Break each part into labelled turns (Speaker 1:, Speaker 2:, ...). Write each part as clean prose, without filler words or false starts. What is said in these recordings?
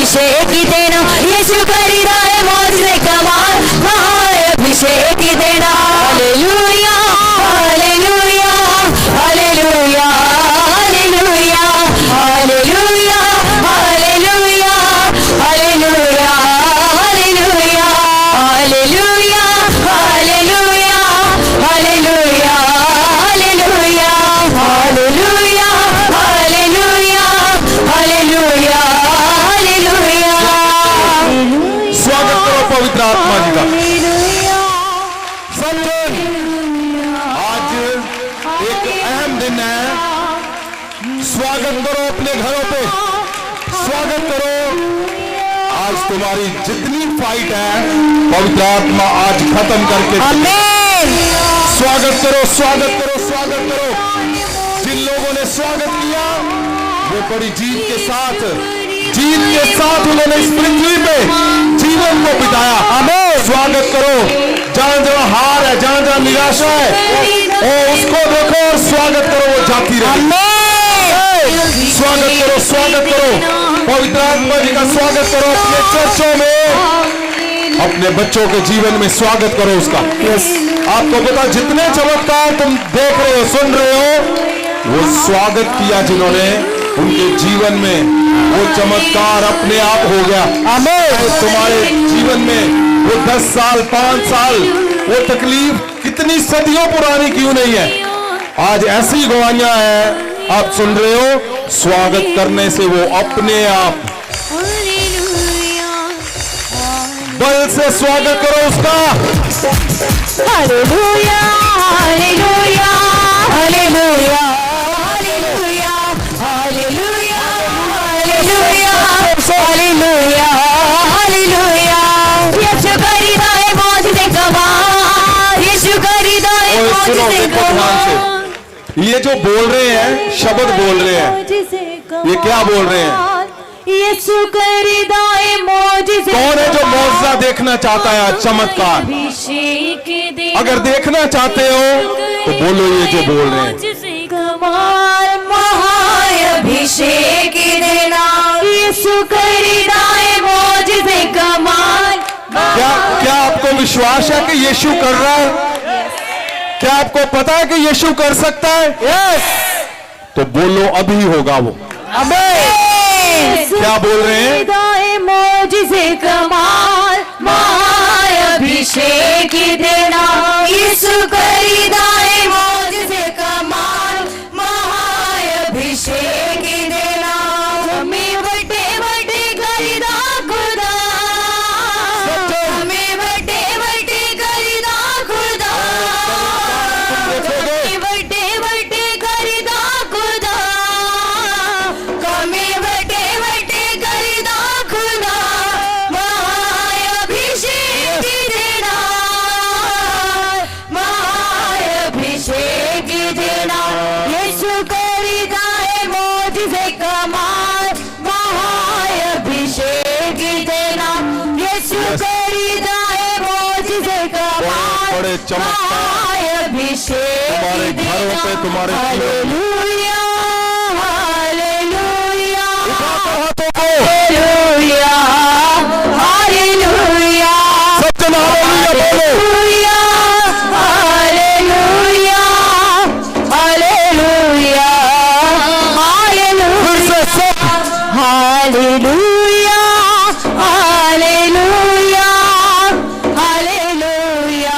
Speaker 1: महाअभिषेक देना, यीशु करीदा है मौजूद कमाल, महाअभिषेक देना। Hallelujah hallelujah hallelujah hallelujah hallelujah hallelujah hallelujah hallelujah hallelujah hallelujah hallelujah hallelujah hallelujah hallelujah hallelujah hallelujah.
Speaker 2: स्वागत करो पवित्र आत्मा जी का। समझो, आज एक अहम दिन है। स्वागत करो अपने घरों पे, स्वागत करो। आज तुम्हारी जितनी फाइट है पवित्र आत्मा आज खत्म करके
Speaker 1: आमीन।
Speaker 2: स्वागत करो स्वागत करो स्वागत करो। जिन लोगों ने स्वागत किया वो बड़ी जीत के साथ उन्होंने इस पृथ्वी पे जीवन को बिताया। हमें स्वागत करो। जहां जहां हार है, जहां जहां निराशा है, और उसको देखो और स्वागत करो, वो जाती रहे। स्वागत करो स्वागत करो पवित्र आत्मा जी का। स्वागत करो अपने चर्चों में, अपने बच्चों के जीवन में स्वागत करो उसका। आपको पता, जितने चमत्कार तुम देख रहे हो, सुन रहे हो, वो स्वागत किया जिन्होंने, उनके जीवन में वो चमत्कार अपने आप हो गया। तुम्हारे जीवन में वो 10 साल 5 साल वो तकलीफ कितनी सदियों पुरानी क्यों नहीं है, आज ऐसी गवाहियां हैं। आप सुन रहे हो, स्वागत करने से वो अपने आप बल से स्वागत करो उसका।
Speaker 1: Hallelujah hallelujah hallelujah hallelujah hallelujah hallelujah hallelujah hallelujah. Yeshu करीदा है मौजूद कमाल, यीशु करीदा है मौजूद कमाल।
Speaker 2: ये जो बोल रहे हैं, शब्द बोल रहे हैं, ये क्या बोल रहे हैं?
Speaker 1: यीशु करीदा है मौजूद।
Speaker 2: कौन है जो मौजज़ा देखना चाहता है आज? चमत्कार अगर देखना चाहते हो तो बोलो ये जो बोल रहे हैं।
Speaker 1: कमाल महाअभिषेक देना, यीशु करीदा है मौजूद कमाल।
Speaker 2: क्या आपको विश्वास है कि यीशु कर रहा है? क्या आपको पता है कि यीशु कर सकता है? तो बोलो अभी होगा वो। क्या बोल रहे हैं?
Speaker 1: मौजिज़े कमाल महाअभिषेक देना, यीशु करीदा है मौजिज़े कमाल महाअभिषेक देना। हमें बड़े बड़े करीदा खुदा, हमें बड़े बड़े करीदा खुदा, हमें बड़े बड़े करीदा खुदा, हमें बड़े बड़े करीदा खुदा। महाअभिषेक देना, महाअभिषेक देना, यीशु करीदा है मौजिज़े कमाल महाअभिषेक देना, यीशु करीदा है मौजिज़े कमाल
Speaker 2: बड़े चमत्कार
Speaker 1: महाअभिषेक
Speaker 2: तुम्हारे घरों पे, तुम्हारे
Speaker 1: हालेलुया हालेलुया
Speaker 2: हाथों को
Speaker 1: हालेलुया हालेलुया।
Speaker 2: सब जन हालेलुया बोलो।
Speaker 1: हालेलुया हालेलुया
Speaker 2: फिर से सब
Speaker 1: hallelujah hallelujah hallelujah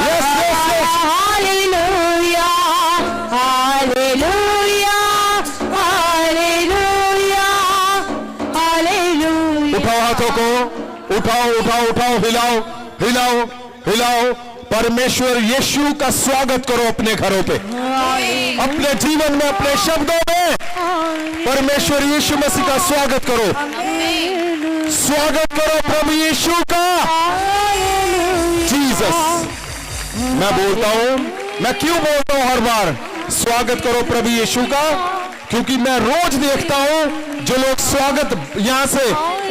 Speaker 1: hallelujah hallelujah hallelujah hallelujah.
Speaker 2: उठाओ हाथों को, उठाओ उठाओ उठाओ, हिलाओ हिलाओ हिलाओ। परमेश्वर यीशु का स्वागत करो अपने घरों पे, अपने जीवन में, अपने शब्दों में। परमेश्वर यीशु मसीह का स्वागत करो, स्वागत करो प्रभु यीशु का। जीसस, मैं बोलता हूं, मैं क्यों बोलता हूं हर बार स्वागत करो प्रभु यीशु का? क्योंकि मैं रोज देखता हूं जो लोग स्वागत यहां से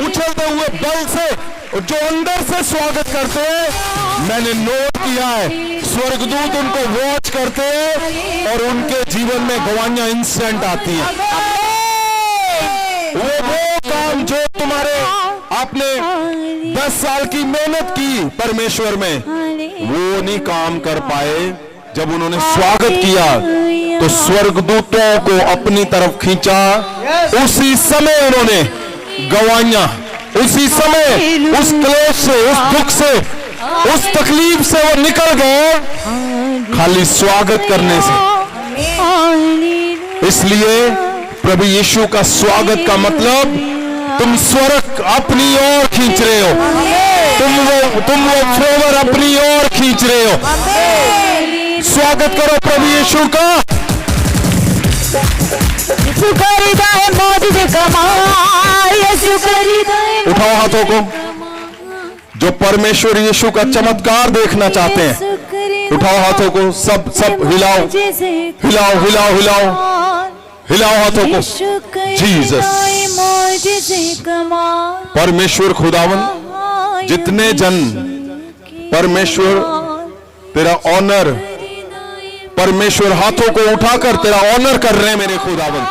Speaker 2: उछलते हुए बल से, और जो अंदर से स्वागत करते हैं, मैंने नोट किया है स्वर्गदूत उनको वॉच करते हैं और उनके जीवन में गवाहियां इंस्टेंट आती हैं। वो काम जो तुम्हारे आपने 10 साल की मेहनत की परमेश्वर में, वो नहीं काम कर पाए। जब उन्होंने स्वागत किया तो स्वर्गदूतों को अपनी तरफ खींचा, उसी समय उन्होंने गवाहियां, उसी समय उस क्लेश से, उस दुख से, उस तकलीफ से वो निकल गए खाली स्वागत करने से। इसलिए प्रभु यीशु का स्वागत का मतलब तुम स्वर्ग अपनी ओर खींच रहे हो, तुम वो फेवर अपनी ओर खींच रहे हो। स्वागत करो प्रभु यीशु का। उठाओ हाथों को जो परमेश्वर यीशु का चमत्कार देखना चाहते हैं। उठाओ हाथों को, सब हिलाओ हिलाओ हिलाओ हिलाओ हिलाओ हाथों को। जीसस, परमेश्वर खुदावन, जितने जन परमेश्वर तेरा ऑनर, परमेश्वर हाथों को उठाकर तेरा ऑनर कर रहे हैं मेरे खुदावन,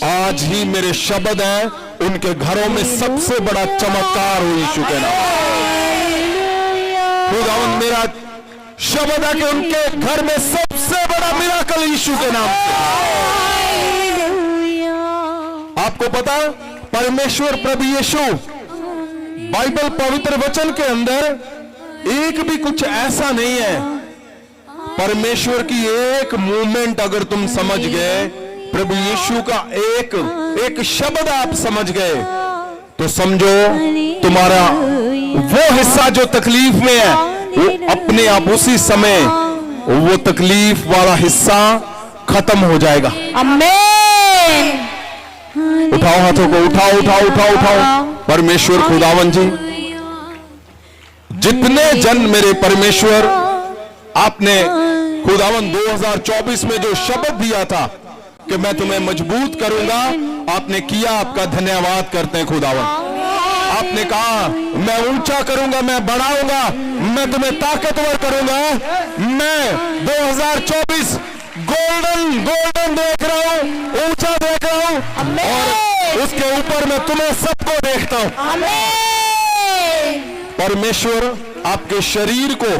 Speaker 2: आज ही मेरे शब्द हैं, उनके घरों में सबसे बड़ा चमत्कार हो यीशु के नाम। खुदावन मेरा शब्द है कि उनके घर में सबसे बड़ा मिराकल यीशु के नाम से। आपको पता, परमेश्वर प्रभु यीशु बाइबल पवित्र वचन के अंदर एक भी कुछ ऐसा नहीं है, परमेश्वर की एक मूवमेंट अगर तुम समझ गए, प्रभु यीशु का एक शब्द आप समझ गए, तो समझो तुम्हारा वो हिस्सा जो तकलीफ में है, वो अपने आप उसी समय वो तकलीफ वाला हिस्सा खत्म हो जाएगा।
Speaker 1: आमीन।
Speaker 2: उठाओ हाथों को, उठाओ उठाओ उठाओ उठाओ। परमेश्वर खुदावन जी, जितने जन मेरे परमेश्वर, आपने खुदावन 2024 में जो शब्द दिया था कि मैं तुम्हें मजबूत करूंगा, आपने किया, आपका धन्यवाद करते हैं खुदावन। आपने कहा मैं ऊंचा करूंगा, मैं बढ़ाऊंगा, मैं तुम्हें ताकतवर करूंगा। मैं 2024 गोल्डन देख रहा हूं, ऊंचा देख रहा हूं, और उसके ऊपर मैं तुम्हें सबको देखता हूं। परमेश्वर आपके शरीर को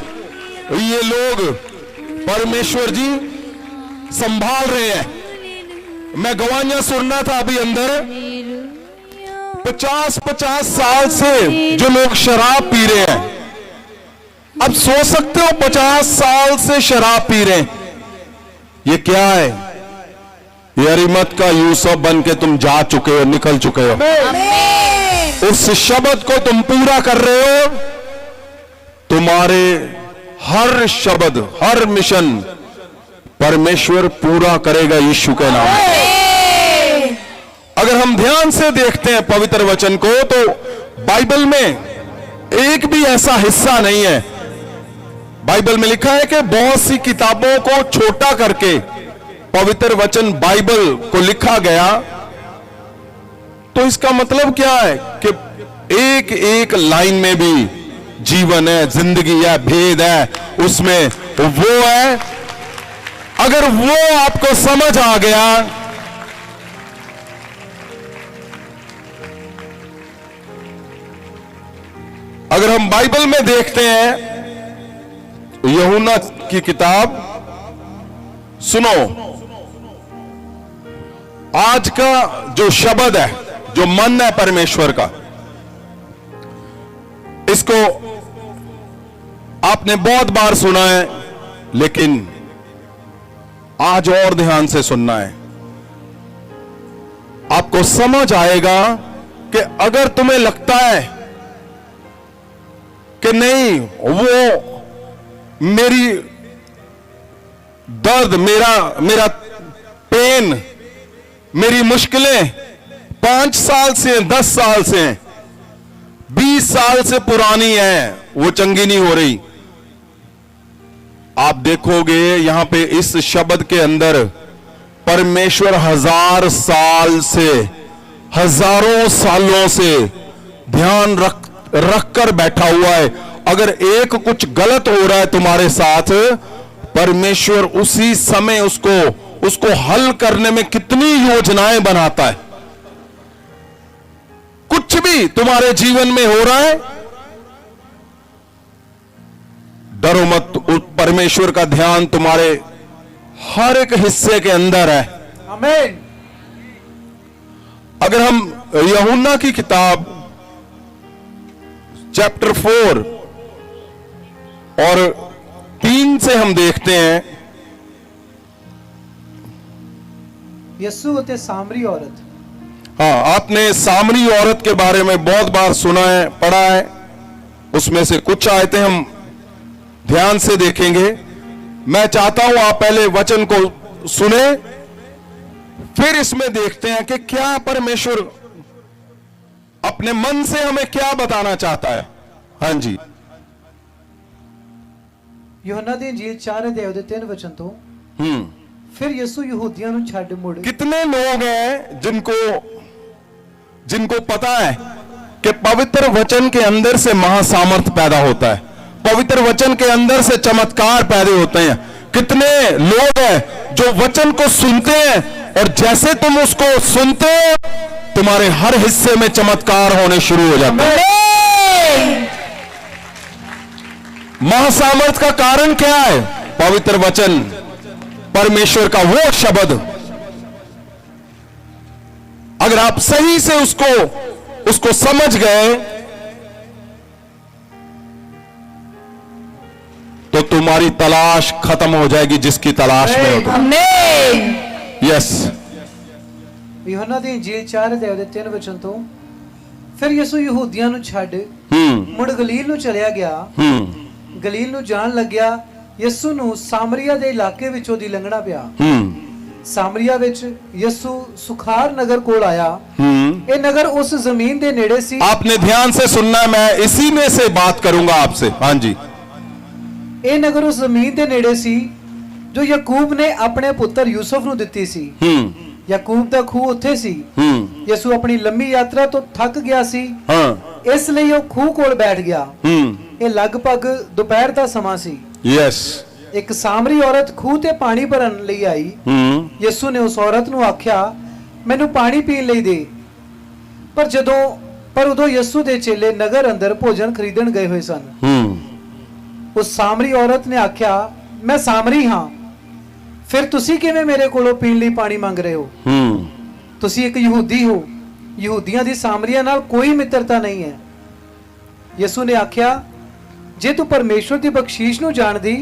Speaker 2: ये लोग परमेश्वर जी संभाल रहे हैं। मैं गवाहियां सुनना था अभी अंदर, 50 साल से जो लोग शराब पी रहे हैं, अब सोच सकते हो 50 साल से शराब पी रहे हैं, ये क्या है? ये अरिमत का यूसुफ बन के तुम जा चुके हो, निकल चुके हो। उस शब्द को तुम पूरा कर रहे हो। तुम्हारे हर शब्द, हर मिशन परमेश्वर पूरा करेगा यीशु के नाम। अगर हम ध्यान से देखते हैं पवित्र वचन को, तो बाइबल में एक भी ऐसा हिस्सा नहीं है। बाइबल में लिखा है कि बहुत सी किताबों को छोटा करके पवित्र वचन बाइबल को लिखा गया। तो इसका मतलब क्या है कि एक एक लाइन में भी जीवन है, जिंदगी है, भेद है, उसमें वो है। अगर वो आपको समझ आ गया, अगर हम बाइबल में देखते हैं यूहन्ना की किताब, सुनो, आज का जो शब्द है, जो मन है परमेश्वर का, इसको आपने बहुत बार सुना है, लेकिन आज और ध्यान से सुनना है। आपको समझ आएगा कि अगर तुम्हें लगता है कि नहीं, वो मेरी दर्द, मेरा पेन, मेरी मुश्किलें 5 साल से, 10 साल से, 20 साल से पुरानी है, वो चंगी नहीं हो रही। आप देखोगे यहां पे इस शब्द के अंदर परमेश्वर 1000 साल से, हजारों सालों से ध्यान रख कर बैठा हुआ है। अगर एक कुछ गलत हो रहा है तुम्हारे साथ, परमेश्वर उसी समय उसको हल करने में कितनी योजनाएं बनाता है। कुछ भी तुम्हारे जीवन में हो रहा है, डरो मत, परमेश्वर का ध्यान तुम्हारे हर एक हिस्से के अंदर है।
Speaker 3: आमीन।
Speaker 2: अगर हम यूहन्ना की किताब चैप्टर 4 और 3 से हम देखते हैं,
Speaker 3: यसु ਅਤੇ सामरी औरत।
Speaker 2: हाँ, आपने सामरी औरत के बारे में बहुत बार सुना है, पढ़ा है। उसमें से कुछ आयतें हम ध्यान से देखेंगे। मैं चाहता हूं आप पहले वचन को सुने, फिर इसमें देखते हैं कि क्या परमेश्वर अपने मन से हमें क्या बताना चाहता है। हाँ जी,
Speaker 3: यूहन्ना ਦੀ ਇੰਜੀਲ 4 ਅਧਿਆਇ ਦੇ 3 ਵਚਨ ਤੋਂ। ਫਿਰ ਯਿਸੂ ਯਹੂਦੀਆਂ ਨੂੰ ਛੱਡ ਮੁੜ।
Speaker 2: कितने लोग हैं जिनको पता है कि पवित्र वचन के अंदर से महासामर्थ पैदा होता है, पवित्र वचन के अंदर से चमत्कार पैदा होते हैं। कितने लोग हैं जो वचन को सुनते हैं और जैसे तुम उसको सुनते हो तुम्हारे हर हिस्से में चमत्कार होने शुरू हो जाते हैं। महासामर्थ का कारण क्या है? पवित्र वचन, परमेश्वर का वो शब्द। अगर आप सही से उसको समझ गए तो तुम्हारी तलाश खत्म हो जाएगी, जिसकी तलाश में हो तुम।
Speaker 1: आमीन।
Speaker 2: यस,
Speaker 3: यूहन्ना ਦੀ ਇੰਜੀਲ 4 ਅਧਿਆਇ ਦੇ 3 ਵਚਨ ਤੋਂ। ਫਿਰ ਯਿਸੂ ਯਹੂਦੀਆਂ ਨੂੰ ਛੱਡ ਮੁੜ ਗਲੀਲ ਨੂੰ ਚਲਿਆ ਗਿਆ। ਗਲੀਲ ਨੂੰ ਜਾਣ ਲੱਗਿਆ। ਯਿਸੂ ਨੂੰ ਸਾਮਰੀਆ ਦੇ ਇਲਾਕੇ ਵਿੱਚੋਂ ਦੀ ਲੰਘਣਾ ਪਿਆ। ਸਾਮਰੀਆ ਵਿੱਚ ਯਿਸੂ ਸੁਖਾਰ ਨਗਰ ਕੋਲ ਆਇਆ। ਇਹ ਨਗਰ ਉਸ ਜ਼ਮੀਨ ਦੇ ਨੇੜੇ ਸੀ।
Speaker 2: आपने ध्यान से सुनना, मैं इसी में से बात करूंगा आपसे। हाँ जी,
Speaker 3: ਇਹ ਨਗਰ ਉਸ ਜ਼ਮੀਨ ਦੇ ਨੇੜੇ ਸੀ ਜੋ ਯਾਕੂਬ ਨੇ ਆਪਣੇ ਪੁੱਤਰ ਯੂਸਫ ਨੂੰ ਦਿੱਤੀ ਸੀ। ਯਾਕੂਬ ਦਾ ਖੂਹ ਉੱਥੇ ਸੀ। ਯਿਸੂ ਆਪਣੀ ਲੰਮੀ ਯਾਤਰਾ ਤੋਂ ਥੱਕ ਗਿਆ ਸੀ, ਇਸ ਲਈ ਉਹ ਖੂਹ ਕੋਲ ਬੈਠ ਗਿਆ। ਇਹ ਲਗਭਗ ਦੁਪਹਿਰ ਦਾ ਸਮਾਂ ਸੀ।
Speaker 2: यस,
Speaker 3: ਇੱਕ ਸਾਮਰੀ ਔਰਤ ਖੂਹ ਤੇ ਪਾਣੀ ਭਰਨ ਲਈ ਆਈ। ਯਿਸੂ ਨੇ ਉਸ ਔਰਤ ਨੂੰ ਆਖਿਆ, ਮੈਨੂੰ ਪਾਣੀ ਪੀਣ ਲਈ ਦੇ। ਪਰ ਉਦੋਂ ਯਿਸੂ ਦੇ ਚੇਲੇ ਨਗਰ ਅੰਦਰ ਭੋਜਨ ਖਰੀਦਣ ਗਏ ਹੋਏ ਸਨ। ਉਸ ਸਾਮਰੀ ਔਰਤ ਨੇ ਆਖਿਆ, ਮੈਂ ਸਾਮਰੀ ਹਾਂ, ਫਿਰ ਤੁਸੀਂ ਕਿਵੇਂ ਮੇਰੇ ਕੋਲੋਂ ਪੀਣ ਲਈ ਪਾਣੀ ਮੰਗ ਰਹੇ ਹੋ? ਤੁਸੀਂ ਇੱਕ ਯਹੂਦੀ ਹੋ, ਯਹੂਦੀਆਂ ਦੀ ਸਾਮਰੀਆਂ ਨਾਲ ਕੋਈ ਮਿੱਤਰਤਾ ਨਹੀਂ ਹੈ। ਯਿਸੂ ਨੇ ਆਖਿਆ, ਜੇ ਤੂੰ ਪਰਮੇਸ਼ਵਰ ਦੀ ਬਖਸ਼ੀਸ਼ ਨੂੰ ਜਾਣਦੀ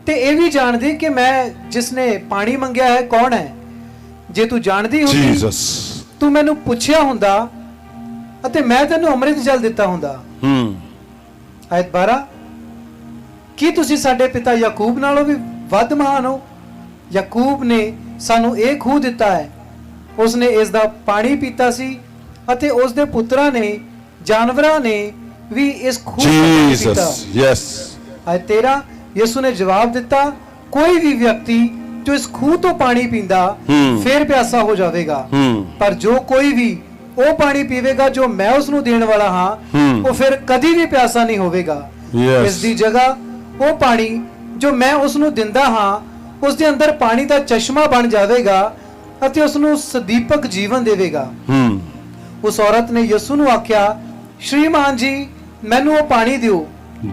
Speaker 3: ਤੇ ਇਹ ਵੀ ਜਾਣਦੀ ਕਿ ਮੈਂ ਜਿਸ ਨੇ ਪਾਣੀ ਮੰਗਿਆ ਹੈ ਕੌਣ ਹੈ, ਜੇ ਤੂੰ ਜਾਣਦੀ ਹੁੰਦੀ
Speaker 2: जीसस,
Speaker 3: ਤੂੰ ਮੈਨੂੰ ਪੁੱਛਿਆ ਹੁੰਦਾ ਅਤੇ ਮੈਂ ਤੈਨੂੰ ਅੰਮ੍ਰਿਤ ਜਲ ਦਿੱਤਾ ਹੁੰਦਾ। ਆਇਤ 12, ਕੀ ਤੁਸੀਂ ਸਾਡੇ ਪਿਤਾ ਯਾਕੂਬ ਨਾਲੋਂ ਵੀ ਵੱਧ ਮਹਾਨ ਹੋ? ਯਾਕੂਬ ਨੇ ਸਾਨੂੰ ਇਹ ਖੂਹ ਦਿੱਤਾ ਹੈ, ਉਸਨੇ ਇਸ ਦਾ ਪਾਣੀ ਪੀਤਾ ਸੀ ਅਤੇ ਉਸ ਦੇ ਪੁੱਤਰਾਂ ਨੇ, ਜਾਨਵਰਾਂ ਨੇ ਵੀ ਇਸ ਖੂਹ ਤੋਂ ਪਾਣੀ ਪੀਤਾ।
Speaker 2: जीसस, यस,
Speaker 3: ਆਇਤ 13, ਯਿਸੂ ਨੇ ਜਵਾਬ ਦਿੱਤਾ, ਕੋਈ ਵੀ ਵਿਅਕਤੀ ਜੋ ਇਸ ਖੂਹ ਤੋਂ ਪਾਣੀ ਪੀਂਦਾ ਫਿਰ ਪਿਆਸਾ ਹੋ ਜਾਵੇਗਾ, ਪਰ ਜੋ ਕੋਈ ਵੀ ਉਹ ਪਾਣੀ ਪੀਵੇਗਾ ਜੋ ਮੈਂ ਉਸ ਨੂੰ ਦੇਣ ਵਾਲਾ ਹਾਂ ਉਹ ਫਿਰ ਕਦੀ ਵੀ ਪਿਆਸਾ ਨਹੀਂ ਹੋਵੇਗਾ। ਇਸ ਦੀ ਜਗ੍ਹਾ ਉਹ ਪਾਣੀ ਜੋ ਮੈਂ ਉਸ ਨੂੰ ਦਿੰਦਾ ਹਾਂ ਉਸ ਦੇ ਅੰਦਰ ਪਾਣੀ ਦਾ ਚਸ਼ਮਾ ਬਣ ਜਾਵੇਗਾ ਅਤੇ ਉਸ ਨੂੰ ਸਦੀਪਕ ਜੀਵਨ ਦੇਵੇਗਾ। ਉਸ ਔਰਤ ਨੇ ਯਿਸੂ ਨੂੰ ਆਖਿਆ, ਸ਼੍ਰੀਮਾਨ ਜੀ, ਮੈਨੂੰ ਉਹ ਪਾਣੀ ਦਿਓ,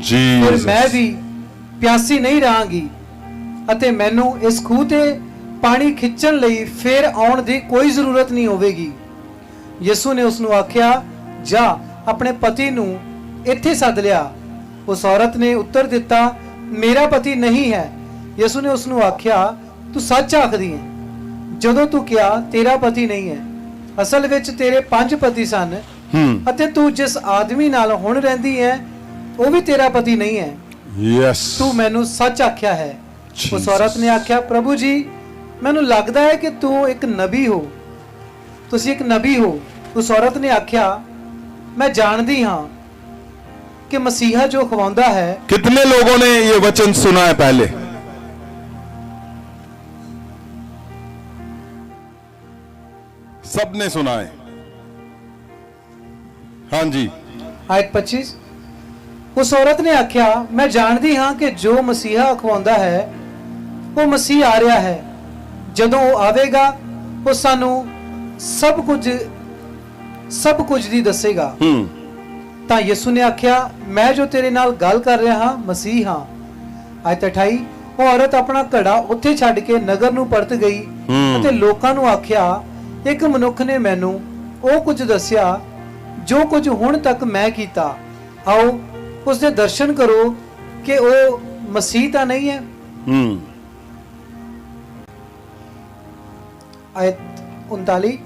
Speaker 3: ਫਿਰ ਮੈਂ ਵੀ ਪਿਆਸੀ ਨਹੀਂ ਰਹਾਂਗੀ ਅਤੇ ਮੈਨੂੰ ਇਸ ਖੂਹ ਤੇ ਪਾਣੀ ਖਿੱਚਣ ਲਈ ਫਿਰ ਆਉਣ ਦੀ ਕੋਈ ਜ਼ਰੂਰਤ ਨਹੀਂ ਹੋਵੇਗੀ। ਯਿਸੂ ਨੇ ਉਸ ਨੂੰ ਆਖਿਆ, ਜਾ ਆਪਣੇ ਪਤੀ ਨੂੰ ਇੱਥੇ ਸੱਦ ਲਿਆ। ਉਸ ਔਰਤ ਨੇ ਉੱਤਰ ਦਿੱਤਾ, ਮੇਰਾ ਪਤੀ ਨਹੀਂ ਹੈ। ਯਿਸੂ ਨੇ ਉਸ ਨੂੰ ਆਖਿਆ, ਤੂੰ ਸੱਚ ਆਖਦੀ ਹੈ ਜਦੋਂ ਤੂੰ ਕਿਹਾ ਤੇਰਾ ਪਤੀ ਨਹੀਂ ਹੈ। ਅਸਲ ਵਿੱਚ ਤੇਰੇ 5 ਪਤੀ ਸਨ ਅਤੇ ਤੂੰ ਜਿਸ ਆਦਮੀ ਨਾਲ ਹੁਣ ਰਹਿੰਦੀ ਹੈ ਉਹ ਵੀ ਤੇਰਾ ਪਤੀ ਨਹੀਂ ਹੈ।
Speaker 2: यस,
Speaker 3: ਤੂੰ ਮੈਨੂੰ ਸੱਚ ਆਖਿਆ ਹੈ। ਉਸ ਔਰਤ ਨੇ ਆਖਿਆ, ਪ੍ਰਭੂ ਜੀ, ਮੈਨੂੰ ਲੱਗਦਾ ਹੈ ਕਿ ਤੂੰ ਇੱਕ ਨਬੀ ਹੋ, ਤੁਸੀਂ ਇੱਕ ਨਬੀ ਹੋ। ਉਸ ਔਰਤ ਨੇ ਆਖਿਆ, ਮੈਂ ਜਾਣਦੀ ਹਾਂ कि मसीहा जो खवांदा है।
Speaker 2: कितने लोगों ने ये वचन सुना है पहले? सबने सुना है। हाँ जी,
Speaker 3: आयत 25, उस औरत ने आख्या, मैं जानती हाँ कि जो मसीहा खवांदा है वो मसीह आ रहा है, जदों वो आवेगा वो सानू सब कुछ ਸਭ ਕੁਝ ਦੀ ਦੱਸੇਗਾ। ਤਾਂ ਯਿਸੂ ਨੇ ਆਖਿਆ, ਮੈਂ ਜੋ ਤੇਰੇ ਨਾਲ ਗੱਲ ਕਰ ਰਿਹਾ ਹਾਂ ਮਸੀਹ ਹਾਂ। ਆਇਤ 28, ਉਹ ਔਰਤ ਆਪਣਾ ਘੜਾ ਉੱਥੇ ਛੱਡ ਕੇ ਨਗਰ ਨੂੰ ਪਰਤ ਗਈ ਅਤੇ ਲੋਕਾਂ ਨੂੰ ਆਖਿਆ, ਇੱਕ ਮਨੁੱਖ ਨੇ ਮੈਨੂੰ ਉਹ ਕੁਝ ਦੱਸਿਆ ਜੋ ਕੁਝ ਹੁਣ ਤੱਕ ਮੈਂ ਕੀਤਾ। ਆਓ ਉਸ ਦੇ ਦਰਸ਼ਨ ਕਰੋ ਕਿ ਉਹ ਮਸੀਹ ਤਾਂ ਨਹੀਂ ਹੈ। ਆਇਤ 39,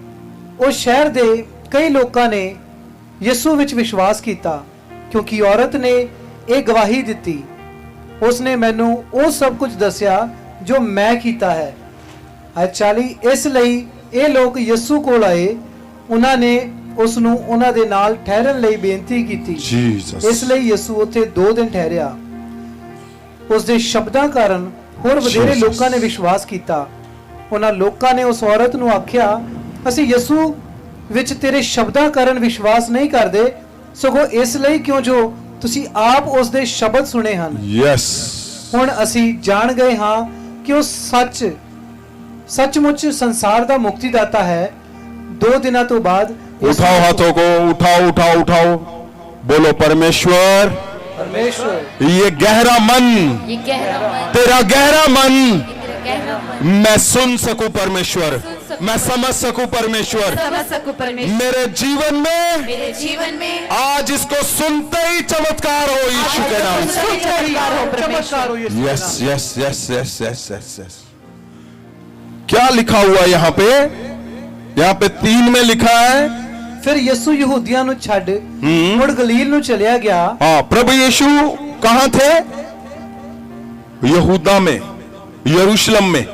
Speaker 3: ਉਹ ਸ਼ਹਿਰ ਦੇ ਕਈ ਲੋਕਾਂ ਨੇ ਯਿਸੂ ਵਿੱਚ ਵਿਸ਼ਵਾਸ ਕੀਤਾ ਕਿਉਂਕਿ ਔਰਤ ਨੇ ਇਹ ਗਵਾਹੀ ਦਿੱਤੀ, ਉਸਨੇ ਮੈਨੂੰ ਉਹ ਸਭ ਕੁਝ ਦੱਸਿਆ ਜੋ ਮੈਂ ਕੀਤਾ ਹੈ। ਆਇਤ 40, ਇਸ ਲਈ ਇਹ ਲੋਕ ਯਿਸੂ ਕੋਲ ਆਏ, ਉਹਨਾਂ ਨੇ ਉਸ ਨੂੰ ਉਹਨਾਂ ਦੇ ਨਾਲ ਠਹਿਰਨ ਲਈ ਬੇਨਤੀ ਕੀਤੀ। ਇਸ ਲਈ ਯਿਸੂ ਉੱਥੇ 2 ਦਿਨ ਠਹਿਰਿਆ। ਉਸ ਦੇ ਸ਼ਬਦਾਂ ਕਾਰਨ ਹੋਰ ਵਧੇਰੇ ਲੋਕਾਂ ਨੇ ਵਿਸ਼ਵਾਸ ਕੀਤਾ। ਉਹਨਾਂ ਲੋਕਾਂ ਨੇ ਉਸ ਔਰਤ ਨੂੰ ਆਖਿਆ, ਅਸੀਂ ਯਿਸੂ ਵਿੱਚ ਤੇਰੇ ਸ਼ਬਦਾਂ ਕਾਰਨ ਵਿਸ਼ਵਾਸ ਨਹੀਂ ਕਰਦੇ, ਸਗੋਂ ਇਸ ਲਈ ਕਿਉਂ ਜੋ ਤੁਸੀਂ ਆਪ ਉਸ ਦੇ ਸ਼ਬਦ ਸੁਣੇ ਹਨ। ਹੁਣ ਅਸੀਂ ਜਾਣ ਗਏ ਹਾਂ ਕਿ ਉਹ सचमुच संसार का मुक्तिदाता है। 2 दिनों तो बाद
Speaker 2: उठाओ हाथों को, उठाओ, बोलो परमेश्वर।
Speaker 3: परमेश्वर,
Speaker 2: ये गहरा मन, तेरा गहरा मन मैं सुन सकूं परमेश्वर, मैं समझ सकूं परमेश्वर, मेरे जीवन में आज इसको सुनते ही चमत्कार हो यीशु के नाम से। Yes yes yes yes yes yes yes. क्या लिखा हुआ है यहाँ पे 3 में लिखा है,
Speaker 3: फिर यीशु यहूदियों नु छड़ मुड़ गलील नु चलिया गया।
Speaker 2: हाँ, प्रभु यीशु कहाँ थे? यहूदा में, यरूशलेम में।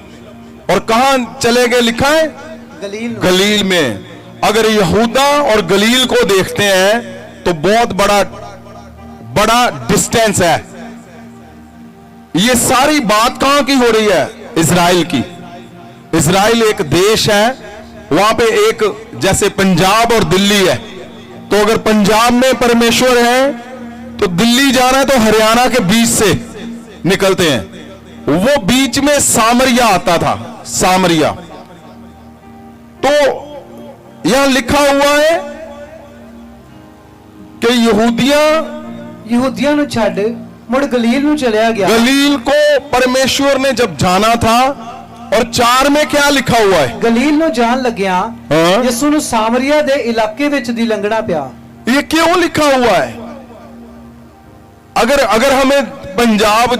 Speaker 2: और कहाँ चले गए लिखा है? गलील में। अगर यहूदा और गलील को देखते हैं तो बहुत बड़ा डिस्टेंस है। ये सारी बात कहाँ की हो रही है? इजराइल की। इजराइल एक देश है, वहां पे एक जैसे पंजाब और दिल्ली है, तो अगर पंजाब में परमेश्वर है तो दिल्ली जाना है तो हरियाणा के बीच से निकलते हैं। वो बीच में सामरिया आता था, सामरिया। तो यहां लिखा हुआ है कि यहूदियां
Speaker 3: नु छड़ मुड़ गलील नु चलिया गया।
Speaker 2: गलील को परमेश्वर ने जब जाना था, और 4 में क्या लिखा हुआ है?
Speaker 3: गलील नु जान लग्या यीशु नु सामरिया दे इलाके विच दी लंघना पिया।
Speaker 2: ये क्यों लिखा हुआ है? अगर हमें पंजाब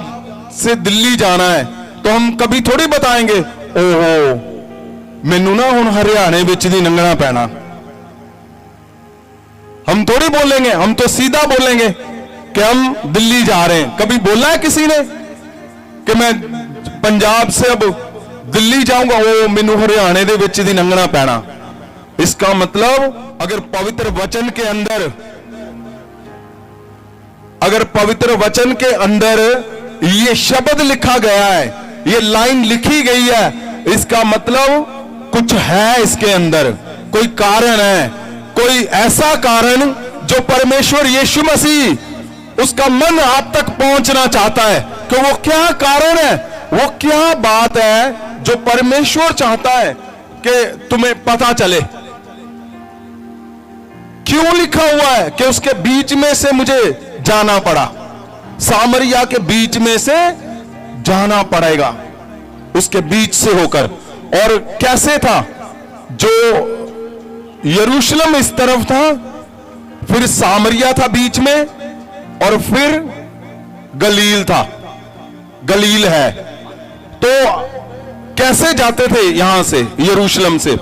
Speaker 2: से दिल्ली जाना है तो हम कभी थोड़ी बताएंगे, ओहो मैनू ना हुण हरियाणे विच दी लंघना पैना। हम थोड़ी बोलेंगे, हम तो सीधा बोलेंगे कि हम दिल्ली जा रहे हैं। कभी बोला है किसी ने कि मैं पंजाब से अब दिल्ली जाऊंगा, वो मैनू हरियाणे दे विच दी लंघना पैना? इसका मतलब अगर पवित्र वचन के अंदर ये शब्द लिखा गया है, ये लाइन लिखी गई है, इसका मतलब कुछ है इसके अंदर, कोई कारण है, कोई ऐसा कारण जो परमेश्वर यीशु मसीह उसका मन आप तक पहुंचना चाहता है। कि वो क्या कारण है, वो क्या बात है जो परमेश्वर चाहता है कि तुम्हें पता चले। क्यों लिखा हुआ है कि उसके बीच में से मुझे जाना पड़ा, सामरिया के बीच में से जाना पड़ेगा, उसके बीच से होकर। और कैसे था? जो यरूशलेम इस तरफ था, फिर सामरिया था बीच में, और फिर गलील था, गलील है। तो कैसे जाते थे यहां से, यरूशलेम से?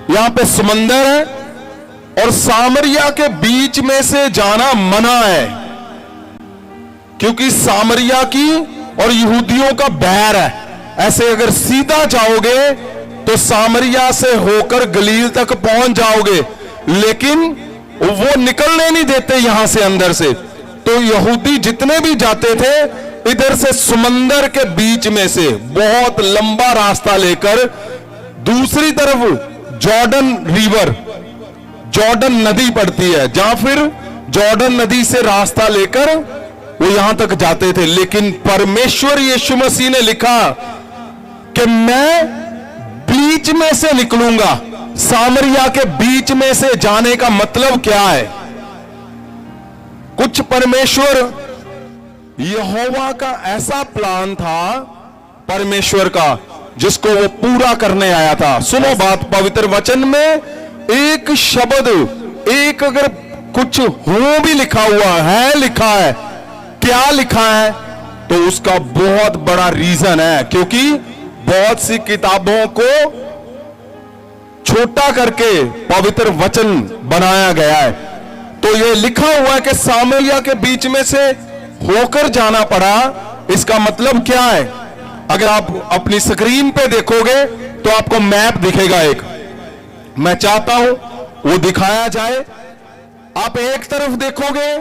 Speaker 2: यहां पे समंदर है और सामरिया के बीच में से जाना मना है, क्योंकि सामरिया की और यहूदियों का बैर है। ऐसे अगर सीधा जाओगे तो सामरिया से होकर गलील तक पहुंच जाओगे, लेकिन वो निकलने नहीं देते यहां से, अंदर से। तो यहूदी जितने भी जाते थे इधर से समंदर के बीच में से बहुत लंबा रास्ता लेकर दूसरी तरफ जॉर्डन रिवर, जॉर्डन नदी पड़ती है, जहां फिर जॉर्डन नदी से रास्ता लेकर वो यहां तक जाते थे। लेकिन परमेश्वर यीशु मसीह ने लिखा कि मैं बीच में से निकलूंगा, सामरिया के बीच में से जाने का मतलब क्या है? कुछ परमेश्वर यहोवा का ऐसा प्लान था परमेश्वर का जिसको वो पूरा करने आया था। सुनो बात, पवित्र वचन में एक शब्द, एक अगर कुछ हो भी लिखा हुआ है, लिखा है, क्या लिखा है, तो उसका बहुत बड़ा रीजन है, क्योंकि बहुत सी किताबों को छोटा करके पवित्र वचन बनाया गया है। तो ये लिखा हुआ है कि सामरिया के बीच में से होकर जाना पड़ा। इसका मतलब क्या है? अगर आप अपनी स्क्रीन पे देखोगे तो आपको मैप दिखेगा एक। मैं चाहता हूं वो दिखाया जाए। आप एक तरफ देखोगे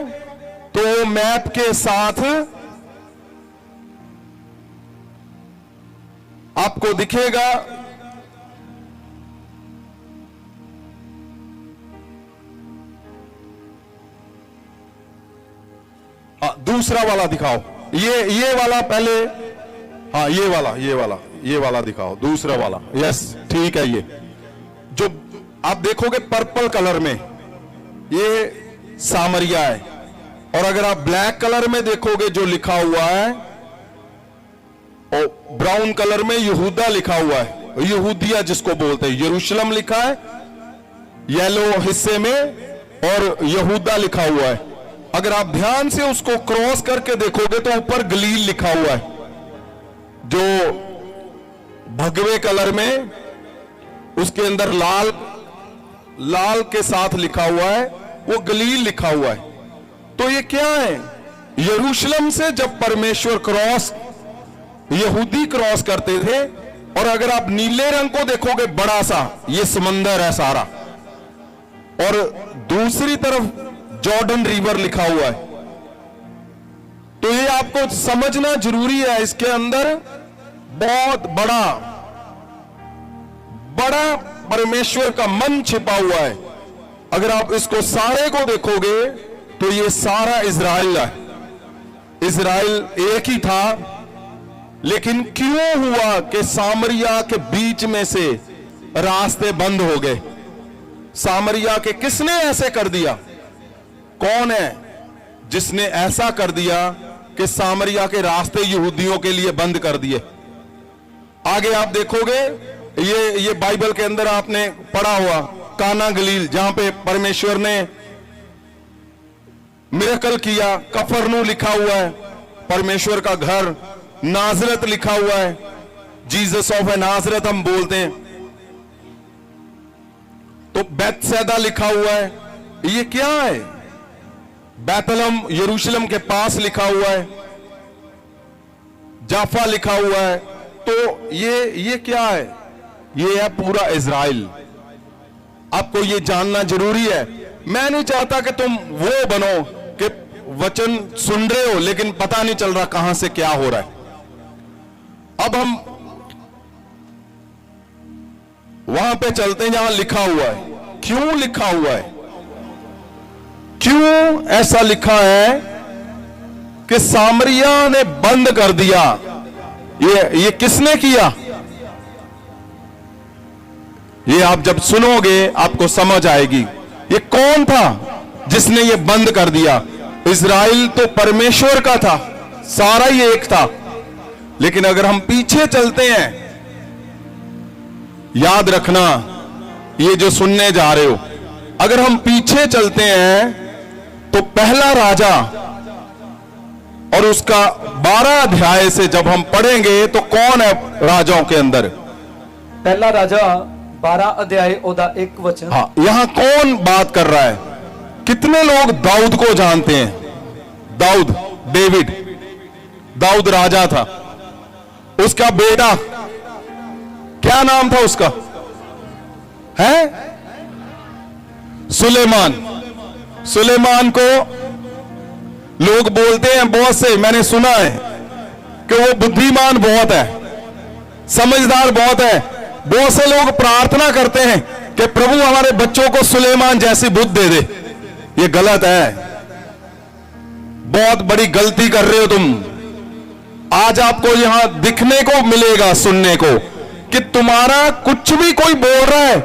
Speaker 2: तो मैप के साथ आपको दिखेगा दूसरा वाला दिखाओ, ये वाला पहले, हाँ ये वाला दिखाओ, दूसरा वाला। यस, ठीक है। ये जो आप देखोगे पर्पल कलर में ये सामरिया है, और अगर आप ब्लैक कलर में देखोगे जो लिखा हुआ है, और ब्राउन कलर में यहूदा लिखा हुआ है, यहूदिया जिसको बोलते हैं, यरूशलेम लिखा है येलो हिस्से में, और यहूदा लिखा हुआ है। अगर आप ध्यान से उसको क्रॉस करके देखोगे तो ऊपर गलील लिखा हुआ है, जो भगवे कलर में, उसके अंदर लाल के साथ लिखा हुआ है, वो गलील लिखा हुआ है। तो ये क्या है? यरूशलेम से जब परमेश्वर यहूदी क्रॉस करते थे, और अगर आप नीले रंग को देखोगे, बड़ा सा ये समंदर है सारा, और दूसरी तरफ जॉर्डन रिवर लिखा हुआ है। तो ये आपको समझना जरूरी है, इसके अंदर बहुत बड़ा परमेश्वर का मन छिपा हुआ है। अगर आप इसको सारे को देखोगे तो ये सारा इजराइल है। इजराइल एक ही था, लेकिन क्यों हुआ कि सामरिया के बीच में से रास्ते बंद हो गए? सामरिया के किसने ऐसे कर दिया? कौन है जिसने ऐसा कर दिया कि सामरिया के रास्ते यहूदियों के लिए बंद कर दिए? आगे आप देखोगे, ये बाइबल के अंदर आपने पढ़ा हुआ काना गलील, जहां पे परमेश्वर ने मिरेकल किया, कफरनू लिखा हुआ है, परमेश्वर का घर, नाजरत लिखा हुआ है, जीसस ऑफ ए नाजरत हम बोलते हैं, तो बैतसैदा लिखा हुआ है। ये क्या है? बैतलहम यरूशलेम के पास लिखा हुआ है, जाफा लिखा हुआ है। तो ये क्या है? ये है पूरा इजराइल। आपको ये जानना जरूरी है। मैं नहीं चाहता कि तुम वो बनो कि वचन सुन रहे हो लेकिन पता नहीं चल रहा कहां से क्या हो रहा है। अब हम वहां पे चलते हैं जहां लिखा हुआ है। क्यों लिखा हुआ है? क्यों ऐसा लिखा है कि सामरिया ने बंद कर दिया? ये किसने किया? ये आप जब सुनोगे आपको समझ आएगी। ये कौन था जिसने ये बंद कर दिया? इजराइल तो परमेश्वर का था, सारा ही एक था। लेकिन अगर हम पीछे चलते हैं, याद रखना ये जो सुनने जा रहे हो, अगर हम पीछे चलते हैं तो पहला राजा और उसका 12 अध्याय से जब हम पढ़ेंगे तो कौन है राजाओं के अंदर?
Speaker 3: पहला राजा 12 अध्याय ओदा 1 वचन।
Speaker 2: हाँ, यहां कौन बात कर रहा है? कितने लोग दाऊद को जानते हैं? दाऊद, डेविड, दाऊद राजा था। उसका बेटा क्या नाम था उसका? है सुलेमान। सुलेमान को लोग बोलते हैं बहुत से, मैंने सुना है कि वो बुद्धिमान बहुत है, समझदार बहुत है। बहुत से लोग प्रार्थना करते हैं कि प्रभु हमारे बच्चों को सुलेमान जैसी बुद्धि दे दे। ये गलत है, बहुत बड़ी गलती कर रहे हो तुम। आज आपको यहां दिखने को मिलेगा, सुनने को, कि तुम्हारा कुछ भी कोई बोल रहा है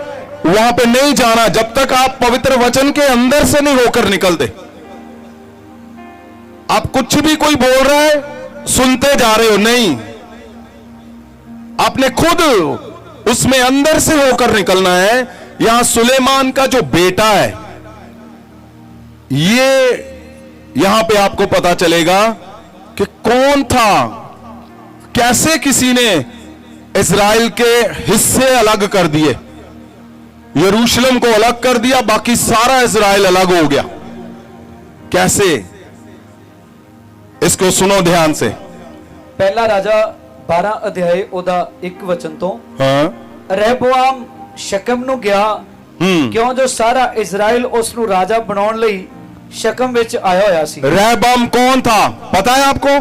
Speaker 2: वहां पे नहीं जाना जब तक आप पवित्र वचन के अंदर से नहीं होकर निकलते। आप कुछ भी कोई बोल रहा है सुनते जा रहे हो, नहीं, आपने खुद उसमें अंदर से होकर निकलना है। यहां सुलेमान का जो बेटा है, ये यहां पे आपको पता चलेगा कि कौन था, कैसे किसी ने इज़राइल के हिस्से अलग कर दिए, यरूशलेम को अलग कर दिया, बाकी सारा इज़राइल अलग हो गया। कैसे, इसको सुनो ध्यान से।
Speaker 4: पहला राजा 12 अध्याय ਉਹਦਾ 1 वचन ਤੋਂ ਰਹਿਬੋਆਮ ਸ਼ਕਮ ਨੂੰ ਗਿਆ ਕਿਉਂ ਜੋ ਸਾਰਾ ਇਜ਼ਰਾਈਲ ਉਸ ਨੂੰ ਰਾਜਾ ਬਣਾਉਣ ਲਈ ਸ਼ਕਮ ਵਿੱਚ ਆਇਆ ਹੋਇਆ ਸੀ।
Speaker 2: रहबाम कौन था पता है आपको?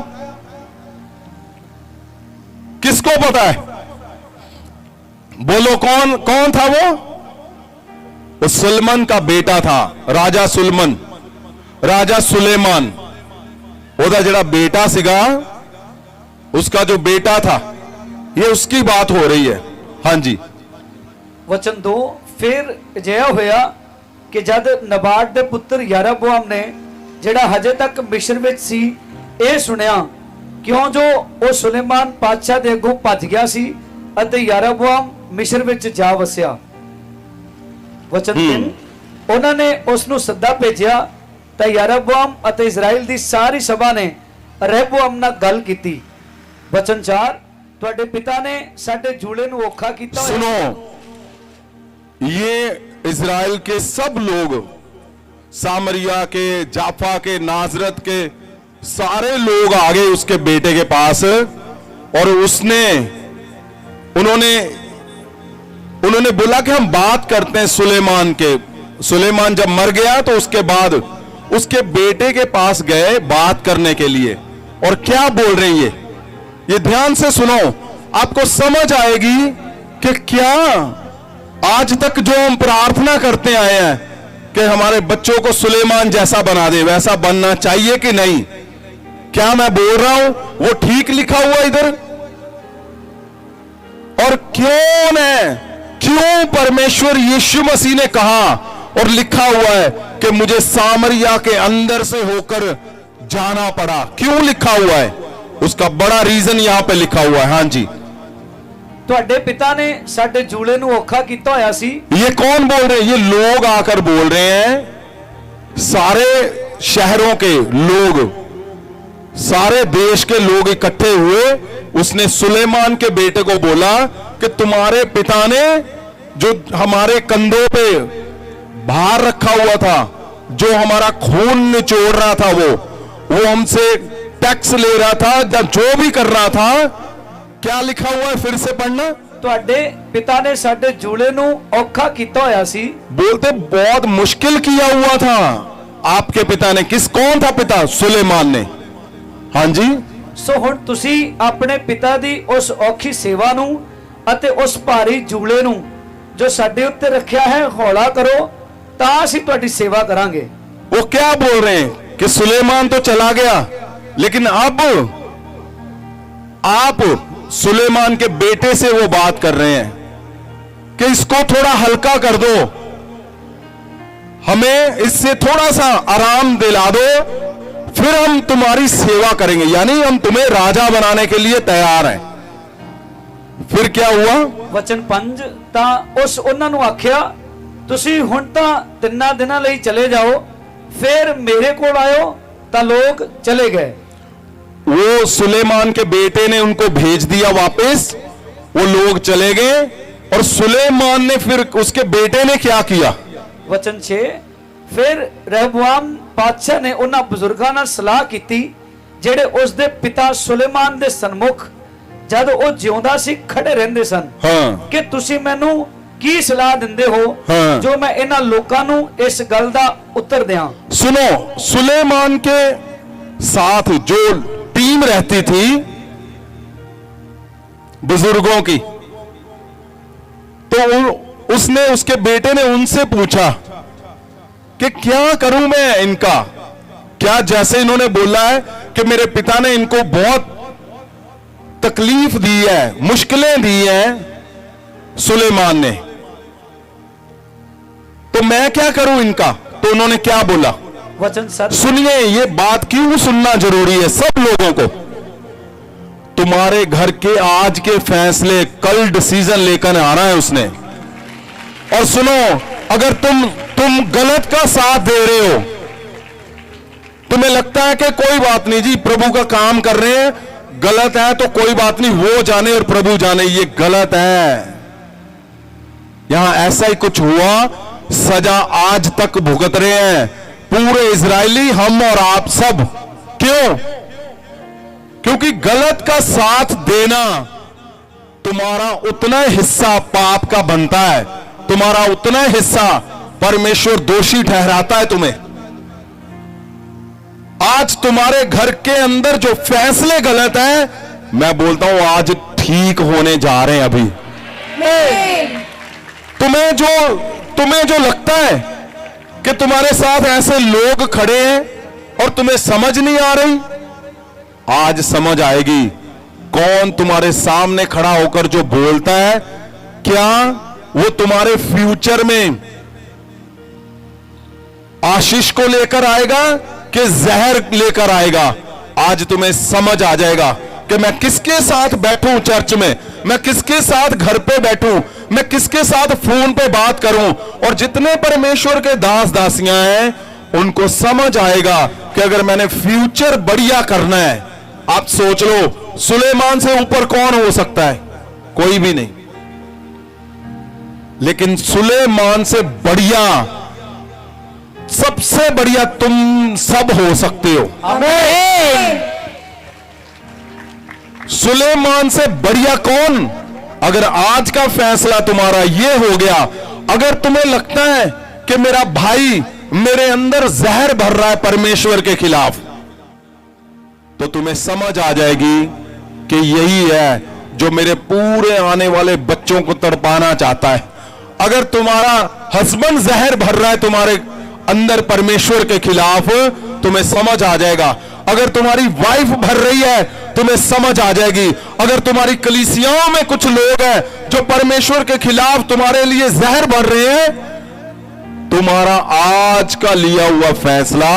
Speaker 2: किसको पता है? बोलो कौन कौन था वो सुलेमान का बेटा था। राजा सुलेमान, राजा सुलेमान ਉਹਦਾ ਜਿਹੜਾ बेटा ਸੀਗਾ, उसका जो बेटा था, ये उसकी बात हो रही है। हाँ जी,
Speaker 4: वचन 2 फिर ਅਜਿਹਾ ਹੋਇਆ ਕਿ ਜਦ ਨਬਾਟ ਦੇ ਪੁੱਤਰ ਯਰਬੋਆਮ ਨੇ ਜਿਹੜਾ ਹਜੇ ਤੱਕ ਮਿਸਰ ਵਿੱਚ ਸੀ ਇਹ ਸੁਣਿਆ ਕਿਉਂ ਜੋ ਉਹ ਸੁਲੇਮਾਨ ਪਾਤਸ਼ਾਹ ਦੇ ਅੱਗੋਂ ਭੱਜ ਗਿਆ ਸੀ ਅਤੇ ਯਰਬੋਆਮ ਮਿਸਰ ਵਿੱਚ ਜਾ ਵਸਿਆ। वचन 3 ਉਹਨਾਂ ਨੇ ਉਸ ਨੂੰ ਸੱਦਾ ਭੇਜਿਆ ਤਾਂ ਯਰਬੋਆਮ ਅਤੇ ਇਜ਼ਰਾਈਲ ਦੀ ਸਾਰੀ ਸਭਾ ਨੇ ਰਹਿਬੋਆਮ ਨਾਲ ਗੱਲ ਕੀਤੀ। वचन 4 ਤੁਹਾਡੇ ਪਿਤਾ ਨੇ ਸਾਡੇ ਜੂਲੇ ਨੂੰ ਔਖਾ ਕੀਤਾ ਹੋਇਆ।
Speaker 2: सुनो, ये इज़राइल के सब लोग, सामरिया के, जाफा के, नाजरत के सारे लोग आ गए उसके बेटे के पास और उन्होंने बोला कि हम बात करते हैं सुलेमान के। सुलेमान जब मर गया तो उसके बाद उसके बेटे के पास गए बात करने के लिए। और क्या बोल रही है ये ध्यान से सुनो, आपको समझ आएगी कि क्या आज तक जो हम प्रार्थना करते आए हैं कि हमारे बच्चों को सुलेमान जैसा बना दे, वैसा बनना चाहिए कि नहीं। क्या मैं बोल रहा हूं वो ठीक लिखा हुआ इधर? और क्यों परमेश्वर यीशु मसीह ने कहा और लिखा हुआ है कि मुझे सामरिया के अंदर से होकर जाना पड़ा? क्यों लिखा हुआ है? उसका बड़ा रीजन यहां पे लिखा हुआ है। हाँ जी,
Speaker 4: ਤੁਹਾਡੇ ਪਿਤਾ ਨੇ ਸਾਡੇ ਜੂਲੇ ਨੂੰ ਔਖਾ ਕੀਤਾ ਹੋਇਆ ਸੀ।
Speaker 2: ये कौन बोल रहे हैं? ये लोग आकर बोल रहे हैं, सारे शहरों के लोग, सारे देश के लोग इकट्ठे हुए। उसने सुलेमान के बेटे को बोला कि तुम्हारे पिता ने जो हमारे कंधों पे भार रखा हुआ था, जो हमारा खून निचोड़ रहा था, वो हमसे टैक्स ले रहा था, जो भी कर रहा था। क्या लिखा हुआ है? फिर से पढ़ना।
Speaker 4: ਤੁਹਾਡੇ ਪਿਤਾ ਨੇ ਸਾਡੇ ਜੂਲੇ ਨੂੰ ਔਖਾ ਕੀਤਾ ਹੋਇਆ ਸੀ।
Speaker 2: बोलते बहुत मुश्किल किया हुआ था आपके पिता ने। कौन था पिता? सुलेमान ने। हाँ जी,
Speaker 4: ਸੋ ਹੁਣ ਤੁਸੀਂ ਆਪਣੇ ਪਿਤਾ ਦੀ ਉਸ ਔਖੀ ਸੇਵਾ ਨੂੰ ਅਤੇ ਉਸ ਭਾਰੀ ਜੂਲੇ ਨੂੰ ਜੋ ਸਾਡੇ ਉੱਤੇ ਰੱਖਿਆ ਹੈ ਹੌਲਾ ਕਰੋ ਤਾਂ ਅਸੀਂ ਤੁਹਾਡੀ ਸੇਵਾ ਕਰਾਂਗੇ।
Speaker 2: वो क्या बोल रहे हैं कि सुलेमान तो चला गया, लेकिन अब आप सुलेमान के बेटे से वो बात कर रहे हैं कि इसको थोड़ा हल्का कर दो, हमें इससे थोड़ा सा आराम दिला दो, फिर हम तुम्हारी सेवा करेंगे, यानी हम तुम्हें राजा बनाने के लिए तैयार हैं। फिर क्या हुआ?
Speaker 4: वचन 5 ਤਾਂ ਉਸ ਉਹਨਾਂ ਨੂੰ ਆਖਿਆ ਤੁਸੀਂ ਹੁਣ ਤਾਂ 3 ਦਿਨਾਂ ਲਈ ਚਲੇ ਜਾਓ, ਫਿਰ ਮੇਰੇ ਕੋਲ ਆਇਓ। ਤਾਂ ਲੋਕ ਚਲੇ गए।
Speaker 2: वो सुलेमान के बेटे ने उनको भेज दिया वापस, वो लोग चले गए। और सुलेमान ने फिर उसके बेटे ने क्या किया?
Speaker 4: वचन 6 फिर रहबोआम पातशाह ने उन्हां बुजुर्गां नाल सलाह कीती ਜਿਹੜੇ ਉਸ ਦੇ ਪਿਤਾ ਸੁਲੇਮਾਨ ਦੇ ਸਨਮੁਖ ਜਦ ਉਹ ਜਿਉਂਦਾ ਸੀ ਖੜੇ ਰਹਿੰਦੇ ਸਨ। ਕਿ ਤੁਸੀਂ ਮੈਨੂੰ ਕੀ ਸਲਾਹ ਦਿੰਦੇ ਹੋ ਜੋ ਮੈਂ ਇਹਨਾਂ ਲੋਕਾਂ ਨੂੰ ਇਸ ਗੱਲ ਦਾ ਉੱਤਰ ਦਿਆਂ।
Speaker 2: सुनो, सुलेमान के साथ जो टीम रहती थी बुजुर्गों की, तो उसने, उसके बेटे ने उनसे पूछा कि क्या करूं मैं इनका? क्या जैसे इन्होंने बोला है कि मेरे पिता ने इनको बहुत तकलीफ दी है, मुश्किलें दी हैं सुलेमान ने, तो मैं क्या करूं इनका? तो उन्होंने क्या बोला?
Speaker 4: वचन सत्य।
Speaker 2: सुनिए, ये बात क्यों सुनना जरूरी है सब लोगों को। तुम्हारे घर के आज के फैसले कल डिसीजन लेकर आना है उसने। और सुनो, अगर तुम गलत का साथ दे रहे हो, तुम्हें लगता है कि कोई बात नहीं जी, प्रभु का काम कर रहे हैं, गलत है तो कोई बात नहीं, वो जाने और प्रभु जाने, ये गलत है। यहां ऐसा ही कुछ हुआ, सजा आज तक भुगत रहे हैं पूरे इजरायली, हम और आप सब। क्यों? क्योंकि गलत का साथ देना तुम्हारा उतना हिस्सा पाप का बनता है, तुम्हारा उतना हिस्सा परमेश्वर दोषी ठहराता है तुम्हें। आज तुम्हारे घर के अंदर जो फैसले गलत हैं, मैं बोलता हूं आज ठीक होने जा रहे हैं। अभी तुम्हें जो लगता है कि तुम्हारे साथ ऐसे लोग खड़े हैं और तुम्हें समझ नहीं आ रही, आज समझ आएगी। कौन तुम्हारे सामने खड़ा होकर जो बोलता है, क्या वो तुम्हारे फ्यूचर में आशीष को लेकर आएगा कि जहर लेकर आएगा? आज तुम्हें समझ आ जाएगा कि मैं किसके साथ बैठूं चर्च में, मैं किसके साथ घर पे बैठूं, मैं किसके साथ फोन पे बात करूं। और जितने परमेश्वर के दास दासियां हैं, उनको समझ आएगा कि अगर मैंने फ्यूचर बढ़िया करना है, आप सोच लो, सुलेमान से ऊपर कौन हो सकता है? कोई भी नहीं। लेकिन सुलेमान से बढ़िया, सबसे बढ़िया तुम सब हो सकते हो।
Speaker 1: आमीन।
Speaker 2: सुलेमान से बढ़िया कौन? अगर आज का फैसला तुम्हारा ये हो गया, अगर तुम्हें लगता है कि मेरा भाई मेरे अंदर जहर भर रहा है परमेश्वर के खिलाफ, तो तुम्हें समझ आ जाएगी कि यही है जो मेरे पूरे आने वाले बच्चों को तड़पाना चाहता है। अगर तुम्हारा हस्बैंड जहर भर रहा है तुम्हारे अंदर परमेश्वर के खिलाफ, तुम्हें समझ आ जाएगा। अगर तुम्हारी वाइफ भर रही है, तुम्हें समझ आ जाएगी। अगर तुम्हारी कलीसियाओं में कुछ लोग हैं जो परमेश्वर के खिलाफ तुम्हारे लिए जहर भर रहे हैं, तुम्हारा आज का लिया हुआ फैसला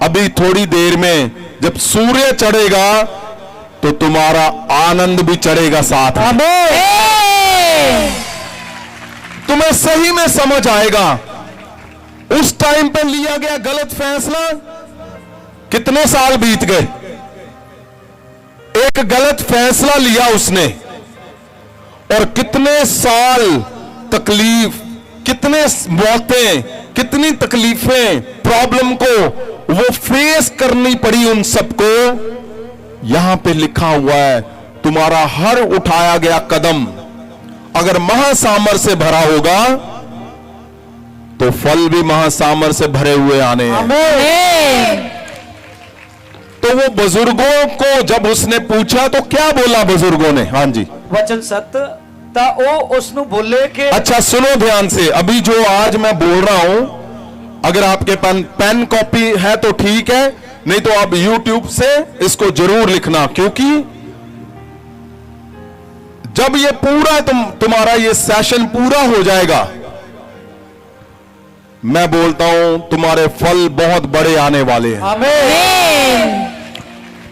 Speaker 2: अभी थोड़ी देर में जब सूर्य चढ़ेगा तो तुम्हारा आनंद भी चढ़ेगा साथ में। तुम्हें सही में समझ आएगा उस टाइम पर लिया गया गलत फैसला कितने साल बीत गए। एक गलत फैसला लिया उसने और कितने साल तकलीफ, कितने मौतें, कितनी तकलीफें, प्रॉब्लम को वो फेस करनी पड़ी उन सबको। यहां पे लिखा हुआ है, तुम्हारा हर उठाया गया कदम अगर महासामर से भरा होगा तो फल भी महासामर से भरे हुए आने हैं। तो वो बुजुर्गों को जब उसने पूछा तो क्या बोला बुजुर्गों ने? हाँ जी,
Speaker 4: वचन सत्य ता ओ उसनु बोले कि
Speaker 2: अच्छा सुनो ध्यान से, अभी जो आज मैं बोल रहा हूं, अगर आपके पेन कॉपी है तो ठीक है, नहीं तो आप YouTube से इसको जरूर लिखना, क्योंकि जब ये पूरा तुम्हारा ये सेशन पूरा हो जाएगा, मैं बोलता हूं तुम्हारे फल बहुत बड़े आने वाले हैं।
Speaker 1: आमीन।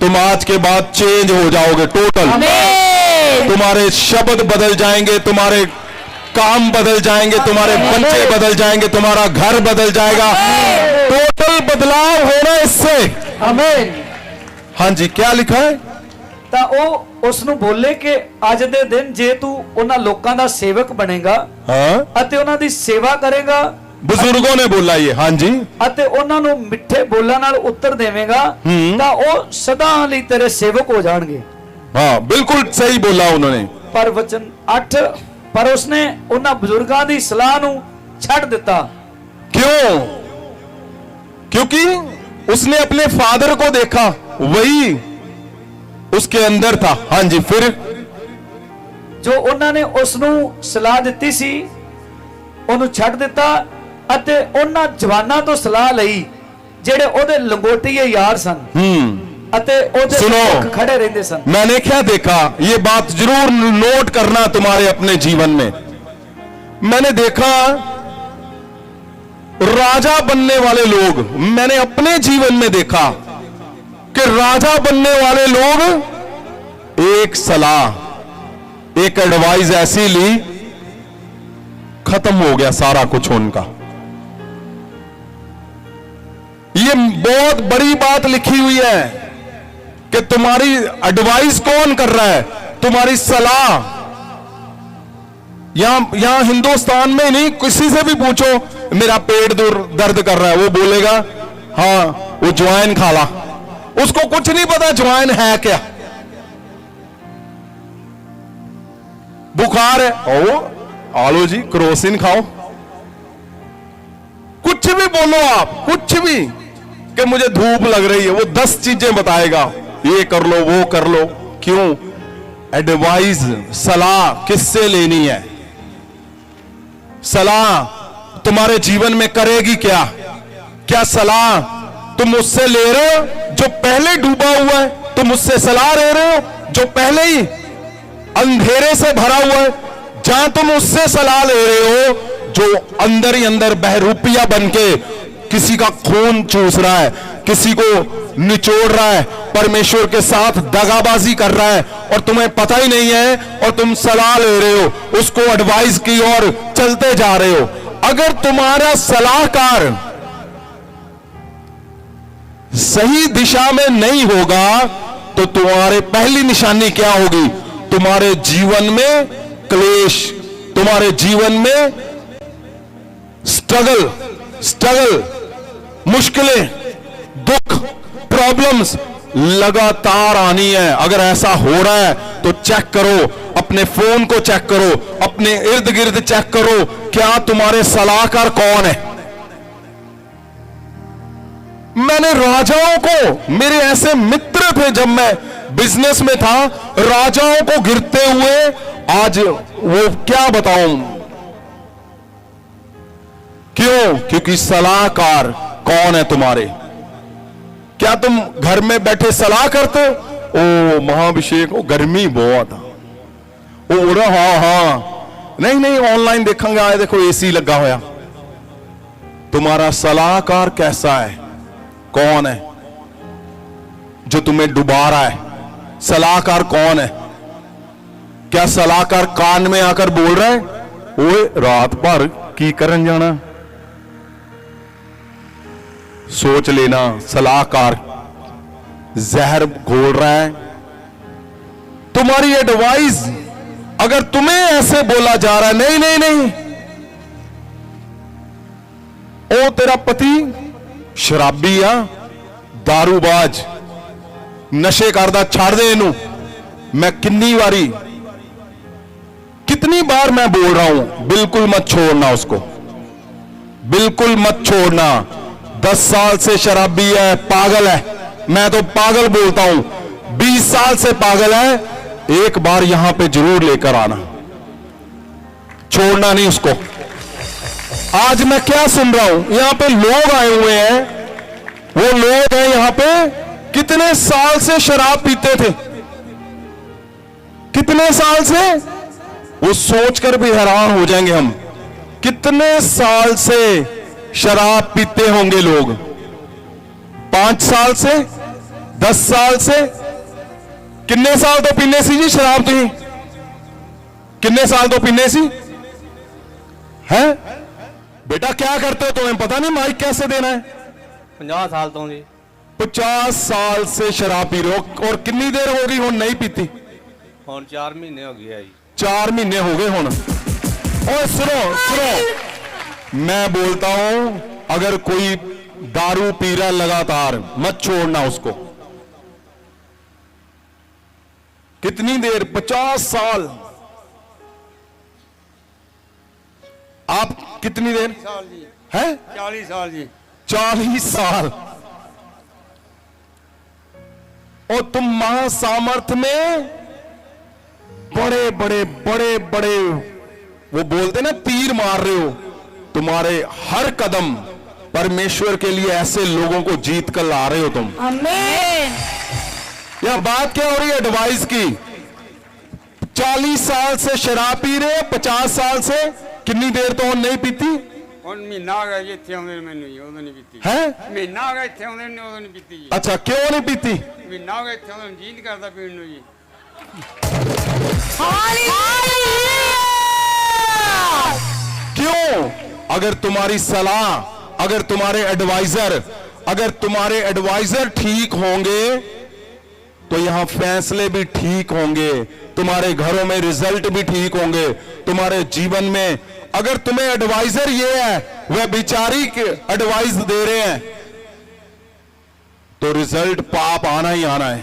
Speaker 2: तुम आज के बाद चेंज हो जाओगे टोटल।
Speaker 1: आमीन।
Speaker 2: तुम्हारे शब्द बदल जाएंगे, तुम्हारे काम बदल जाएंगे, तुम्हारे बच्चे बदल जाएंगे, तुम्हारा घर बदल जाएगा। टोटल बदलाव होना इससे।
Speaker 3: आमीन।
Speaker 2: हाँ जी, क्या लिखा है?
Speaker 4: ਤਾਂ ਉਹ ਉਸ ਨੂੰ ਬੋਲੇ ਕਿ ਅੱਜ ਦੇ ਦਿਨ ਜੇ ਤੂੰ ਉਹਨਾਂ ਲੋਕਾਂ ਦਾ ਸੇਵਕ ਬਣੇਗਾ
Speaker 2: हाँ,
Speaker 4: ਅਤੇ ਉਹਨਾਂ ਦੀ ਸੇਵਾ ਕਰੇਗਾ
Speaker 2: बुजुर्गों ने बोला ये। हाँ जी,
Speaker 4: ਅਤੇ ਉਹਨਾਂ ਨੂੰ ਮਿੱਠੇ ਬੋਲਾਂ ਨਾਲ ਉੱਤਰ ਦੇਵੇਂਗਾ ਤਾਂ ਉਹ ਸਦਾ ਲਈ ਤੇਰੇ ਸੇਵਕ ਹੋ ਜਾਣਗੇ।
Speaker 2: हाँ बिल्कुल सही बोला उन्होंने।
Speaker 4: ਪਰ ਵਚਨ 8 ਪਰ ਉਸਨੇ ਉਹਨਾਂ ਬਜ਼ੁਰਗਾਂ ਦੀ ਸਲਾਹ ਨੂੰ ਛੱਡ ਦਿੱਤਾ।
Speaker 2: क्यों? क्योंकि उसने अपने फादर को देखा, वही उसके अंदर था। हाँ जी, फिर
Speaker 4: ਜੋ ਉਹਨਾਂ ਨੇ ਉਸ ਨੂੰ ਸਲਾਹ ਦਿੱਤੀ ਸੀ ਉਹਨੂੰ ਛੱਡ ਦਿੱਤਾ ਅਤੇ ਉਹਨਾਂ ਜਵਾਨਾਂ ਤੋਂ ਸਲਾਹ ਲਈ ਜਿਹੜੇ ਉਹਦੇ ਲੰਗੋਟੀਏ ਯਾਰ ਸਨ ਅਤੇ ਉਹਦੇ
Speaker 2: सुनो।
Speaker 4: ਪੱਖ ਖੜੇ ਰਹਿੰਦੇ ਸਨ।
Speaker 2: मैंने क्या देखा, ये बात जरूर नोट करना तुम्हारे अपने जीवन में। मैंने देखा राजा बनने वाले लोग, मैंने अपने जीवन में देखा कि राजा बनने वाले लोग एक सलाह, एक एडवाइस ऐसी ली, खत्म हो गया सारा कुछ उनका। ये बहुत बड़ी बात लिखी हुई है कि तुम्हारी एडवाइस कौन कर रहा है, तुम्हारी सलाह। यहां हिंदुस्तान में नहीं, किसी से भी पूछो मेरा पेट दर्द कर रहा है, वो बोलेगा हाँ वो ज्वाइन खा ला। उसको कुछ नहीं पता ज्वाइन है क्या। बुखार है, ओ आलो जी क्रोसिन खाओ। कुछ भी बोलो आप, कुछ भी, कि मुझे धूप लग रही है, वो 10 चीजें बताएगा, ये कर लो वो कर लो। क्यों? एडवाइस, सलाह किससे लेनी है? सलाह तुम्हारे जीवन में करेगी क्या? क्या सलाह तुम उससे ले रहे हो जो पहले डूबा हुआ है? तुम उससे सलाह ले रहे हो जो पहले ही अंधेरे से भरा हुआ है? जहां तुम उससे सलाह ले रहे हो जो अंदर ही अंदर बहरूपिया बनके किसी का खून चूस रहा है, किसी को निचोड़ रहा है, परमेश्वर के साथ दगाबाजी कर रहा है और तुम्हें पता ही नहीं है, और तुम सलाह ले रहे हो, उसको एडवाइस की ओर चलते जा रहे हो। अगर तुम्हारा सलाहकार सही दिशा में नहीं होगा तो तुम्हारे पहली निशानी क्या होगी? तुम्हारे जीवन में क्लेश, तुम्हारे जीवन में स्ट्रगल, मुश्किलें, दुख, प्रॉब्लम्स लगातार आनी है। अगर ऐसा हो रहा है तो चेक करो, अपने फोन को चेक करो, अपने इर्द गिर्द चेक करो, क्या तुम्हारे सलाहकार कौन है? मैंने राजाओं को, मेरे ऐसे मित्र थे जब मैं बिजनेस में था, राजाओं को गिरते हुए, आज वो क्या बताऊं, क्यों? क्योंकि सलाहकार कौन है तुम्हारे? क्या तुम घर में बैठे सलाह करते हो? ओ महाभिषेक, ओ गर्मी बहुत, ओ हाँ नहीं ऑनलाइन देखेंगे, आए देखो एसी लगा होया। तुम्हारा सलाहकार कैसा है? कौन है जो तुम्हें डुबा रहा है? सलाहकार कौन है? क्या सलाहकार कान में आकर बोल रहा है ओए रात भर की करन जाना? सोच लेना, सलाहकार जहर घोल रहा है। तुम्हारी एडवाइस, अगर तुम्हें ऐसे बोला जा रहा है नहीं, ओ तेरा पति शराबी आ, दारूबाज, नशे करदा, छाड़ दे इनू। मैं कितनी बार मैं बोल रहा हूं, बिल्कुल मत छोड़ना उसको, बिल्कुल मत छोड़ना। 10 साल से शराबी है, पागल है, मैं तो पागल बोलता हूं, 20 साल से पागल है, एक बार यहां पे जरूर लेकर आना, छोड़ना नहीं उसको। आज मैं क्या सुन रहा हूं, यहां पे लोग आए हुए हैं, वो लोग हैं यहां पे कितने साल से शराब पीते थे, कितने साल से, वो सोचकर भी हैरान हो जाएंगे हम, कितने साल से शराब पीते होंगे लोग। 5 साल से, 10 साल से, कितने साल तो पीने सी जी शराब? तुम कितने साल तो पीने सी है? बेटा क्या करते हो, तुम्हें पता नहीं माइक कैसे देना है?
Speaker 5: 50 साल तो जी।
Speaker 2: 50 साल से शराब पी रहे हो, और कितनी देर हो गई हुन नहीं पीती?
Speaker 5: हुन 4 महीने हो गए जी।
Speaker 2: 4 महीने हो गए हुन। और सुनो, मैं बोलता हूं, अगर कोई दारू पी रहा लगातार, मत छोड़ना उसको। कितनी देर? 50 साल। आप कितनी देर है?
Speaker 5: 40 साल जी।
Speaker 2: 40 साल। और तुम महासामर्थ में बड़े बड़े वो बोलते ना तीर मार रहे हो। तुम्हारे हर कदम परमेश्वर के लिए ऐसे लोगों को जीत कर ला रहे हो तुम।
Speaker 1: आमीन।
Speaker 2: यह बात क्या हो रही है? एडवाइस की। 40 साल से शराब पी रहे हो, 50 साल से कितनी देर तो नहीं पीती?
Speaker 6: ਹੁਣ ਮਹੀਨਾ ਹੋ ਗਿਆ ਜੀ ਇੱਥੇ ਆਉਂਦੇ ਨੂੰ ਮੈਨੂੰ ਜੀ, ਉਦੋਂ ਨਹੀਂ ਪੀਤੀ
Speaker 2: ਹੈ?
Speaker 6: ਮਹੀਨਾ ਹੋ ਗਿਆ ਇੱਥੇ ਆਉਂਦੇ ਨੂੰ, ਉਦੋਂ ਨਹੀਂ ਪੀਤੀ ਜੀ।
Speaker 2: ਅੱਛਾ, ਕਿਉਂ ਨਹੀਂ ਪੀਤੀ?
Speaker 6: ਮਹੀਨਾ ਹੋ ਗਿਆ ਇੱਥੇ ਆਉਂਦੇ ਨੂੰ, ਜੀ ਨਹੀਂ ਕਰਦਾ ਪੀਣ ਨੂੰ ਜੀ।
Speaker 2: क्यों? अगर तुम्हारी सलाह, अगर तुम्हारे एडवाइजर ठीक होंगे तो यहां फैसले भी ठीक होंगे, तुम्हारे घरों में रिजल्ट भी ठीक होंगे, तुम्हारे जीवन में। अगर तुम्हें एडवाइजर ये है वह बिचारी एडवाइस दे रहे हैं तो रिजल्ट पाप आना ही आना है।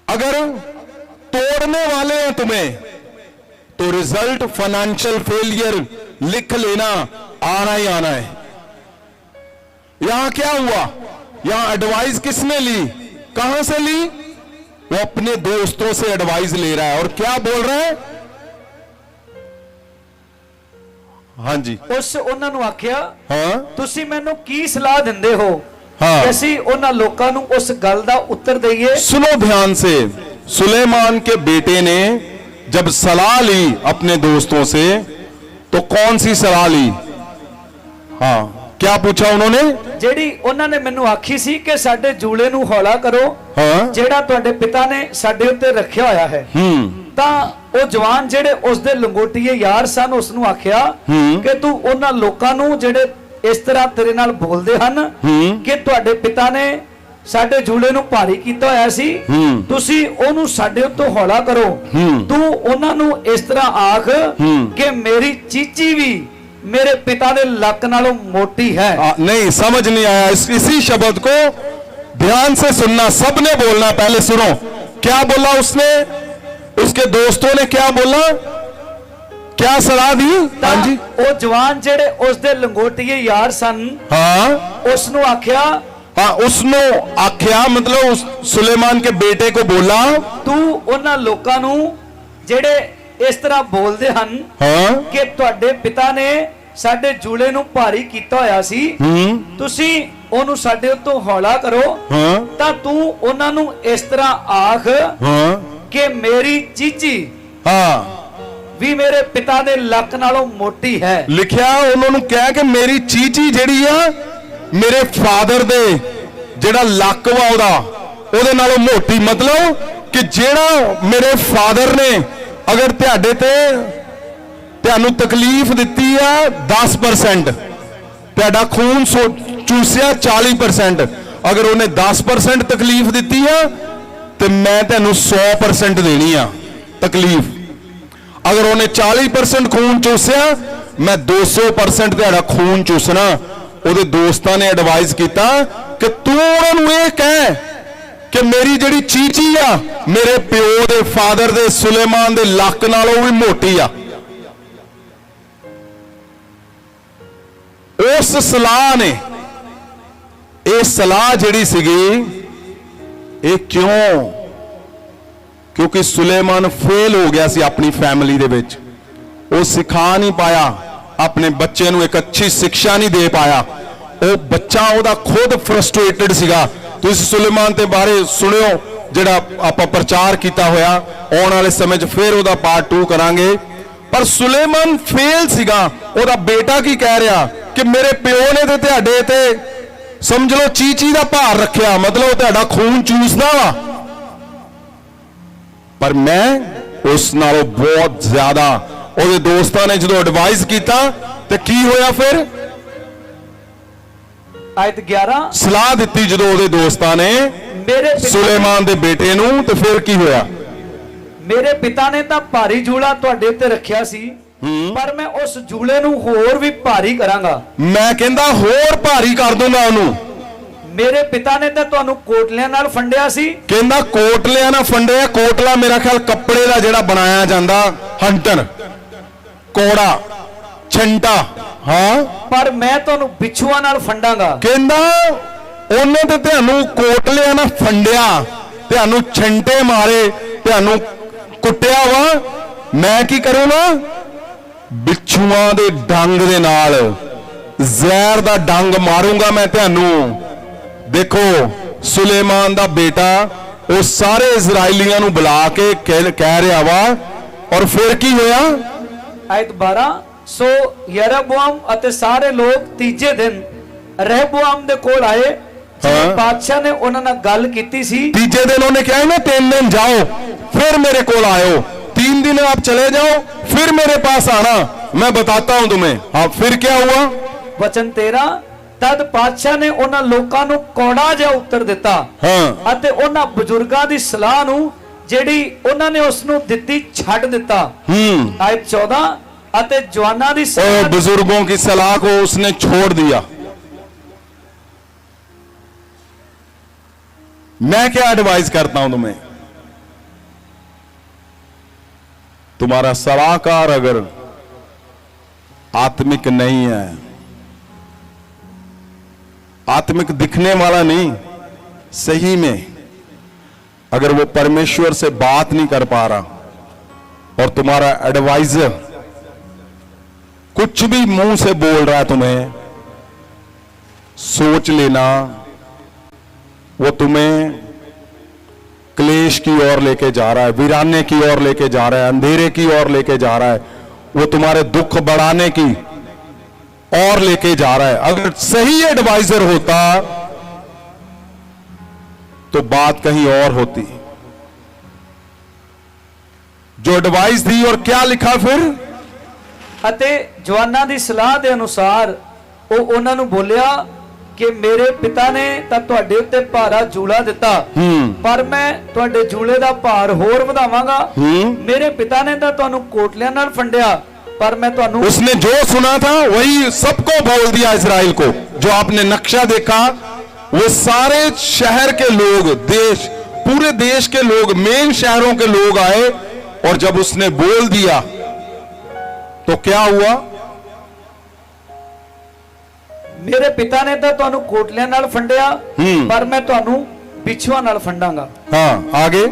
Speaker 2: अगर तोड़ने वाले हैं तुम्हें तो रिजल्ट फाइनेंशियल फेलियर लिख लेना, आना ही आना है। यहां क्या हुआ? यहां एडवाइस किसने ली? कहां से ली? वो अपने दोस्तों से एडवाइस ले रहा है और क्या बोल रहा है? हाँ जी,
Speaker 4: ਉਸ ਉਹਨਾਂ ਨੂੰ ਆਖਿਆ
Speaker 2: हाँ
Speaker 4: ਤੁਸੀਂ ਮੈਨੂੰ ਕੀ ਸਲਾਹ ਦਿੰਦੇ ਹੋ
Speaker 2: हाँ।
Speaker 4: ਕਿ ਅਸੀਂ ਉਹਨਾਂ ਲੋਕਾਂ ਨੂੰ ਉਸ ਗੱਲ ਦਾ ਉੱਤਰ ਦਈਏ।
Speaker 2: सुनो ध्यान से। सुलेमान के बेटे ने जब सलाह ली अपने दोस्तों से तो कौन सी सलाह ली? हाँ, क्या पूछा उन्होंने?
Speaker 4: ਜਿਹੜੀ ਉਹਨਾਂ ਨੇ ਮੈਨੂੰ ਆਖੀ ਸੀ ਕਿ ਸਾਡੇ ਜੂਲੇ ਨੂੰ ਹੌਲਾ ਕਰੋ,
Speaker 2: हाँ
Speaker 4: ਜਿਹੜਾ ਤੁਹਾਡੇ ਪਿਤਾ ਨੇ ਸਾਡੇ ਉੱਤੇ ਰੱਖਿਆ ਹੋਇਆ ਹੈ। ਤਾਂ ਉਹ ਜਵਾਨ ਜਿਹੜੇ ਉਸ ਦੇ ਲੰਗੋਟੀਏ ਯਾਰ ਸਨ ਉਸ ਨੂੰ ਆਖਿਆ ਕਿ ਤੂੰ ਉਹਨਾਂ ਲੋਕਾਂ ਨੂੰ ਜਿਹੜੇ ਇਸ ਤਰ੍ਹਾਂ ਤੇਰੇ ਨਾਲ ਬੋਲਦੇ ਹਨ ਕਿ ਤੁਹਾਡੇ ਪਿਤਾ ਨੇ ਸਾਡੇ ਜੂਲੇ ਨੂੰ ਭਾਰੀ ਕੀਤਾ ਹੋਇਆ ਸੀ, ਤੁਸੀਂ ਉਹਨੂੰ ਸਾਡੇ ਉੱਤੇ ਹੌਲਾ ਕਰੋ। ਤੂੰ ਉਹਨਾਂ ਨੂੰ ਇਸ ਤਰ੍ਹਾਂ ਆਖ ਕਿ ਮੇਰੀ ਚੀਚੀ ਵੀ मेरे पिता ने लक नालों मोटी है।
Speaker 2: नहीं, समझ नहीं आया। इसी शब्द को ध्यान से सुनना, सबने बोलना। पहले सुनो क्या बोला उसने, उसके दोस्तों ने क्या बोला, क्या सलाह दी? हाँ जी,
Speaker 4: वो जवान जेड़े उस दे लंगोटिए यार सन,
Speaker 2: हाँ
Speaker 4: उसनु आख्या,
Speaker 2: हाँ उसने आख्या मतलब उस सुलेमान के बेटे को बोला
Speaker 4: तू उन्हां लोकां नू जेड़े इस तरह बोलते हैं
Speaker 2: हाँ
Speaker 4: कि तुहाडे पिता ने साडे जूले नू भारी कीता होया सी, तुसी ओनू साडे उत्तों हौला करो।
Speaker 2: हाँ
Speaker 4: तां तू उन्हां नू इस तरह आख
Speaker 2: हाँ
Speaker 4: कि मेरी चीची
Speaker 2: हाँ
Speaker 4: भी मेरे पिता दे लक नालों मोटी है।
Speaker 2: लिखिया उन्होंने कहा कि मेरी चीची जेड़ी आ मेरे फादर दे जेड़ा लक वा ओदे नालों मोटी। मतलब कि जेड़ा मेरे फादर ने अगर ਤੁਹਾਡੇ ਤੇ ਤੁਹਾਨੂੰ ਤਕਲੀਫ ਦਿੱਤੀ ਆ 10%, ਤੁਹਾਡਾ ਖੂਨ ਚੂਸਿਆ 40%, ਅਗਰ ਉਹਨੇ 10% ਤਕਲੀਫ ਦਿੱਤੀ ਆ ਤੇ ਮੈਂ ਤੁਹਾਨੂੰ 100% ਦੇਣੀ ਆ ਤਕਲੀਫ। ਅਗਰ ਉਹਨੇ 40% ਖੂਨ ਚੂਸਿਆ ਮੈਂ 200% ਤੁਹਾਡਾ ਖੂਨ ਚੂਸਣਾ। ਉਹਦੇ ਦੋਸਤਾਂ ਨੇ ਐਡਵਾਈਸ ਕੀਤਾ ਕਿ ਤੂੰ ਉਹਨਾਂ ਨੂੰ ਇਹ ਕਹਿ कि मेरी जड़ी चीची आ मेरे प्यो दे फादर दे सुलेमान दे लक नालों भी मोटी आ। उस सलाह ने ये सलाह जड़ी सीगी ये क्यों? क्योंकि सुलेमान फेल हो गया सी अपनी फैमिली दे विच। वो सिखा नहीं पाया अपने बच्चे नूं, एक अच्छी शिक्षा नहीं दे पाया। वो बच्चा ओदा खुद फ्रस्ट्रेटेड सीगा। ਤੁਸੀਂ ਸੁਲੇਮਾਨ ਦੇ ਬਾਰੇ ਸੁਣਿਓ ਜਿਹੜਾ ਆਪਾਂ ਪ੍ਰਚਾਰ ਕੀਤਾ ਹੋਇਆ, ਆਉਣ ਵਾਲੇ ਸਮੇਂ 'ਚ ਫਿਰ ਉਹਦਾ ਪਾਰਟ 2 ਕਰਾਂਗੇ। ਪਰ ਸੁਲੇਮਾਨ ਫੇਲ ਸੀਗਾ। ਉਹਦਾ ਬੇਟਾ ਕੀ ਕਹਿ ਰਿਹਾ ਕਿ ਮੇਰੇ ਪਿਓ ਨੇ ਤੇ ਤੁਹਾਡੇ ਤੇ ਸਮਝ ਲਓ ਚੀਚੀ ਦਾ ਭਾਰ ਰੱਖਿਆ, ਮਤਲਬ ਤੁਹਾਡਾ ਖੂਨ ਚੂਸਦਾ ਵਾ, ਪਰ ਮੈਂ ਉਸ ਨਾਲੋਂ ਬਹੁਤ ਜ਼ਿਆਦਾ। ਉਹਦੇ ਦੋਸਤਾਂ ਨੇ ਜਦੋਂ ਐਡਵਾਈਸ ਕੀਤਾ ਤੇ ਕੀ ਹੋਇਆ ਫਿਰ?
Speaker 4: आयत 11
Speaker 2: सलाह दी जो दोस्तां ने सुलेमान दे बेटे नूं, ते फिर की होया?
Speaker 4: मेरे पिता ने तां भारी जूला तुहाडे उत्ते रखिया सी, पर मैं उस जूले नूं होर भी भारी करांगा।
Speaker 2: मैं कहंदा होर भारी कर दूंगा ओनू।
Speaker 4: मेरे पिता ने तां तुहानू कोटलियां नाल फंडिया सी।
Speaker 2: कहंदा कोटलियां नाल फंडिया। कोटला मेरा ख्याल कपड़े दा जेड़ा बनाया जांदा, हंटन, कोड़ा, छंटा। हाँ
Speaker 4: पर मैं तुहानू बिच्छुआं नाल फंडांगा।
Speaker 2: कहंदा ओने ते तुहानू कोटलियां नाल फंडिया, तुहानू छंटे मारे, तुहानू कुट्टिया वा, मैं की करूंगा? बिच्छुआं दे डंग दे नाल, जहर दा डंग मारूंगा मैं तुहानू। देखो सुलेमान दा बेटा वो सारे इजराइलियां नू बुला के कह रहा वा, और फिर की होया?
Speaker 4: ਆਇਤ 12 ਸੋ ਯਰੋਬੋਆਮ ਅਤੇ ਸਾਰੇ ਲੋਕ ਤੀਜੇ ਦਿਨ ਰਹਿਬੋਆਮ ਦੇ ਕੋਲ ਆਏ
Speaker 2: ਹਾਂ।
Speaker 4: ਬਾਦਸ਼ਾਹ ਨੇ ਉਹਨਾਂ ਨਾਲ ਗੱਲ ਕੀਤੀ ਸੀ
Speaker 2: तीजे दिन उन्होंने क्या है ना 3 दिन जाओ फिर मेरे को आयो, 3 दिन आप चले जाओ फिर मेरे पास आना, मैं बताता हूं तुम्हें। आप फिर क्या हुआ?
Speaker 4: ਵਚਨ 13 ਤਦ ਬਾਦਸ਼ਾਹ ਨੇ ਉਹਨਾਂ ਲੋਕਾਂ ਨੂੰ ਕੌੜਾ ਜਿਹਾ ਉੱਤਰ ਦਿੱਤਾ
Speaker 2: हाँ
Speaker 4: ਅਤੇ ਉਹਨਾਂ ਬਜ਼ੁਰਗਾਂ ਦੀ ਸਲਾਹ ਨੂੰ ਜਿਹੜੀ ਉਹਨਾਂ ਨੇ ਉਸ ਨੂੰ ਦਿੱਤੀ ਛੱਡ ਦਿੱਤਾ। ਆਇਤ 14 ਅਤੇ ਜਵਾਨਾਂ ਦੀ
Speaker 2: और
Speaker 4: ਸਲਾਹ
Speaker 2: बुजुर्गों की सलाह को उसने छोड़ दिया। मैं क्या एडवाइस करता हूं तुम्हें, तुम्हारा सलाहकार अगर आत्मिक नहीं है, आत्मिक दिखने वाला नहीं, सही में अगर वो परमेश्वर से बात नहीं कर पा रहा और तुम्हारा एडवाइजर कुछ भी मुंह से बोल रहा है तुम्हें, सोच लेना वो तुम्हें क्लेश की ओर लेके जा रहा है, वीराने की ओर लेके जा रहा है, अंधेरे की ओर लेके जा रहा है, वो तुम्हारे दुख बढ़ाने की और लेके जा रहा है। अगर सही एडवाइजर होता तो बात कहीं और होती। जो एडवाइस दी और क्या लिखा फिर,
Speaker 4: ਅਤੇ ਜਵਾਨਾਂ ਦੀ ਸਲਾਹ ਦੇ ਅਨੁਸਾਰ ਉਹ ਉਹਨਾਂ ਨੂੰ ਬੋਲਿਆ ਕਿ ਮੇਰੇ ਪਿਤਾ ਨੇ ਤਾਂ ਤੁਹਾਡੇ ਉੱਤੇ ਭਾਰਾ ਜੂਲਾ ਦਿੱਤਾ ਪਰ ਮੈਂ ਤੁਹਾਡੇ ਜੂਲੇ ਦਾ ਭਾਰ ਹੋਰ ਵਧਾਵਾਂਗਾ। ਮੇਰੇ ਪਿਤਾ ਨੇ ਤਾਂ ਤੁਹਾਨੂੰ ਕੋਟਲਿਆਂ ਨਾਲ ਫੰਡਿਆ पर मैं तो
Speaker 2: उसने जो सुना था वही सबको बोल दिया इजराइल को। जो आपने नक्शा देखा वो सारे शहर के लोग, देश, पूरे देश के लोग, मेन शहरों के लोग आए और जब उसने बोल दिया तो क्या हुआ?
Speaker 4: मेरे पिता ने तो तुहानू कोटलियां नाल फंडिया पर मैं तुहानू बिछुआ नाल फंडांगा।
Speaker 2: हाँ आगे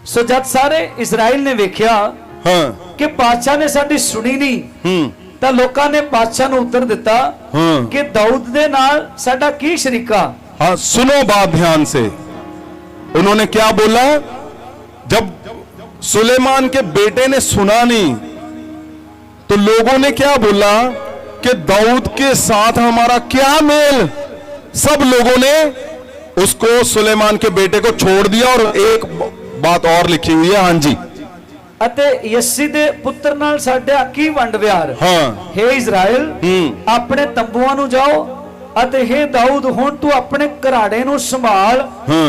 Speaker 4: सो जब सारे इजराइल ने वेख्या
Speaker 2: हाँ
Speaker 4: कि बादशाह ने साडी सुनी नहीं ਤਾਂ ਲੋਕਾਂ ਨੇ बादशाह ਨੂੰ उत्तर दिता कि दाऊद दे नाल साडा की शरीका।
Speaker 2: हाँ सुनो बात ध्यान से। उन्होंने क्या बोला? जब सुलेमान के बेटे ने सुना नहीं तो लोगों ने क्या बोला कि दाऊद के साथ हमारा क्या मेल। सब लोगों ने उसको सुलेमान के बेटे को छोड़ दिया। और एक बात और लिखी हुई है, हाँ जी,
Speaker 4: ਅਤੇ ਯੱਸੀ ਦੇ ਪੁੱਤਰ ਨਾਲ ਸਾਡਾ ਕੀ ਵੰਡ ਵਿਹਾਰ।
Speaker 2: ਹਾਂ
Speaker 4: हे ਇਜ਼ਰਾਈਲ ਆਪਣੇ ਤੰਬੂਆਂ ਨੂੰ ਜਾਓ ਅਤੇ हे ਦਾਊਦ ਹੁਣ ਤੂੰ ਆਪਣੇ ਘਰਾੜੇ ਨੂੰ ਸੰਭਾਲ।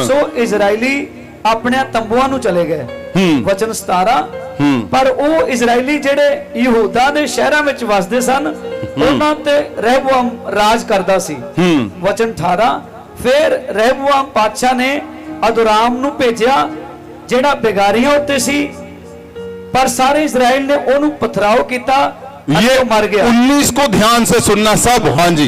Speaker 4: ਸੋ ਇਜ਼ਰਾਈਲੀ ਆਪਣੇ ਤੰਬੂਆਂ ਨੂੰ ਚਲੇ ਗਏ। ਵਚਨ 17 ਪਰ ਉਹ ਇਜ਼ਰਾਈਲੀ ਜਿਹੜੇ ਯਹੂਦਾ ਦੇ ਸ਼ਹਿਰਾਂ ਵਿੱਚ ਵਸਦੇ ਸਨ ਉਹਨਾਂ ਤੇ ਰਹਿਬੋਆਮ ਰਾਜ ਕਰਦਾ ਸੀ। ਵਚਨ 18 ਫਿਰ ਰਹਿਬੋਆਮ ਬਾਦਸ਼ਾਹ ਨੇ ਅਦੋਰਾਮ ਨੂੰ ਭੇਜਿਆ ਜਿਹੜਾ ਬਿਗਾਰੀਆਂ ਉੱਤੇ ਸੀ पर सारे इजराइल ने ओनू पथराव किया,
Speaker 2: ये
Speaker 4: मर गया।
Speaker 2: 19 को ध्यान से सुनना सब। हाँ जी,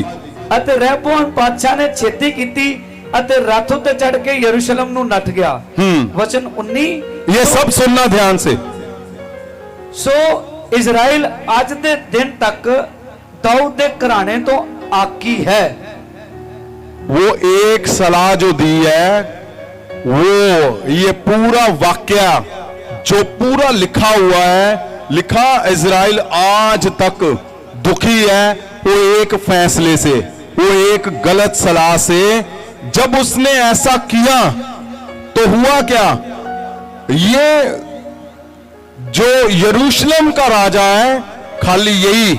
Speaker 4: अते रहबोआम बादशाह ने छेती की अते रथ उत्ते चढ़ के यरूशलेम नू नठ गया। वचन 19
Speaker 2: ये सब सुनना ध्यान से।
Speaker 4: सो इजराइल आज दे दिन तक दाऊद दे घराने तो आकी है।
Speaker 2: वो एक सलाह जो दी है वो ये पूरा वाक्या जो पूरा लिखा हुआ है, लिखा इजराइल आज तक दुखी है वो एक फैसले से, वो एक गलत सलाह से। जब उसने ऐसा किया तो हुआ क्या? ये जो यरूशलेम का राजा है, खाली यही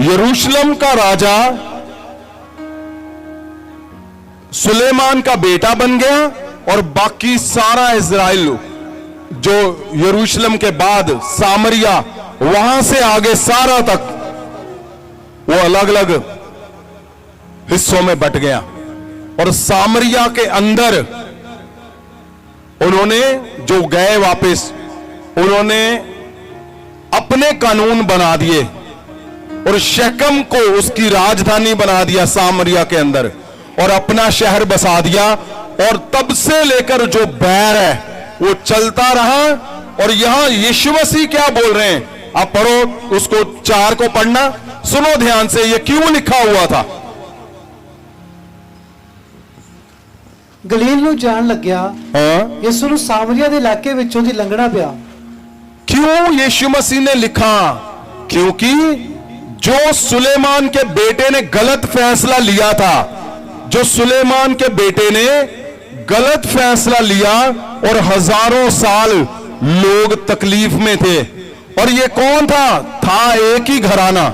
Speaker 2: यरूशलेम का राजा सुलेमान का बेटा बन गया और बाकी सारा इजराइल जो यरूशलेम के बाद सामरिया वहां से आगे सारा तक वो अलग अलग हिस्सों में बट गया। और सामरिया के अंदर उन्होंने जो गए वापस उन्होंने अपने कानून बना दिए और शैकम को उसकी राजधानी बना दिया सामरिया के अंदर और अपना शहर बसा दिया। और तब से लेकर जो बैर है वो चलता रहा। और यहां यीशु मसीह क्या बोल रहे हैं, आप पढ़ो उसको, 4 को पढ़ना, सुनो ध्यान से। ये क्यों लिखा हुआ था?
Speaker 3: ਗਲੀਲ ਨੂੰ ਜਾਣ ਲੱਗਿਆ
Speaker 2: हाँ
Speaker 3: ਯਿਸੂ ਨੂੰ ਸਾਮਰੀਆ ਦੇ ਇਲਾਕੇ ਵਿੱਚੋਂ ਦੀ ਲੰਘਣਾ ਪਿਆ।
Speaker 2: क्यों यीशु मसीह ने लिखा? क्योंकि जो सुलेमान के बेटे ने गलत फैसला लिया था, जो सुलेमान के बेटे ने गलत फैसला लिया और हजारों साल लोग तकलीफ में थे। और ये कौन था एक ही घराना,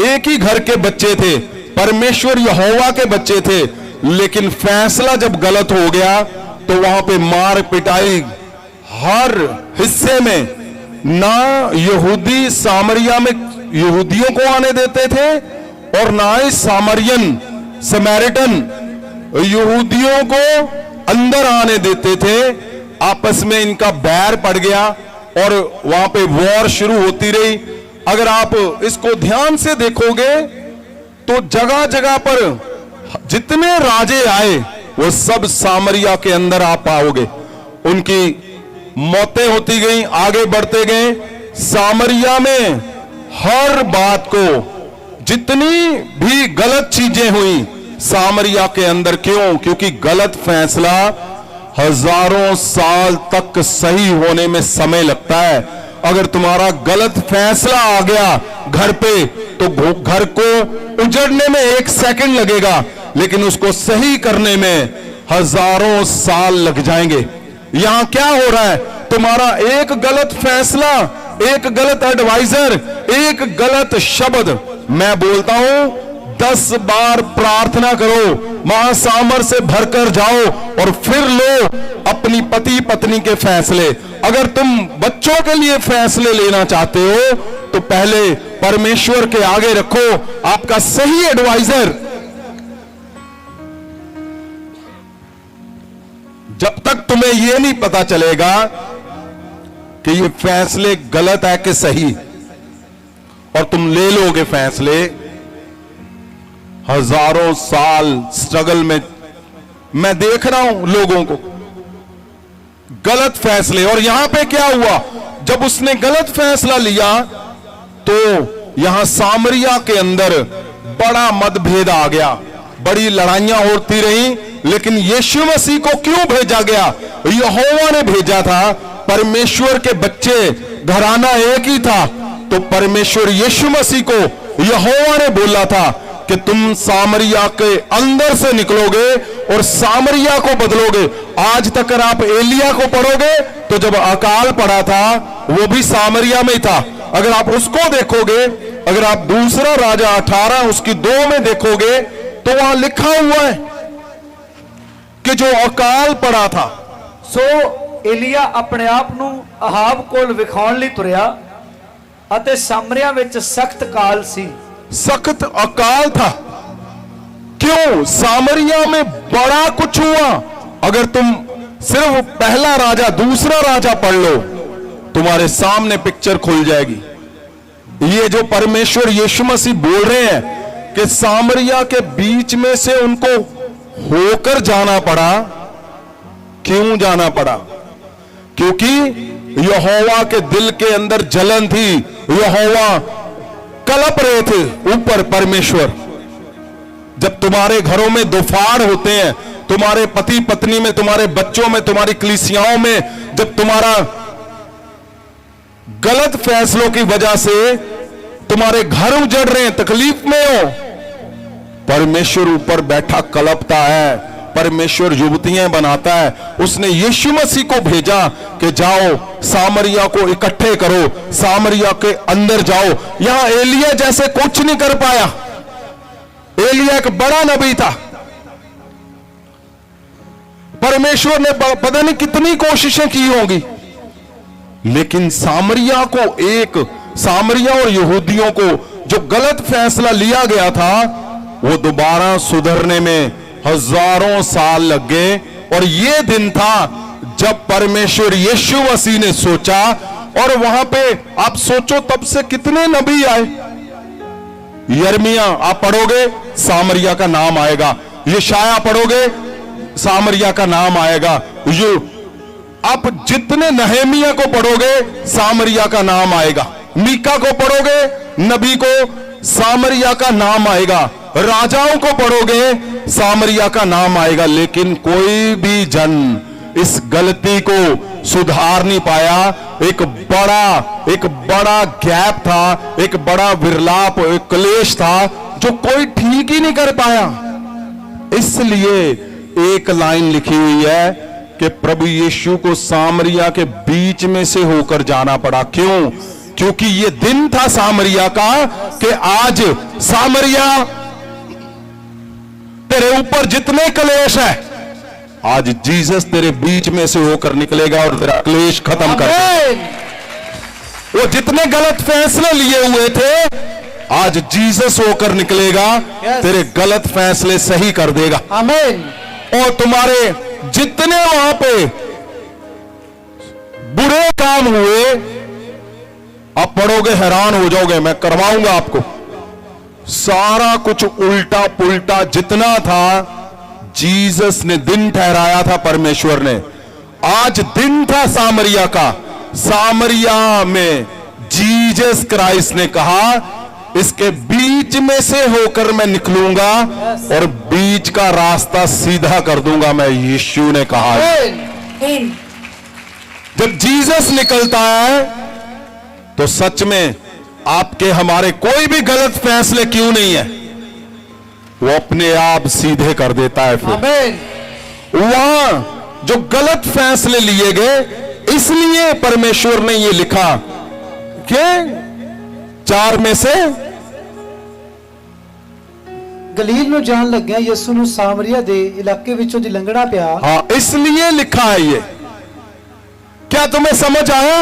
Speaker 2: एक ही घर के बच्चे थे, परमेश्वर यहोवा के बच्चे थे। लेकिन फैसला जब गलत हो गया तो वहां पे मार पिटाई हर हिस्से में। ना यहूदी सामरिया में यहूदियों को आने देते थे और ना ही सामरियन समैरिटन यहूदियों को अंदर आने देते थे। आपस में इनका बैर पड़ गया और वहां पे वॉर शुरू होती रही। अगर आप इसको ध्यान से देखोगे तो जगह जगह पर जितने राजे आए वो सब सामरिया के अंदर आप पाओगे। उनकी मौतें होती गई, आगे बढ़ते गए। सामरिया में हर बात को, जितनी भी गलत चीजें हुई सामरिया के अंदर, क्यों? क्योंकि गलत फैसला हजारों साल तक सही होने में समय लगता है। अगर तुम्हारा गलत फैसला आ गया घर पे तो घर को उजड़ने में 1 सेकंड लगेगा, लेकिन उसको सही करने में हजारों साल लग जाएंगे। यहां क्या हो रहा है? तुम्हारा एक गलत फैसला, एक गलत एडवाइजर, एक गलत शब्द, मैं बोलता हूं 10 बार प्रार्थना करो, महासामर से भरकर जाओ और फिर लो अपनी पति पत्नी के फैसले। अगर तुम बच्चों के लिए फैसले लेना चाहते हो तो पहले परमेश्वर के आगे रखो आपका सही एडवाइजर। जब तक तुम्हें यह नहीं पता चलेगा कि ये फैसले गलत है कि सही, और तुम ले लोगे फैसले, हजारों साल स्ट्रगल में मैं देख रहा हूं लोगों को गलत फैसले। और यहां पे क्या हुआ? जब उसने गलत फैसला लिया तो यहां सामरिया के अंदर बड़ा मतभेद आ गया, बड़ी लड़ाइयां होती रही। लेकिन यीशु मसीह को क्यों भेजा गया? यहोवा ने भेजा था। परमेश्वर के बच्चे, घराना एक ही था, तो परमेश्वर यीशु मसीह को यहोवा ने बोला था कि तुम सामरिया के अंदर से निकलोगे और सामरिया को बदलोगे। आज तक अगर आप एलिया को पढ़ोगे तो जब अकाल पड़ा था वो भी सामरिया में ही था। अगर आप उसको देखोगे, अगर आप दूसरा राजा 18 उसकी 2 में देखोगे तो वहां लिखा हुआ है कि जो अकाल पड़ा था।
Speaker 4: ਸੋ ਏਲੀਆ ਆਪਣੇ ਆਪ ਨੂੰ ਅਹਾਬ ਕੋਲ ਵਿਖਾਉਣ ਲਈ ਤੁਰਿਆ ਅਤੇ ਸਾਮਰਿਆ ਵਿੱਚ ਸਖਤ ਕਾਲ ਸੀ।
Speaker 2: सख्त अकाल था। क्यों? सामरिया में बड़ा कुछ हुआ। अगर तुम सिर्फ पहला राजा दूसरा राजा पढ़ लो तुम्हारे सामने पिक्चर खुल जाएगी। ये जो परमेश्वर यीशु मसीह बोल रहे हैं कि सामरिया के बीच में से उनको होकर जाना पड़ा। क्यों जाना पड़ा? क्योंकि यहोवा के दिल के अंदर जलन थी। यहोवा कलप रहे थे ऊपर परमेश्वर। जब तुम्हारे घरों में दुफाड़ होते हैं, तुम्हारे पति पत्नी में, तुम्हारे बच्चों में, तुम्हारी कलीसियाओं में, जब तुम्हारा गलत फैसलों की वजह से तुम्हारे घर उजड़ रहे हैं, तकलीफ में हो, परमेश्वर ऊपर बैठा कलपता है। परमेश्वर युवतियां बनाता है। उसने यीशु मसीह को भेजा कि जाओ सामरिया को इकट्ठे करो, सामरिया के अंदर जाओ। यहां एलिया जैसे कुछ नहीं कर पाया। एलिया एक बड़ा नबी था। परमेश्वर ने पता नहीं कितनी कोशिशें की होंगी, लेकिन सामरिया को, एक सामरिया और यहूदियों को जो गलत फैसला लिया गया था वो दोबारा सुधरने में हजारों साल लग गए। और ये दिन था जब परमेश्वर यीशु मसीह ने सोचा। और वहां पे आप सोचो तब से कितने नबी आए। यिर्मयाह आप पढ़ोगे सामरिया का नाम आएगा, यशायाह पढ़ोगे सामरिया का नाम आएगा, आप जितने नहमिया को पढ़ोगे सामरिया का नाम आएगा, मीका को पढ़ोगे नबी को सामरिया का नाम आएगा, राजाओं को पढ़ोगे सामरिया का नाम आएगा, लेकिन कोई भी जन इस गलती को सुधार नहीं पाया। एक बड़ा गैप था, एक बड़ा विरलाप, एक क्लेश था जो कोई ठीक ही नहीं कर पाया। इसलिए एक लाइन लिखी हुई है कि प्रभु यीशु को सामरिया के बीच में से होकर जाना पड़ा। क्यों? क्योंकि ये दिन था सामरिया का कि आज सामरिया तेरे ऊपर जितने क्लेश है, आज जीसस तेरे बीच में से होकर निकलेगा और तेरा क्लेश खत्म कर देगा। वो जितने गलत फैसले लिए हुए थे, आज जीसस होकर निकलेगा, तेरे गलत फैसले सही कर देगा।
Speaker 3: आमीन।
Speaker 2: और तुम्हारे जितने वहां पे बुरे काम हुए, आप पढ़ोगे हैरान हो जाओगे। मैं करवाऊंगा आपको सारा कुछ उल्टा पुल्टा जितना था, जीसस ने दिन ठहराया था परमेश्वर ने। आज दिन था सामरिया का। सामरिया में जीसस क्राइस्ट ने कहा इसके बीच में से होकर मैं निकलूंगा और बीच का रास्ता सीधा कर दूंगा मैं, यीशु ने कहा। जब जीसस निकलता है तो सच में आपके हमारे कोई भी गलत फैसले क्यों नहीं है, वो अपने आप सीधे कर देता है। फिर वहां जो गलत फैसले लिए गए, इसलिए परमेश्वर ने ये लिखा कि 4 में से
Speaker 3: गलील ਨੂੰ ਜਾਣ ਲੱਗਿਆ ਯਿਸੂ ਨੂੰ ਸਾਮਰੀਆ ਦੇ ਇਲਾਕੇ ਵਿੱਚੋਂ ਦੀ ਲੰਘਣਾ ਪਿਆ।
Speaker 2: हाँ, इसलिए लिखा है ये। क्या तुम्हें समझ आया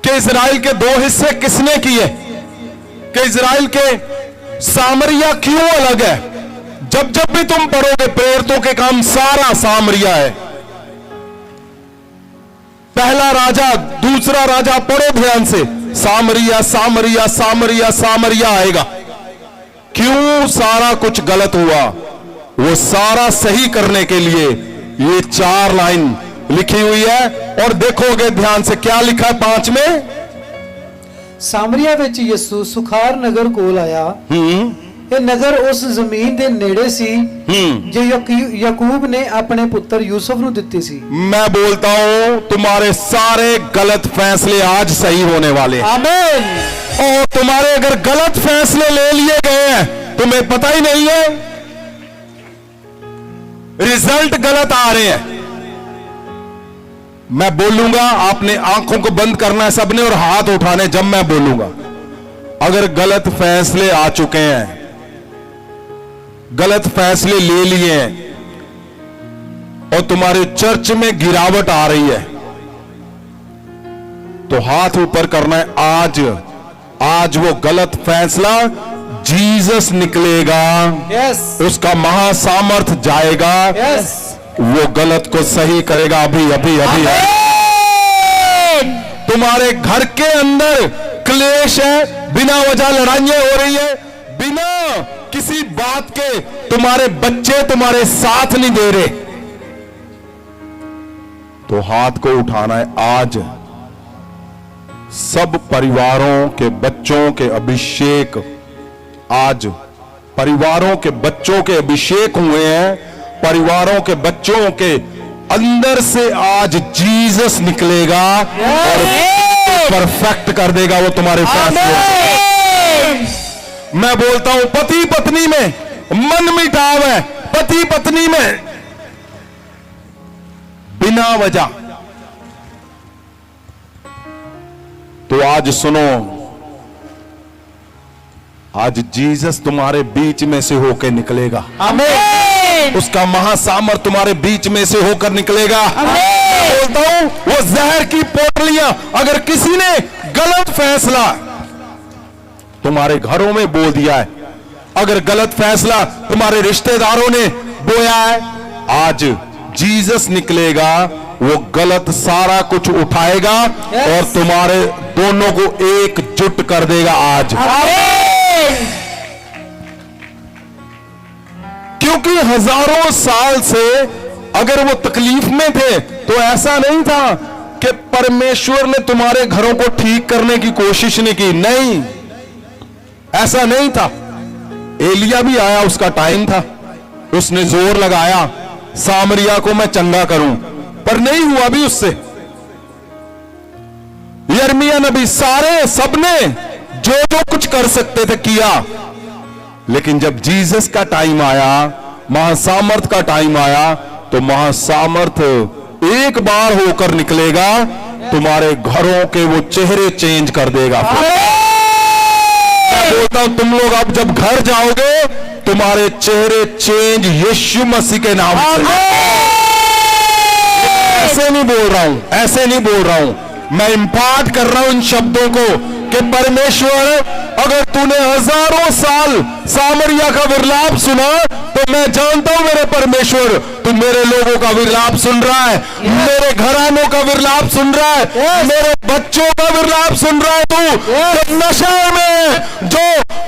Speaker 2: कि इजराइल के 2 हिस्से किसने किए, कि इजराइल के सामरिया क्यों अलग है? जब भी तुम पढ़ोगे प्रेरितों के काम, सारा सामरिया है। पहला राजा, दूसरा राजा, पढ़ो ध्यान से, सामरिया सामरिया सामरिया सामरिया आएगा। क्यों सारा कुछ गलत हुआ? वो सारा सही करने के लिए ये 4 लाइन लिखी हुई है। और देखोगे ध्यान से क्या लिखा है 5 में।
Speaker 3: ਸਾਮਰੀਆ ਵਿੱਚ ਯਿਸੂ ਸੁਖਾਰ ਨਗਰ ਕੋਲ ਆਇਆ। ਇਹ ਨਗਰ ਉਸ ਜ਼ਮੀਨ ਦੇ ਨੇੜੇ ਸੀ ਜੋ ਯਾਕੂਬ ਨੇ ਆਪਣੇ ਪੁੱਤਰ ਯੂਸुफ ਨੂੰ ਦਿੱਤੀ ਸੀ।
Speaker 2: मैं बोलता हूं तुम्हारे सारे गलत फैसले आज सही होने वाले हैं।
Speaker 3: आमीन।
Speaker 2: और तुम्हारे अगर गलत फैसले ले लिए गए हैं, तुम्हें पता ही नहीं है, रिजल्ट गलत आ रहे हैं। मैं बोलूंगा, आपने आंखों को बंद करना है सबने और हाथ उठाने जब मैं बोलूंगा। अगर गलत फैसले आ चुके हैं, गलत फैसले ले लिए हैं और तुम्हारे चर्च में गिरावट आ रही है, तो हाथ ऊपर करना है। आज वो गलत फैसला जीसस निकलेगा।
Speaker 3: यस।
Speaker 2: उसका महासामर्थ जाएगा।
Speaker 3: यस।
Speaker 2: वो गलत को सही करेगा। अभी अभी अभी तुम्हारे घर के अंदर क्लेश है, बिना वजह लड़ाइयां हो रही है, बिना किसी बात के तुम्हारे बच्चे तुम्हारे साथ नहीं दे रहे, तो हाथ को उठाना है। आज सब परिवारों के बच्चों के अभिषेक, आज परिवारों के बच्चों के अभिषेक हुए हैं। परिवारों के बच्चों के अंदर से आज जीसस निकलेगा और परफेक्ट कर देगा वो तुम्हारे फैसले। मैं बोलता हूं पति पत्नी में मन मिटाव है, पति पत्नी में बिना वजह, तो आज सुनो, आज जीसस तुम्हारे बीच में से होकर निकलेगा।
Speaker 3: आमीन।
Speaker 2: उसका महासामर्थ तुम्हारे बीच में से होकर निकलेगा। बोलता हूं, वो जहर की पोटलियां अगर किसी ने गलत फैसला तुम्हारे घरों में बो दिया है, अगर गलत फैसला तुम्हारे रिश्तेदारों ने बोया है, आज जीसस निकलेगा, वो गलत सारा कुछ उठाएगा और तुम्हारे दोनों को एकजुट कर देगा आज। क्योंकि हजारों साल से अगर वो तकलीफ में थे तो ऐसा नहीं था कि परमेश्वर ने तुम्हारे घरों को ठीक करने की कोशिश नहीं की। नहीं, ऐसा नहीं था। एलिया भी आया, उसका टाइम था। उसने जोर लगाया सामरिया को मैं चंगा करूं, पर नहीं हुआ भी उससे। यिर्मयाह नबी सारे सबने जो जो कुछ कर सकते थे किया, लेकिन जब जीसस का टाइम आया, महासामर्थ का टाइम आया, तो महासामर्थ एक बार होकर निकलेगा, तुम्हारे घरों के वो चेहरे चेंज कर देगा। मैं बोलता हूं तुम लोग अब जब घर जाओगे तुम्हारे चेहरे चेंज यीशु मसीह के नाम से। ऐसे नहीं बोल रहा हूं, ऐसे नहीं बोल रहा हूं, मैं इंपार्ट कर रहा हूं इन शब्दों को कि परमेश्वर, अगर तूने हजारों साल सामरिया का विरलाप सुना, तो मैं जानता हूं मेरे परमेश्वर तू मेरे लोगों का विरलाप सुन रहा है, मेरे घरानों का विरलाप सुन रहा है, मेरे बच्चों का विरलाप सुन रहा है। तू जो नशे में, जो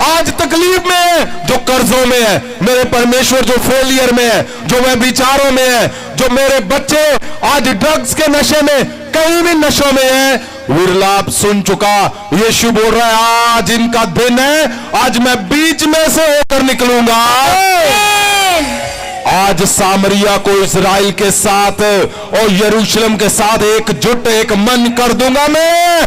Speaker 2: आज तकलीफ में है, जो कर्जों में है, मेरे परमेश्वर जो फेलियर में है, जो मैं विचारों में है, जो मेरे बच्चे आज ड्रग्स के नशे में, कहीं भी नशों में है, विरलाप सुन चुका। यीशु बोल रहा है आज इनका दिन है, आज मैं बीच में से होकर निकलूंगा। आज सामरिया को इस्राएल के साथ और यरूशलेम के साथ एकजुट एक मन कर दूंगा मैं।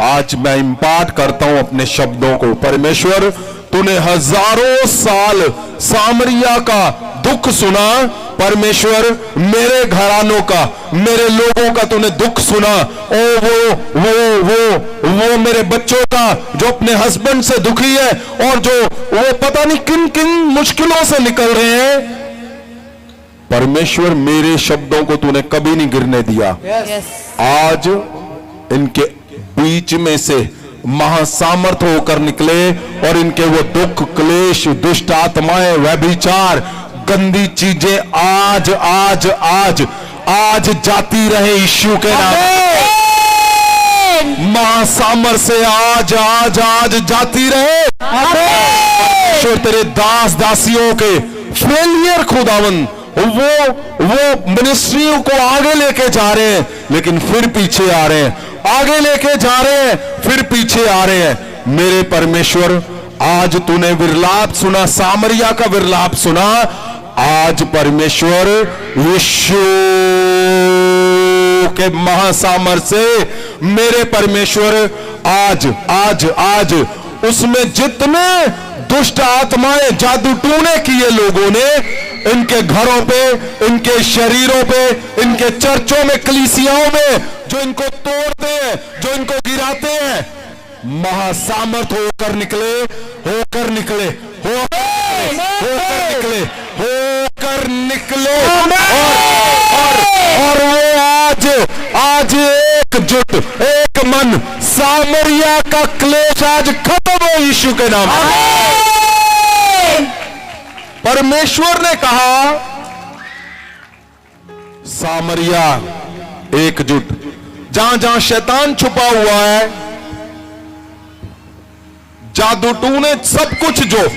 Speaker 2: आज मैं इंपार्ट करता हूं अपने शब्दों को। परमेश्वर, तूने हजारों साल सामरिया का दुख सुना, परमेश्वर मेरे घरानों का, मेरे लोगों का तूने दुख सुना। ओ वो मेरे बच्चों का जो अपने हस्बैंड से दुखी है और जो वो पता नहीं किन किन मुश्किलों से निकल रहे हैं, परमेश्वर मेरे शब्दों को तूने कभी नहीं गिरने दिया। आज इनके बीच में से महासामर्थ होकर निकले और इनके वो दुख, क्लेश, दुष्ट आत्माएं, व्यभिचार, गंदी चीजें आज आज आज आज जाती रहे यीशु के नाम। महासामर्थ से आज आज आज जाती रहे। ईश्वर तेरे दास दासियों के फेलियर खुदावन, वो मिनिस्ट्रियों को आगे लेके जा रहे हैं लेकिन फिर पीछे आ रहे हैं, आगे लेके जा रहे हैं फिर पीछे आ रहे हैं। मेरे परमेश्वर, आज तूने विरलाप सुना, सामरिया का विरलाप सुना। आज परमेश्वर यीशु के महासामर्थ से मेरे परमेश्वर आज आज आज उसमें जितने दुष्ट आत्माएं जादू टूने किए लोगों ने, इनके घरों पे, इनके शरीरों पे, इनके चर्चों में, कलीसियाओं में, जो इनको तोड़ते हैं, जो इनको गिराते हैं, महासामर्थ होकर निकले, होकर निकले, होकर निकले, होकर निकले। और वो आज एकजुट, एक मन, सामरिया का क्लेश आज खत्म हो यीशु के नाम। परमेश्वर ने कहा सामरिया एकजुट। जहां जहां शैतान छुपा हुआ है, जादू टूने सब कुछ जो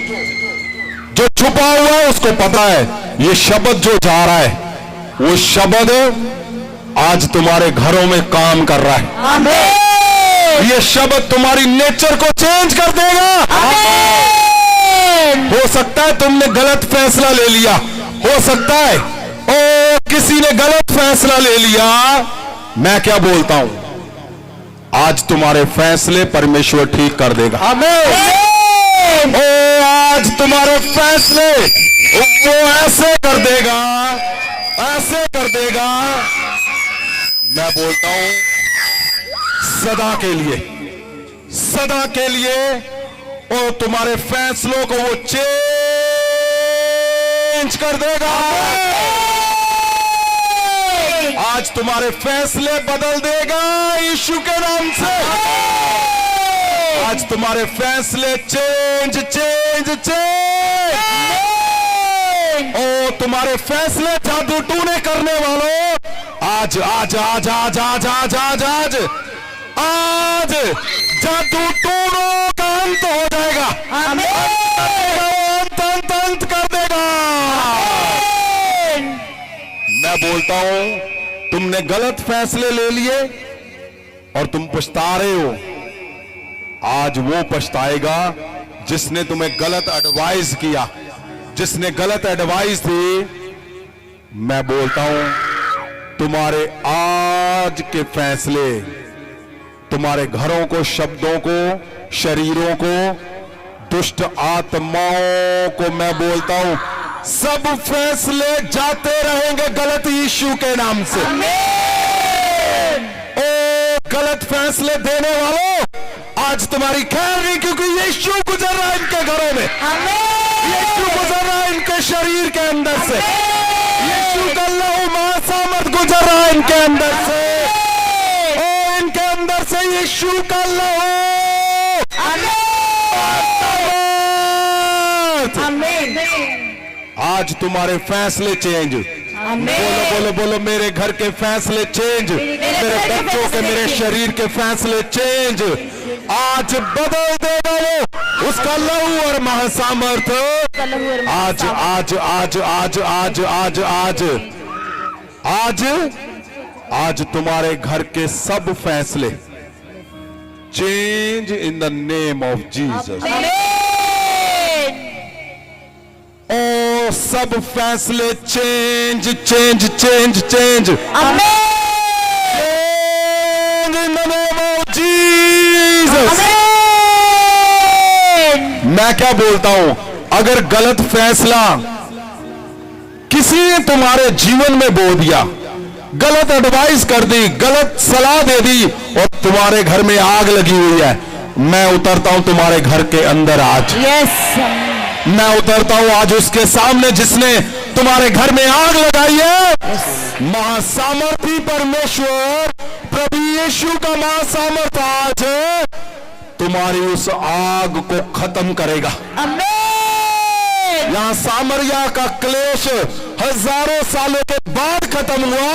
Speaker 2: छुपा हुआ है उसको पता है। ये शब्द जो जा रहा है, वो शब्द आज तुम्हारे घरों में काम कर रहा है। आमीन। ये शब्द तुम्हारी नेचर को चेंज कर देगा। आमीन। हो सकता है तुमने गलत फैसला ले लिया, हो सकता है ओ किसी ने गलत फैसला ले लिया। मैं क्या बोलता हूं, आज तुम्हारे फैसले परमेश्वर ठीक कर देगा। आमीन। ओ आज तुम्हारे फैसले वो ऐसे कर देगा, ऐसे कर देगा। मैं बोलता हूं सदा के लिए, सदा के लिए और तुम्हारे फैसलों को वो चेंज कर देगा। आज तुम्हारे फैसले बदल देगा यीशु के नाम से। आज तुम्हारे फैसले चेंज चेंज चेंज। ओ तुम्हारे फैसले जादू टूने करने वालों, आज आज आज आज आज आज आज आज आज जादू टूनों का अंत हो जाएगा। अंत कर देगा। मैं बोलता हूं तुमने गलत फैसले ले लिए और तुम पछता रहे हो। आज वो पछताएगा जिसने तुम्हें गलत एडवाइस किया, जिसने गलत एडवाइस दी, मैं बोलता हूं तुम्हारे आज के फैसले, तुम्हारे घरों को, शब्दों को, शरीरों को, दुष्ट आत्माओं को, मैं बोलता हूं सब फैसले जाते रहेंगे गलत यीशु के नाम से। ओ गलत फैसले देने वालों, आज तुम्हारी खैर नहीं, क्योंकि यीशु गुजर रहा है इनके घरों में, यीशु गुजर रहा है इनके शरीर के अंदर से, यीशु का लहू महासामर्थ गुजर रहा है इनके अंदर से। ओ इनके अंदर से यीशु का लहू, आज तुम्हारे फैसले चेंज। बोलो बोलो बोलो, मेरे घर के फैसले चेंज, मेरे बच्चों के, मेरे शरीर के फैसले चेंज। आज बदल देगा वो, उसका लहू और महासामर्थ आज आज आज आज आज आज आज आज आज तुम्हारे घर के सब फैसले change in the name of Jesus. ओ सब फैसले change change change change in the name of Jesus. मैं क्या बोलता हूं, अगर गलत फैसला किसी ने तुम्हारे जीवन में बो दिया, गलत एडवाइस कर दी, गलत सलाह दे दी और तुम्हारे घर में आग लगी हुई है, मैं उतरता हूं तुम्हारे घर के अंदर आज। मैं उतरता हूं आज उसके सामने जिसने तुम्हारे घर में आग लगाई है। महासामर्थी परमेश्वर प्रभु यीशु का महासामर्थ आज तुम्हारी उस आग को खत्म करेगा। यहां सामरिया का क्लेश हजारों सालों के बाद खत्म हुआ,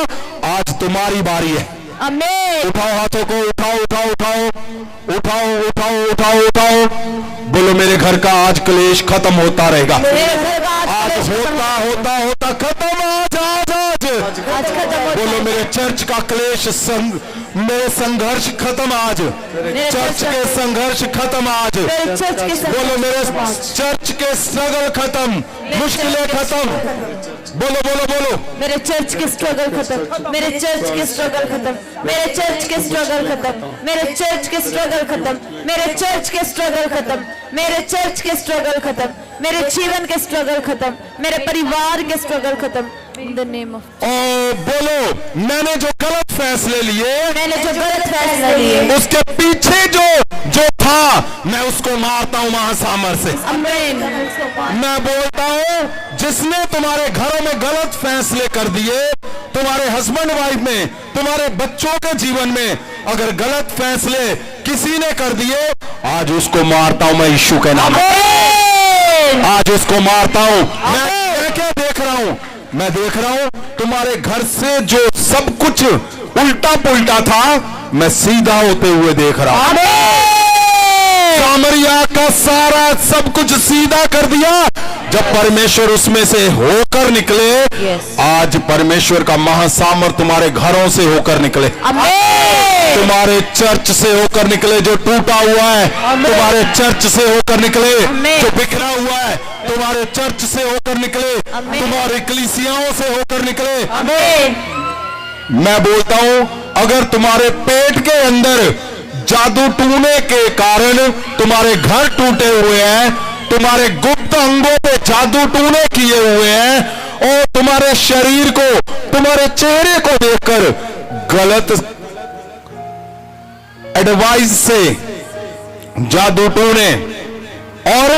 Speaker 2: आज तुम्हारी बारी है। उठाओ हाथों को, उठाओ उठाओ उठाओ उठाओ उठाओ उठाओ उठाओ, बोलो मेरे घर का आज क्लेश खत्म होता रहेगा, आज होता होता होता खत्म, आज आज आज बोलो मेरे चर्च का क्लेश, मेरे संघर्ष खत्म आज, चर्च के संघर्ष खत्म आज, बोलो मेरे चर्च के स्ट्रगल खत्म, मुश्किलें खत्म, बोलो बोलो बोलो
Speaker 1: मेरे चर्च के स्ट्रगल खत्म, मेरे चर्च के स्ट्रगल खत्म, मेरे चर्च के स्ट्रगल खत्म, मेरे चर्च के स्ट्रगल खत्म, मेरे चर्च के स्ट्रगल खत्म, मेरे चर्च के स्ट्रगल खत्म, मेरे जीवन के स्ट्रगल खत्म, मेरे परिवार के स्ट्रगल खत्म, इन द नेम ऑफ।
Speaker 2: ओ बोलो, मैंने जो गलत फैसले लिए,
Speaker 1: मैंने जो गलत फैसले लिए,
Speaker 2: उसके पीछे जो था, मैं उसको मारता हूं महासामर से।
Speaker 1: आमीन।
Speaker 2: मैं बोलता हूं जिसने तुम्हारे घरों में गलत फैसले कर दिए, तुम्हारे हस्बैंड वाइफ में, तुम्हारे बच्चों के जीवन में अगर गलत फैसले किसी ने कर दिए, आज उसको मारता हूं मैं यीशु के नाम में, आज उसको मारता हूं। मैं क्या देख रहा हूं, मैं देख रहा हूं तुम्हारे घर से जो सब कुछ उल्टा पुल्टा था, मैं सीधा होते हुए देख रहा हूं। सामरिया का सारा सब कुछ सीधा कर दिया, जब परमेश्वर उसमें से होकर निकले। आज परमेश्वर का महासामर्थ तुम्हारे घरों से होकर निकले, तुम्हारे चर्च से होकर निकले जो टूटा हुआ है, तुम्हारे चर्च से होकर निकले जो बिखरा हुआ है, तुम्हारे चर्च से होकर निकले, तुम्हारे कलीसियाओं से होकर निकले। मैं बोलता हूं अगर तुम्हारे पेट के अंदर जादू टूटने के कारण तुम्हारे घर टूटे हुए हैं, तुम्हारे गुप्त अंगों पे जादू टूने किए हुए हैं और तुम्हारे शरीर को, तुम्हारे चेहरे को देखकर गलत एडवाइस से जादू टूने, और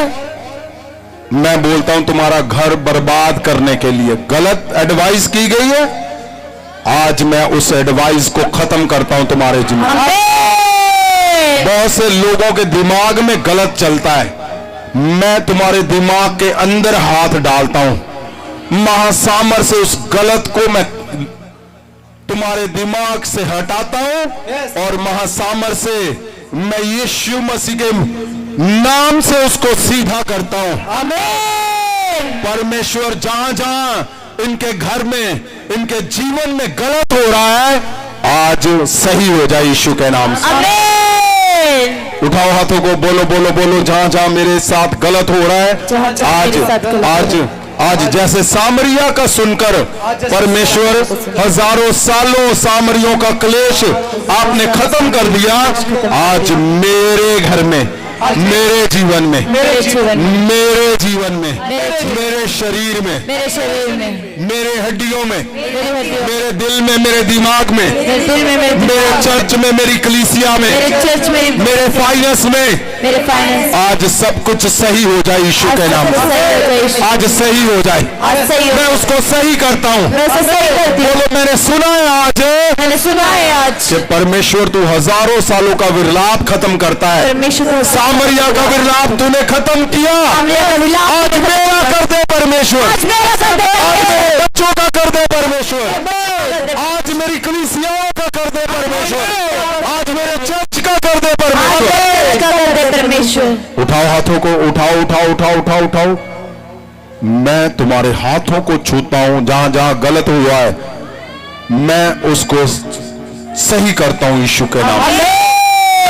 Speaker 2: मैं बोलता हूं तुम्हारा घर बर्बाद करने के लिए गलत एडवाइस की गई है, आज मैं उस एडवाइस को खत्म करता हूं तुम्हारे जीवन में। बहुत से लोगों के दिमाग में गलत चलता है, मैं तुम्हारे दिमाग के अंदर हाथ डालता हूं, महासामर से उस गलत को मैं तुम्हारे दिमाग से हटाता हूं और महासामर से मैं यीशु मसीह के नाम से उसको सीधा करता हूं। परमेश्वर जहां जहां इनके घर में, इनके जीवन में गलत हो रहा है, आज सही हो जाए यीशु के नाम से। उठाओ हाथों को, बोलो बोलो बोलो, जहां जहां मेरे साथ गलत हो रहा
Speaker 1: जहां
Speaker 2: है
Speaker 1: जहां
Speaker 2: आज
Speaker 1: मेरे साथ गलत हो
Speaker 2: आज आज जैसे सामरिया का सुनकर परमेश्वर हजारों सालों सामरियों का क्लेश आपने खत्म कर दिया, आज मेरे घर में, मेरे जीवन में,
Speaker 1: मेरे जीवन में,
Speaker 2: मेरे जीवन में,
Speaker 1: मेरे जीवन
Speaker 2: मेरे शरीर में,
Speaker 1: मेरे शरीर में,
Speaker 2: मेरे हड्डियों में,
Speaker 1: मेरी हड्डियों,
Speaker 2: मेरे दिल में, मेरे दिमाग में,
Speaker 1: मेरे दिल में, मेरे
Speaker 2: मेरे
Speaker 1: दिमाग,
Speaker 2: चर्च में, मेरी कलीसिया में,
Speaker 1: मेरे चर्च में,
Speaker 2: मेरे फाइनेंस में,
Speaker 1: मेरे फाइनेंस,
Speaker 2: आज सब कुछ सही हो जाए यीशु के नाम
Speaker 1: आज सही हो जाए,
Speaker 2: से। आज सही हो जाए,
Speaker 1: आज सही हो,
Speaker 2: मैं उसको सही करता हूँ।
Speaker 1: मैं उसे सही करती हूँ।
Speaker 2: बोलो, मैंने सुना है आज
Speaker 1: मैंने सुना है आज
Speaker 2: कि परमेश्वर तू हजारों सालों का विलाप खत्म करता है।
Speaker 1: परमेश्वर को
Speaker 2: सामरिया का विलाप तूने खत्म किया,
Speaker 1: सामरिया का विलाप
Speaker 2: आज मेरा कर दे परमेश्वर,
Speaker 1: आज मेरा कर दे,
Speaker 2: आज मेरे बच्चों का कर दे परमेश्वर, आज मेरी कलीसियाओं का कर दे परमेश्वर, आज मेरे चर्च का कर दे परमेश्वर।
Speaker 1: कर दे परमेश्वर।
Speaker 2: उठाओ हाथों को, उठाओ उठाओ उठाओ उठाओ उठाओ। मैं तुम्हारे हाथों को छूता हूं, जहां जहां गलत हुआ है मैं उसको सही करता हूं यीशु के नाम से।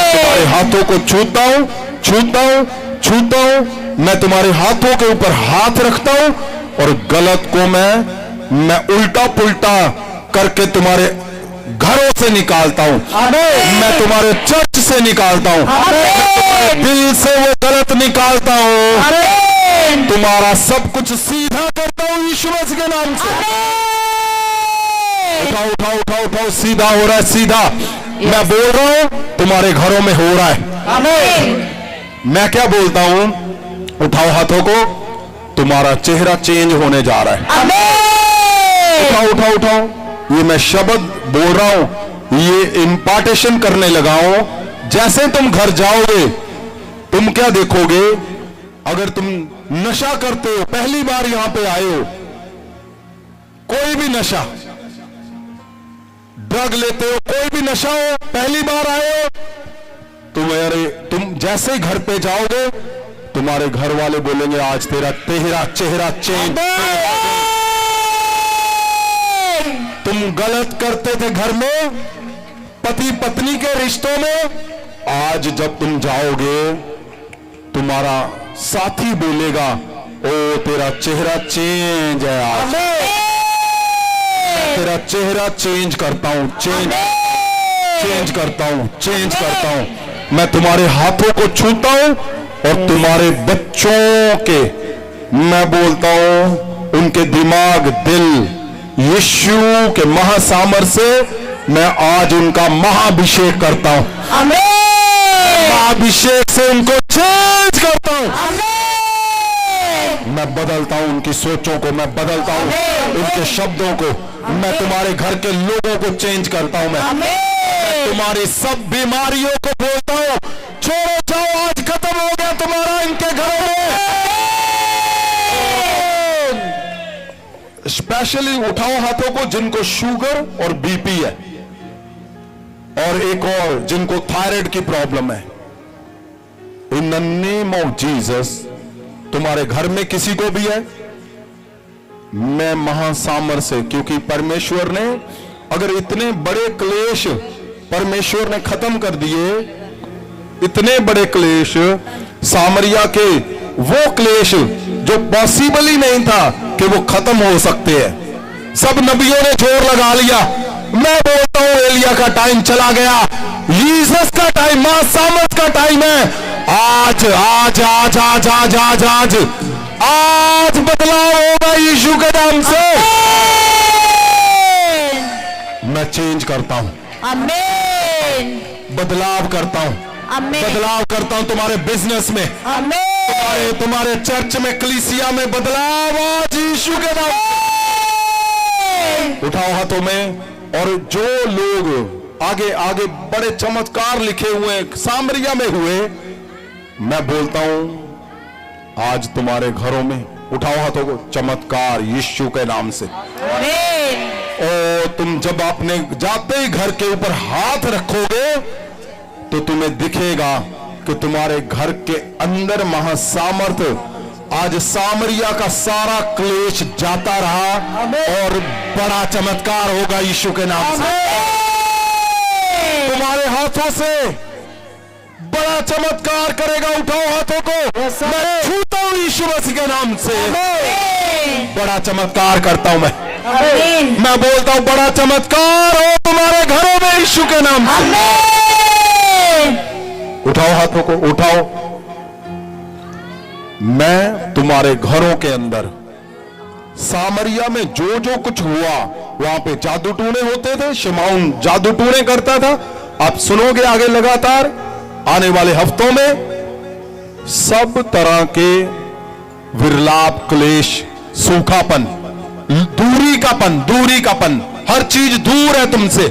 Speaker 2: तुम्हारे हाथों को छूता हूं, छूता हूं, छूता हूं। मैं तुम्हारे हाथों के ऊपर हाथ रखता हूं और गलत को मैं उल्टा पुल्टा करके तुम्हारे घरों से निकालता हूं, मैं तुम्हारे चर्च से निकालता हूं, तुम्हारे दिल से वो गलत निकालता हूं, तुम्हारा सब कुछ सीधा करता हूं यीशु मसीह के नाम से। उठाओ उठाओ उठाओ उठाओ, सीधा हो रहा है, सीधा। मैं बोल रहा हूं तुम्हारे घरों में हो रहा है। मैं क्या बोलता हूं? उठाओ हाथों को, तुम्हारा चेहरा चेंज होने जा रहा है। उठाओ उठाओ उठाओ, ये मैं शब्द बोल रहा हूं, ये इंपार्टेशन करने लगा हूं। जैसे तुम घर जाओगे तुम क्या देखोगे? अगर तुम नशा करते हो, पहली बार यहां पे आए हो, कोई भी नशा, ड्रग लेते हो, कोई भी नशा हो, पहली बार आए हो, तुम जैसे ही घर पे जाओगे तुम्हारे घर वाले बोलेंगे आज तेरा चेहरा चेंज। तुम गलत करते थे घर में, पति पत्नी के रिश्तों में, आज जब तुम जाओगे तुम्हारा साथी बोलेगा ओ तेरा चेहरा चेंज है, आज तेरा चेहरा चेंज करता हूं, चेंज करता हूं, चेंज करता हूं। मैं तुम्हारे हाथों को छूता हूं और तुम्हारे बच्चों के, मैं बोलता हूं उनके दिमाग, दिल यीशु के महासामर से मैं आज उनका महाभिषेक करता हूं। महाभिषेक से उनको चेंज करता हूं। मैं बदलता हूं उनकी सोचों को, मैं बदलता हूं उनके शब्दों को, मैं तुम्हारे घर के लोगों को चेंज करता हूं। मैं तुम्हारी सब बीमारियों को बोलता हूं छोड़ो जाओ, आज खत्म हो गया तुम्हारा इनके घरों में। स्पेशली उठाओ हाथों को जिनको शुगर और बीपी है, और एक और जिनको थायराइड की प्रॉब्लम है। इन द नेम ऑफ जीसस, तुम्हारे घर में किसी को भी है, मैं महासामर से, क्योंकि परमेश्वर ने अगर इतने बड़े क्लेश परमेश्वर ने खत्म कर दिए, इतने बड़े क्लेश सामरिया के, वो क्लेश जो पॉसिबल ही नहीं था कि वो खत्म हो सकते हैं, सब नबियों ने जोर लगा लिया। मैं बोलता हूं एलिया का टाइम चला गया, यीशस का टाइम, महासामर्थ का टाइम है। आज आज आज आज आज आज आज आज बदलाव होगा यीशु के नाम से। मैं चेंज करता हूं, बदलाव करता हूं, बदलाव करता हूं तुम्हारे बिजनेस में, तुम्हारे चर्च में, कलीसिया में बदलाव आज यीशु के नाम। उठाओ हाथों में, और जो लोग आगे आगे बड़े चमत्कार लिखे हुए सामरिया में हुए, मैं बोलता हूं आज तुम्हारे घरों में, उठाओ हाथों को, चमत्कार यीशु के नाम से। ओ तुम जब अपने जाते ही घर के ऊपर हाथ रखोगे तो तुम्हें दिखेगा कि तुम्हारे घर के अंदर महासामर्थ, आज सामरिया का सारा क्लेश जाता रहा और बड़ा चमत्कार होगा यीशु के नाम से। तुम्हारे हाथों से बड़ा बड़ा चमत्कार करेगा। उठाओ हाथों को, मैं छूता हूं यीशु मसीह के नाम से। बड़ा चमत्कार करता हूं मैं बोलता हूं बड़ा चमत्कार हो तुम्हारे घरों में यीशु के नाम से। उठाओ हाथों को, उठाओ। मैं तुम्हारे घरों के अंदर, सामरिया में जो जो कुछ हुआ, वहां पे जादू टूने होते थे, शिमौन जादू टूने करता था। आप सुनोगे आगे लगातार आने वाले हफ्तों में सब तरह के विरलाप, क्लेश, सूखापन, दूरी कापन, हर चीज दूर है तुमसे।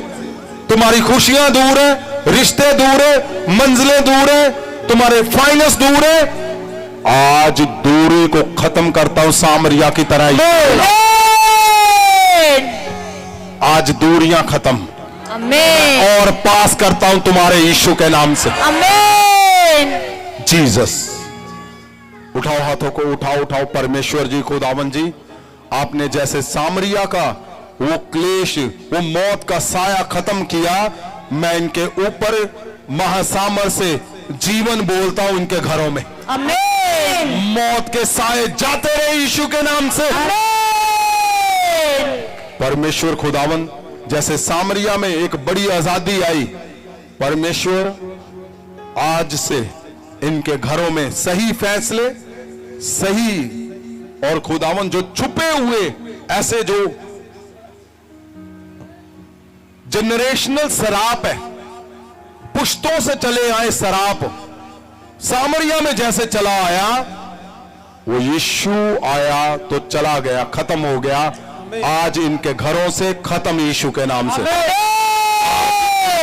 Speaker 2: तुम्हारी खुशियां दूर है, रिश्ते दूर है, मंजिलें दूर है, तुम्हारे फाइनेंस दूर है। आज दूरी को खत्म करता हूं सामरिया की तरह ही। आज दूरियां खत्म और पास करता हूं तुम्हारे यीशु के नाम से। जीसस। उठाओ हाथों को, उठाओ उठाओ। परमेश्वर जी, खुदावन जी, आपने जैसे सामरिया का वो क्लेश, वो मौत का साया खत्म किया, मैं इनके ऊपर महासामर से जीवन बोलता हूं इनके घरों में। मौत के साए जाते रहे यीशु के नाम से। परमेश्वर खुदावन, जैसे सामरिया में एक बड़ी आजादी आई, परमेश्वर आज से इनके घरों में सही फैसले, सही और खुदावन जो छुपे हुए ऐसे जो जनरेशनल शराब है, पुश्तों से चले आए शराब, सामरिया में जैसे चला आया, वो यीशु आया तो चला गया, खत्म हो गया। आज इनके घरों से खत्म यीशु के नाम से।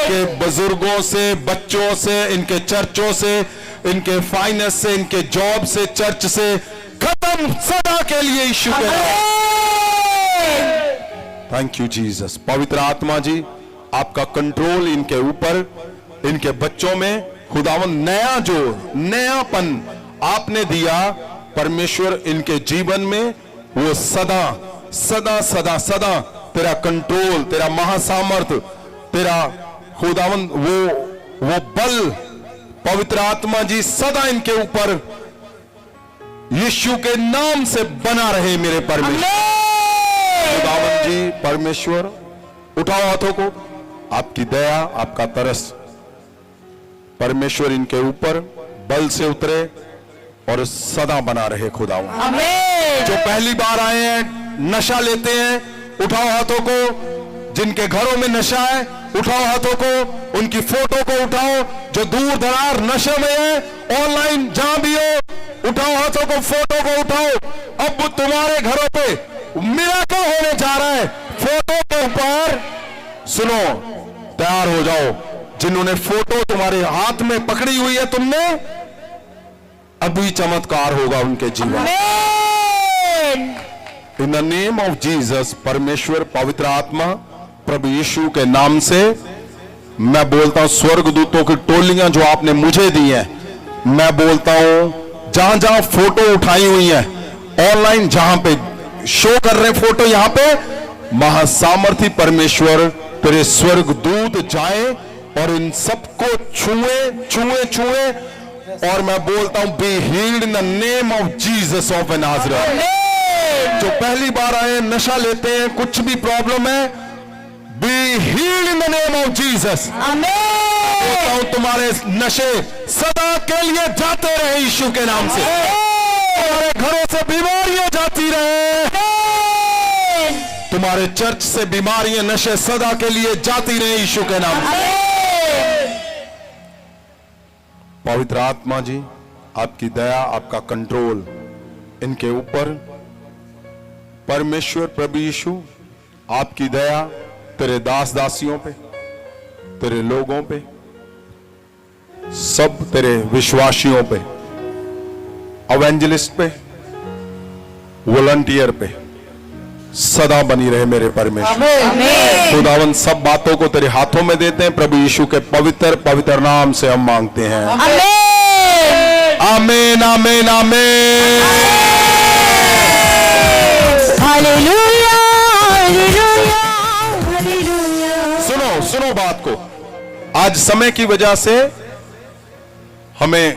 Speaker 2: के बुजुर्गों से, बच्चों से, इनके चर्चों से, इनके फाइनेंस से, इनके जॉब से, चर्च से खत्म सदा के लिए यीशु के नाम। Thank you Jesus. पवित्र आत्मा जी, आपका कंट्रोल इनके ऊपर, इनके बच्चों में खुदावन, नया जो नयापन आपने दिया परमेश्वर इनके जीवन में, वो सदा सदा सदा सदा तेरा कंट्रोल, तेरा महासामर्थ, तेरा खुदावन वो बल, पवित्र आत्मा जी सदा इनके ऊपर यीशु के नाम से बना रहे मेरे परमेश्वर। खुदावन जी परमेश्वर, उठाओ हाथों को। आपकी दया, आपका तरस परमेश्वर इनके ऊपर बल से उतरे और सदा बना रहे खुदावन। जो पहली बार आए हैं, नशा लेते हैं, उठाओ हाथों को। जिनके घरों में नशा है, उठाओ हाथों को। उनकी फोटो को उठाओ। जो दूर दरार नशे में है, ऑनलाइन जहां भी हो, उठाओ हाथों को, फोटो को उठाओ। अब तुम्हारे घरों पे मिराकल होने जा रहा है। फोटो के ऊपर सुनो, तैयार हो जाओ। जिन्होंने फोटो तुम्हारे हाथ में पकड़ी हुई है तुमने, अभी चमत्कार होगा उनके जीवन। इन द नेम ऑफ जीसस, परमेश्वर, पवित्र आत्मा, प्रभु यीशु के नाम से मैं बोलता हूं, स्वर्गदूतों की टोलियां जो आपने मुझे दी हैं, मैं बोलता हूं जहां जहां फोटो उठाई हुई है, ऑनलाइन जहां पे शो कर रहे फोटो, यहां पे महासामर्थी परमेश्वर तेरे स्वर्गदूत जाए और इन सबको छुए छुए छुए। और मैं बोलता हूं, be healed in the name of Jesus of Nazareth. जो पहली बार आए, नशा लेते हैं, कुछ भी प्रॉब्लम है, be healed in the name of Jesus. बोलता हूं, तुम्हारे नशे सदा के लिए जाते रहे यीशु के नाम से। तुम्हारे घरों से बीमारियां जाती रहे, तुम्हारे चर्च से बीमारियां, नशे सदा के लिए जाती रहे यीशु के नाम से। पवित्र आत्मा जी, आपकी दया, आपका कंट्रोल इनके ऊपर। परमेश्वर प्रभु यीशु, आपकी दया तेरे दास दासियों पे, तेरे लोगों पे, सब तेरे विश्वासियों पे, एवेंजलिस्ट पे, वॉलंटियर पे सदा बनी रहे मेरे परमेश्वर। खुदावन, सब बातों को तेरे हाथों में देते हैं, प्रभु यीशु के पवित्र पवित्र नाम से हम मांगते हैं। आमीन आमीन आमीन।
Speaker 1: Hallelujah hallelujah hallelujah.
Speaker 2: सुनो सुनो बात को। आज समय की वजह से हमें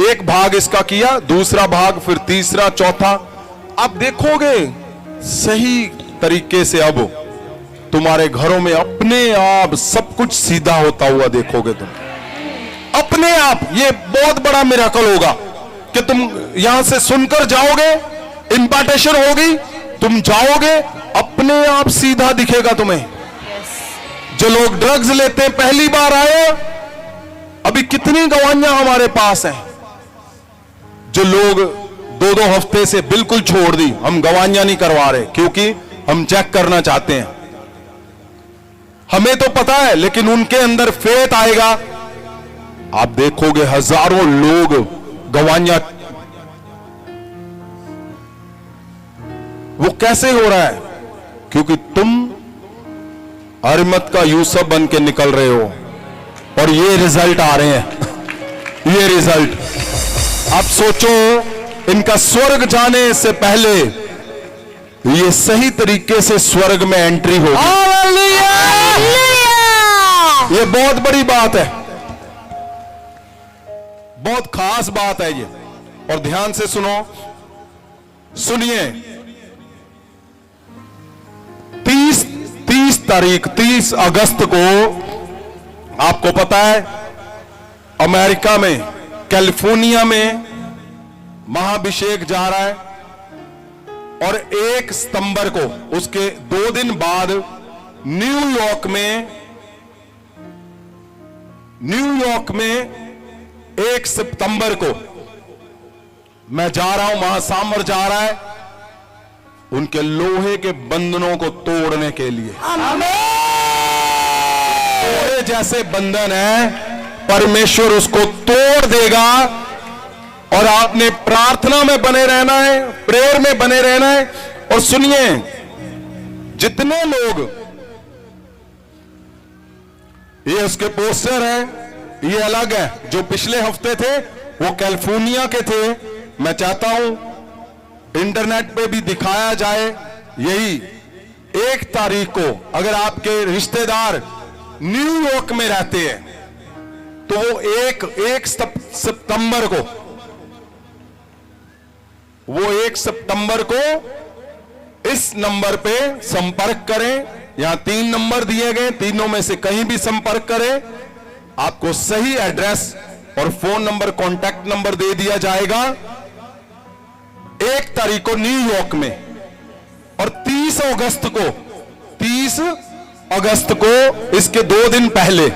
Speaker 2: एक भाग इसका किया, दूसरा भाग, फिर तीसरा, चौथा। आप देखोगे सही तरीके से अब तुम्हारे घरों में अपने आप सब कुछ सीधा होता हुआ देखोगे तुम अपने आप। ये बहुत बड़ा मिरेकल होगा कि तुम यहां से सुनकर जाओगे, इंपार्टेशन होगी, तुम जाओगे, अपने आप सीधा दिखेगा तुम्हें। जो लोग ड्रग्स लेते हैं, पहली बार आए, अभी कितनी गवाहियां हमारे पास हैं। जो लोग 2-2 हफ्ते से बिल्कुल छोड़ दी, हम गवाहियां नहीं करवा रहे क्योंकि हम चेक करना चाहते हैं। हमें तो पता है, लेकिन उनके अंदर फेथ आएगा। आप देखोगे हजारों लोग गवाहियां। वो कैसे हो रहा है? क्योंकि तुम अरिमत का यूसुफ बन के निकल रहे हो और ये रिजल्ट आ रहे हैं। ये रिजल्ट आप सोचो, इनका स्वर्ग जाने से पहले ये सही तरीके से स्वर्ग में एंट्री होगी। ये बहुत बड़ी बात है, बहुत खास बात है ये। और ध्यान से सुनो, सुनिए। 30 अगस्त को आपको पता है अमेरिका में कैलिफोर्निया में महाभिषेक जा रहा है, और 1 सितंबर को, उसके 2 दिन बाद न्यूयॉर्क में 1 सितंबर को मैं जा रहा हूं, महासामर जा रहा है उनके लोहे के बंधनों को तोड़ने के लिए। लोहे जैसे बंधन है, परमेश्वर उसको तोड़ देगा। और आपने प्रार्थना में बने रहना है, प्रेयर में बने रहना है। और सुनिए, जितने लोग, ये उसके पोस्टर हैं, ये अलग है। जो पिछले हफ्ते थे वो कैलिफोर्निया के थे। मैं चाहता हूं इंटरनेट पे भी दिखाया जाए। यही 1 तारीख को अगर आपके रिश्तेदार न्यूयॉर्क में रहते हैं तो वो 1 सितंबर को, वो 1 सितंबर को इस नंबर पे संपर्क करें। यहां 3 नंबर दिए गए, तीनों में से कहीं भी संपर्क करें। आपको सही एड्रेस और फोन नंबर, कॉन्टैक्ट नंबर दे दिया जाएगा। 1 तारीख को न्यूयॉर्क में, और 30 अगस्त को इसके 2 दिन पहले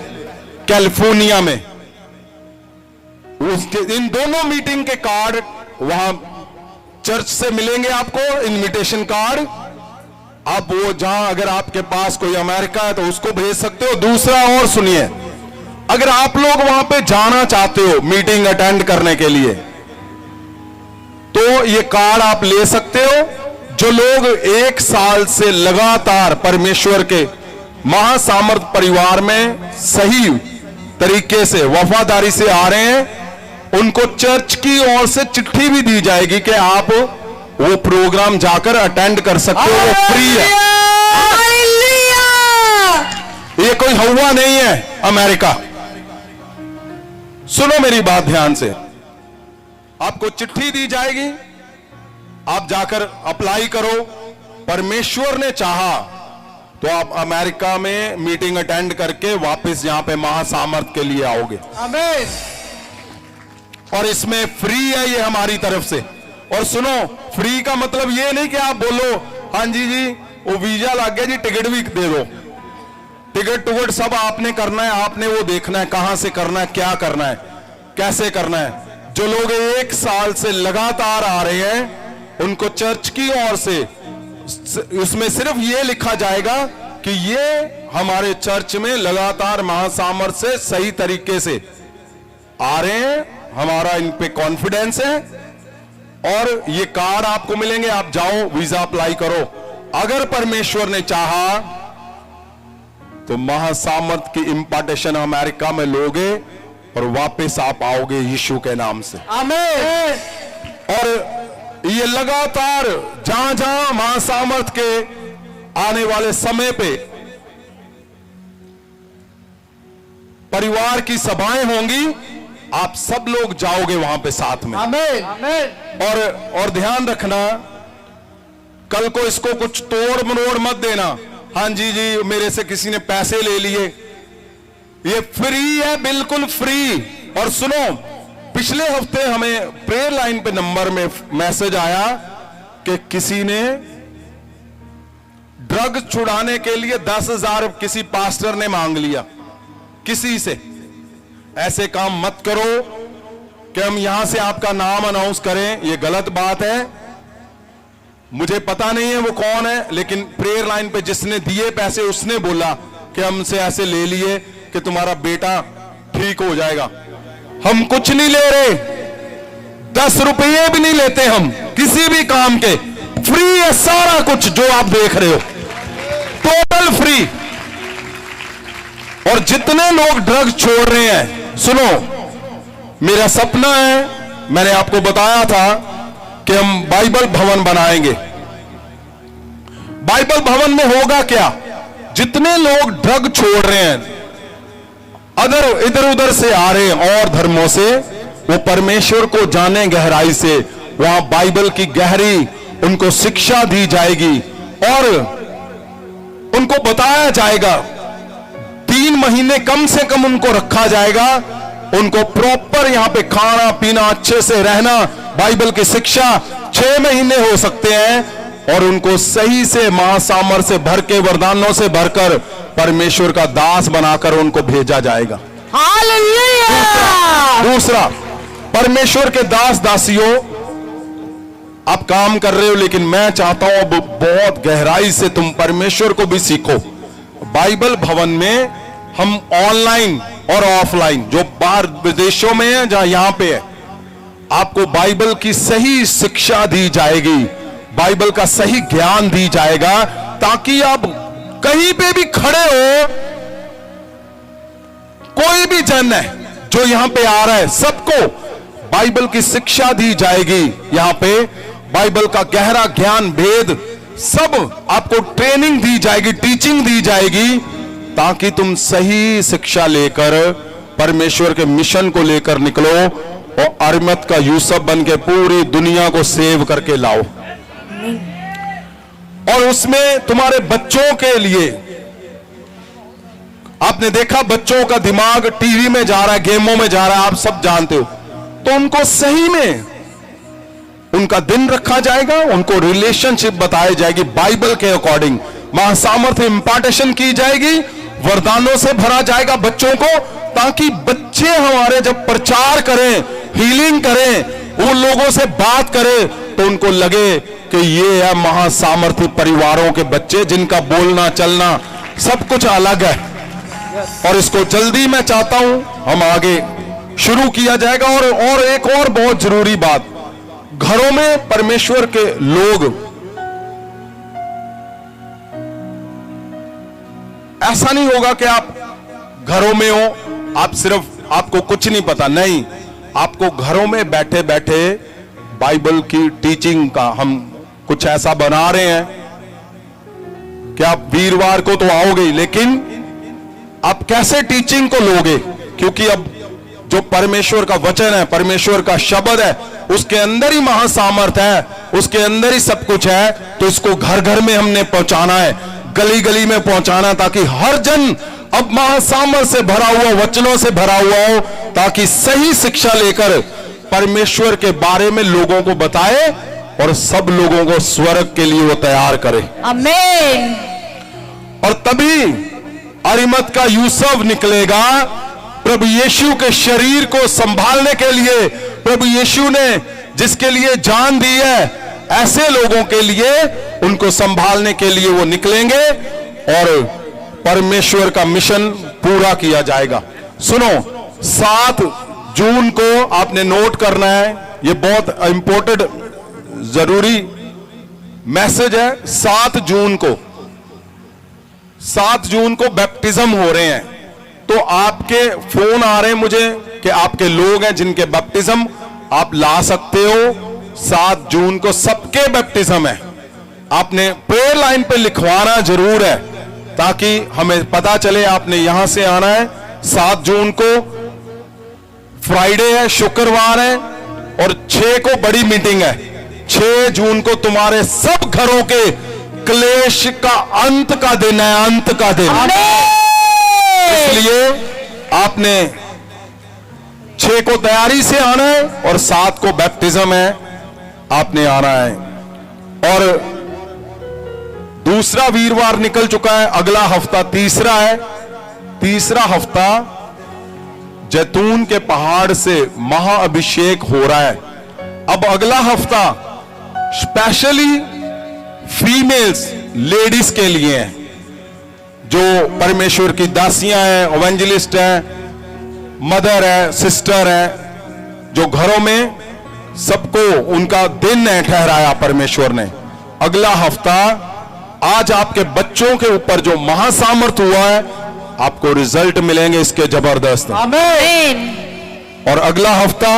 Speaker 2: कैलिफोर्निया में। उसके इन दोनों मीटिंग के कार्ड वहां चर्च से मिलेंगे आपको, इनविटेशन कार्ड। आप वो जहां, अगर आपके पास कोई अमेरिका है तो उसको भेज सकते हो। दूसरा और सुनिए, अगर आप लोग वहां पे जाना चाहते हो मीटिंग अटेंड करने के लिए, तो ये कार्ड आप ले सकते हो। जो लोग 1 साल से लगातार परमेश्वर के महासामर्थ परिवार में सही तरीके से, वफादारी से आ रहे हैं, उनको चर्च की ओर से चिट्ठी भी दी जाएगी कि आप वो प्रोग्राम जाकर अटेंड कर सकते हो, वो फ्री है। ये कोई हवा नहीं है अमेरिका। सुनो मेरी बात ध्यान से, आपको चिट्ठी दी जाएगी, आप जाकर अप्लाई करो। परमेश्वर ने चाहा तो आप अमेरिका में मीटिंग अटेंड करके वापस यहां पे महासामर्थ के लिए आओगे।
Speaker 3: आमीन।
Speaker 2: और इसमें फ्री है ये हमारी तरफ से। और सुनो, फ्री का मतलब ये नहीं कि आप बोलो हाँ जी वो वीजा लग गया जी, टिकट भी दे दो। टिकट सब आपने करना है, आपने वो देखना है कहां से करना है, क्या करना है, कैसे करना है। जो लोग 1 साल से लगातार आ रहे हैं उनको चर्च की ओर से, उसमें सिर्फ ये लिखा जाएगा कि ये हमारे चर्च में लगातार महासामर्थ से सही तरीके से आ रहे हैं, हमारा इन पे कॉन्फिडेंस है। और ये कार्ड आपको मिलेंगे, आप जाओ वीजा अप्लाई करो। अगर परमेश्वर ने चाहा तो महासामर्थ की इंपार्टेशन अमेरिका में लोगे और वापस आप आओगे यीशु के नाम से।
Speaker 3: आमीन।
Speaker 2: और ये लगातार जहां जहां महासामर्थ के आने वाले समय पे परिवार की सभाएं होंगी, आप सब लोग जाओगे वहां पे साथ में।
Speaker 3: आमीन आमीन।
Speaker 2: और ध्यान रखना, कल को इसको कुछ तोड़ मरोड़ मत देना। हाँ जी जी मेरे से किसी ने पैसे ले लिए, ये फ्री है, बिल्कुल फ्री। और सुनो, पिछले हफ्ते हमें प्रेयर लाइन पे नंबर में मैसेज आया कि किसी ने ड्रग छुड़ाने के लिए 10,000 किसी पास्टर ने मांग लिया किसी से। ऐसे काम मत करो कि हम यहां से आपका नाम अनाउंस करें, ये गलत बात है। मुझे पता नहीं है वो कौन है, लेकिन प्रेयर लाइन पे जिसने दिए पैसे उसने बोला कि हमसे ऐसे ले लिए कि तुम्हारा बेटा ठीक हो जाएगा। हम कुछ नहीं ले रहे, 10 रुपये भी नहीं लेते हम किसी भी काम के। फ्री है सारा कुछ जो आप देख रहे हो, टोटल फ्री। और जितने लोग ड्रग्स छोड़ रहे हैं, सुनो, मेरा सपना है, मैंने आपको बताया था कि हम बाइबल भवन बनाएंगे। बाइबल भवन में होगा क्या, जितने लोग ड्रग छोड़ रहे हैं, इधर उधर से आ रहे हैं और धर्मों से, वो परमेश्वर को जाने गहराई से, वहां बाइबल की गहरी उनको शिक्षा दी जाएगी और उनको बताया जाएगा। 3 महीने कम से कम उनको रखा जाएगा, उनको प्रॉपर यहां पे खाना पीना, अच्छे से रहना, बाइबल की शिक्षा 6 महीने हो सकते हैं और उनको सही से महासामर से भर के, वरदानों से भरकर परमेश्वर का दास बनाकर उनको भेजा जाएगा।
Speaker 1: हालेलुया।
Speaker 2: दूसरा, परमेश्वर के दास दासियों, आप काम कर रहे हो, लेकिन मैं चाहता हूं अब बहुत गहराई से तुम परमेश्वर को भी सीखो। बाइबल भवन में हम ऑनलाइन और ऑफलाइन, जो बाहर विदेशों में है, जहां यहां पे है, आपको बाइबल की सही शिक्षा दी जाएगी, बाइबल का सही ज्ञान दी जाएगा, ताकि आप कहीं पे भी खड़े हो, कोई भी जन है जो यहां पे आ रहा है, सबको बाइबल की शिक्षा दी जाएगी। यहां पे बाइबल का गहरा ज्ञान, भेद, सब आपको ट्रेनिंग दी जाएगी, टीचिंग दी जाएगी, ताकि तुम सही शिक्षा लेकर परमेश्वर के मिशन को लेकर निकलो और अरिमत का यूसुफ बन के पूरी दुनिया को सेव करके लाओ। और उसमें तुम्हारे बच्चों के लिए, आपने देखा बच्चों का दिमाग टीवी में जा रहा है, गेमों में जा रहा है, आप सब जानते हो, तो उनको सही में उनका दिन रखा जाएगा, उनको रिलेशनशिप बताई जाएगी बाइबल के अकॉर्डिंग, महासामर्थ्य इंपार्टेशन की जाएगी, वरदानों से भरा जाएगा बच्चों को, ताकि बच्चे हमारे जब प्रचार करें, हीलिंग करें, उन लोगों से बात करें, तो उनको लगे कि ये है महासामर्थ्य परिवारों के बच्चे, जिनका बोलना चलना सब कुछ अलग है। और इसको जल्दी मैं चाहता हूं हम आगे शुरू किया जाएगा। और एक और बहुत जरूरी बात, घरों में परमेश्वर के लोग, ऐसा नहीं होगा कि आप घरों में हो, आप सिर्फ, आपको कुछ नहीं पता, नहीं, आपको घरों में बैठे बैठे बाइबल की टीचिंग का हम कुछ ऐसा बना रहे हैं कि आप वीरवार को तो आओगे, लेकिन आप कैसे टीचिंग को लोगे, क्योंकि अब जो परमेश्वर का वचन है, परमेश्वर का शब्द है, उसके अंदर ही महासामर्थ है, उसके अंदर ही सब कुछ है। तो इसको घर घर में हमने पहुंचाना है, गली गली में पहुंचाना, ताकि हर जन अब महासामर्थ से भरा हुआ, वचनों से भरा हुआ हो, ताकि सही शिक्षा लेकर परमेश्वर के बारे में लोगों को बताए और सब लोगों को स्वर्ग के लिए वो तैयार करे।
Speaker 1: आमीन।
Speaker 2: और तभी अरिमत का यूसुफ निकलेगा, प्रभु यीशु के शरीर को संभालने के लिए, प्रभु यीशु ने जिसके लिए जान दी है, ऐसे लोगों के लिए, उनको संभालने के लिए वो निकलेंगे और परमेश्वर का मिशन पूरा किया जाएगा। सुनो, 7 जून को आपने नोट करना है, ये बहुत इंपॉर्टेंट जरूरी मैसेज है। 7 जून को बैप्टिज्म हो रहे हैं, तो आपके फोन आ रहे हैं मुझे कि आपके लोग हैं जिनके बैप्टिज्म आप ला सकते हो। 7 जून को सबके बैप्टिज्म है, आपने प्रेयर लाइन पे लिखवाना जरूर है, ताकि हमें पता चले आपने यहां से आना है, 7 जून को फ्राइडे है, शुक्रवार है, और 6 को बड़ी मीटिंग है। 6 जून को तुम्हारे सब घरों के क्लेश का अंत का दिन है, अंत का दिन। इसलिए आपने 6 को तैयारी से आना है और 7 को बैप्टिज्म है, आपने आना है। और दूसरा वीरवार निकल चुका है, अगला हफ्ता तीसरा है। तीसरा हफ्ता जैतून के पहाड़ से महाअभिषेक हो रहा है। अब अगला हफ्ता स्पेशली फीमेल्स, लेडीज के लिए है, जो परमेश्वर की दासियां हैं, इवेंजलिस्ट हैं, मदर है, सिस्टर है, जो घरों में सबको उनका दिन है ठहराया परमेश्वर ने। अगला हफ्ता आज आपके बच्चों के ऊपर जो महासामर्थ हुआ है, आपको रिजल्ट मिलेंगे इसके जबरदस्त।
Speaker 1: आमीन।
Speaker 2: और अगला हफ्ता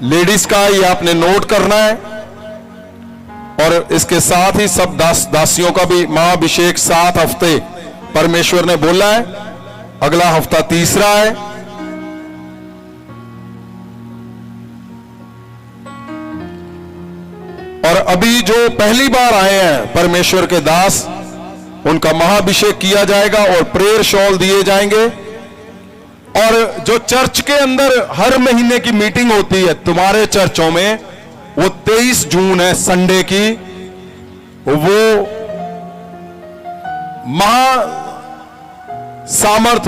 Speaker 2: लेडीज का, ये आपने नोट करना है। और इसके साथ ही सब दासियों का भी महाअभिषेक 7 हफ्ते परमेश्वर ने बोला है। अगला हफ्ता तीसरा है। और अभी जो पहली बार आए हैं परमेश्वर के दास, उनका महाअभिषेक किया जाएगा और प्रेयर शॉल दिए जाएंगे। और जो चर्च के अंदर हर महीने की मीटिंग होती है तुम्हारे चर्चों में, वो 23 जून है, संडे की। वो महा सामर्थ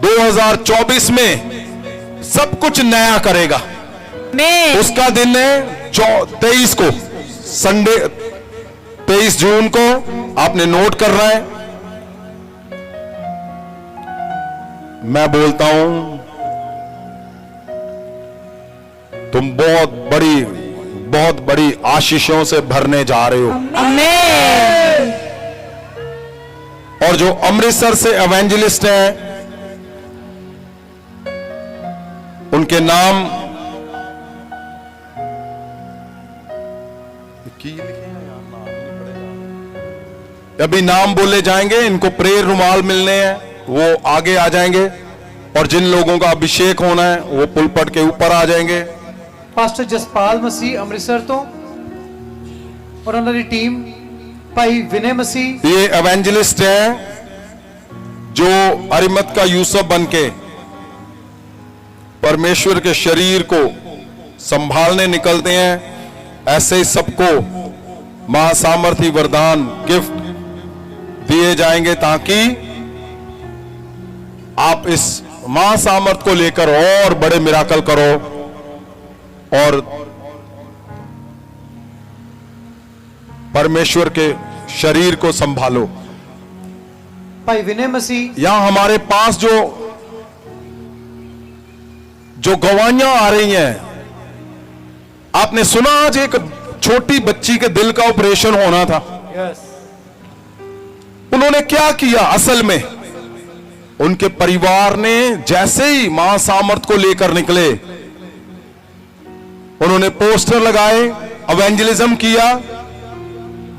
Speaker 2: 2024 में सब कुछ नया करेगा।
Speaker 1: आमीन।
Speaker 2: उसका दिन है 23 को, संडे 23 जून को, आपने नोट करना है। मैं बोलता हूं तुम बहुत बड़ी आशीषों से भरने जा रहे हो।
Speaker 1: आमीन।
Speaker 2: और जो अमृतसर से एवेंजलिस्ट हैं, उनके नाम अभी नाम बोले जाएंगे। इनको प्रेयर रुमाल मिलने हैं, वो आगे आ जाएंगे। और जिन लोगों का अभिषेक होना है वो पुलपट के ऊपर आ जाएंगे।
Speaker 3: पास्टर जसपाल मसीह अमृतसर तो और उन्होंने टीम भाई विनय मसीह।
Speaker 2: ये एवेंजलिस्ट हैं जो अरिमत का यूसुफ बनके परमेश्वर के शरीर को संभालने निकलते हैं। ऐसे ही सबको महासामर्थी वरदान गिफ्ट दिए जाएंगे ताकि आप इस महासामर्थ को लेकर और बड़े मिराकल करो और परमेश्वर के शरीर को संभालो।
Speaker 3: भाई विनय मसीह।
Speaker 2: यहां हमारे पास जो गवाहियां आ रही हैं, आपने सुना आज एक छोटी बच्ची के दिल का ऑपरेशन होना था। उन्होंने क्या किया? असल में उनके परिवार ने जैसे ही महासामर्थ को लेकर निकले, उन्होंने पोस्टर लगाए, इवेंजलिज्म किया।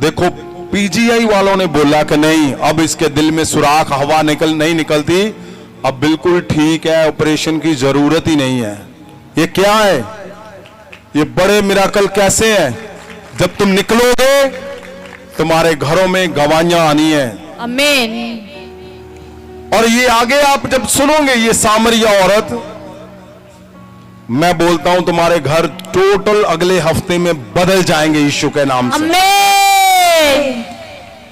Speaker 2: देखो पीजीआई वालों ने बोला कि नहीं, अब इसके दिल में सुराख, हवा नहीं निकलती, अब बिल्कुल ठीक है, ऑपरेशन की जरूरत ही नहीं है। ये क्या है? ये बड़े मिराकल कैसे हैं? जब तुम निकलोगे तुम्हारे घरों में गवाहियां आनी है।
Speaker 1: आमीन।
Speaker 2: और ये आगे आप जब सुनोगे ये सामरिया औरत, मैं बोलता हूं तुम्हारे घर टोटल अगले हफ्ते में बदल जाएंगे यीशु के नाम से।
Speaker 1: आमीन।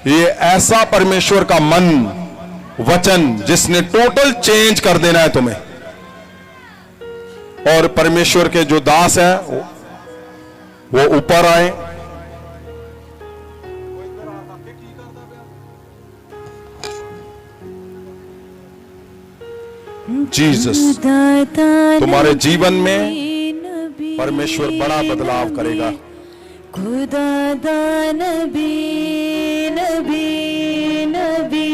Speaker 2: ये ऐसा परमेश्वर का मन, वचन जिसने टोटल चेंज कर देना है तुम्हें। और परमेश्वर के जो दास हैं वो ऊपर आए। जीसस तुम्हारे जीवन में परमेश्वर बड़ा बदलाव करेगा।
Speaker 1: खुदा दा नबी नबी नबी,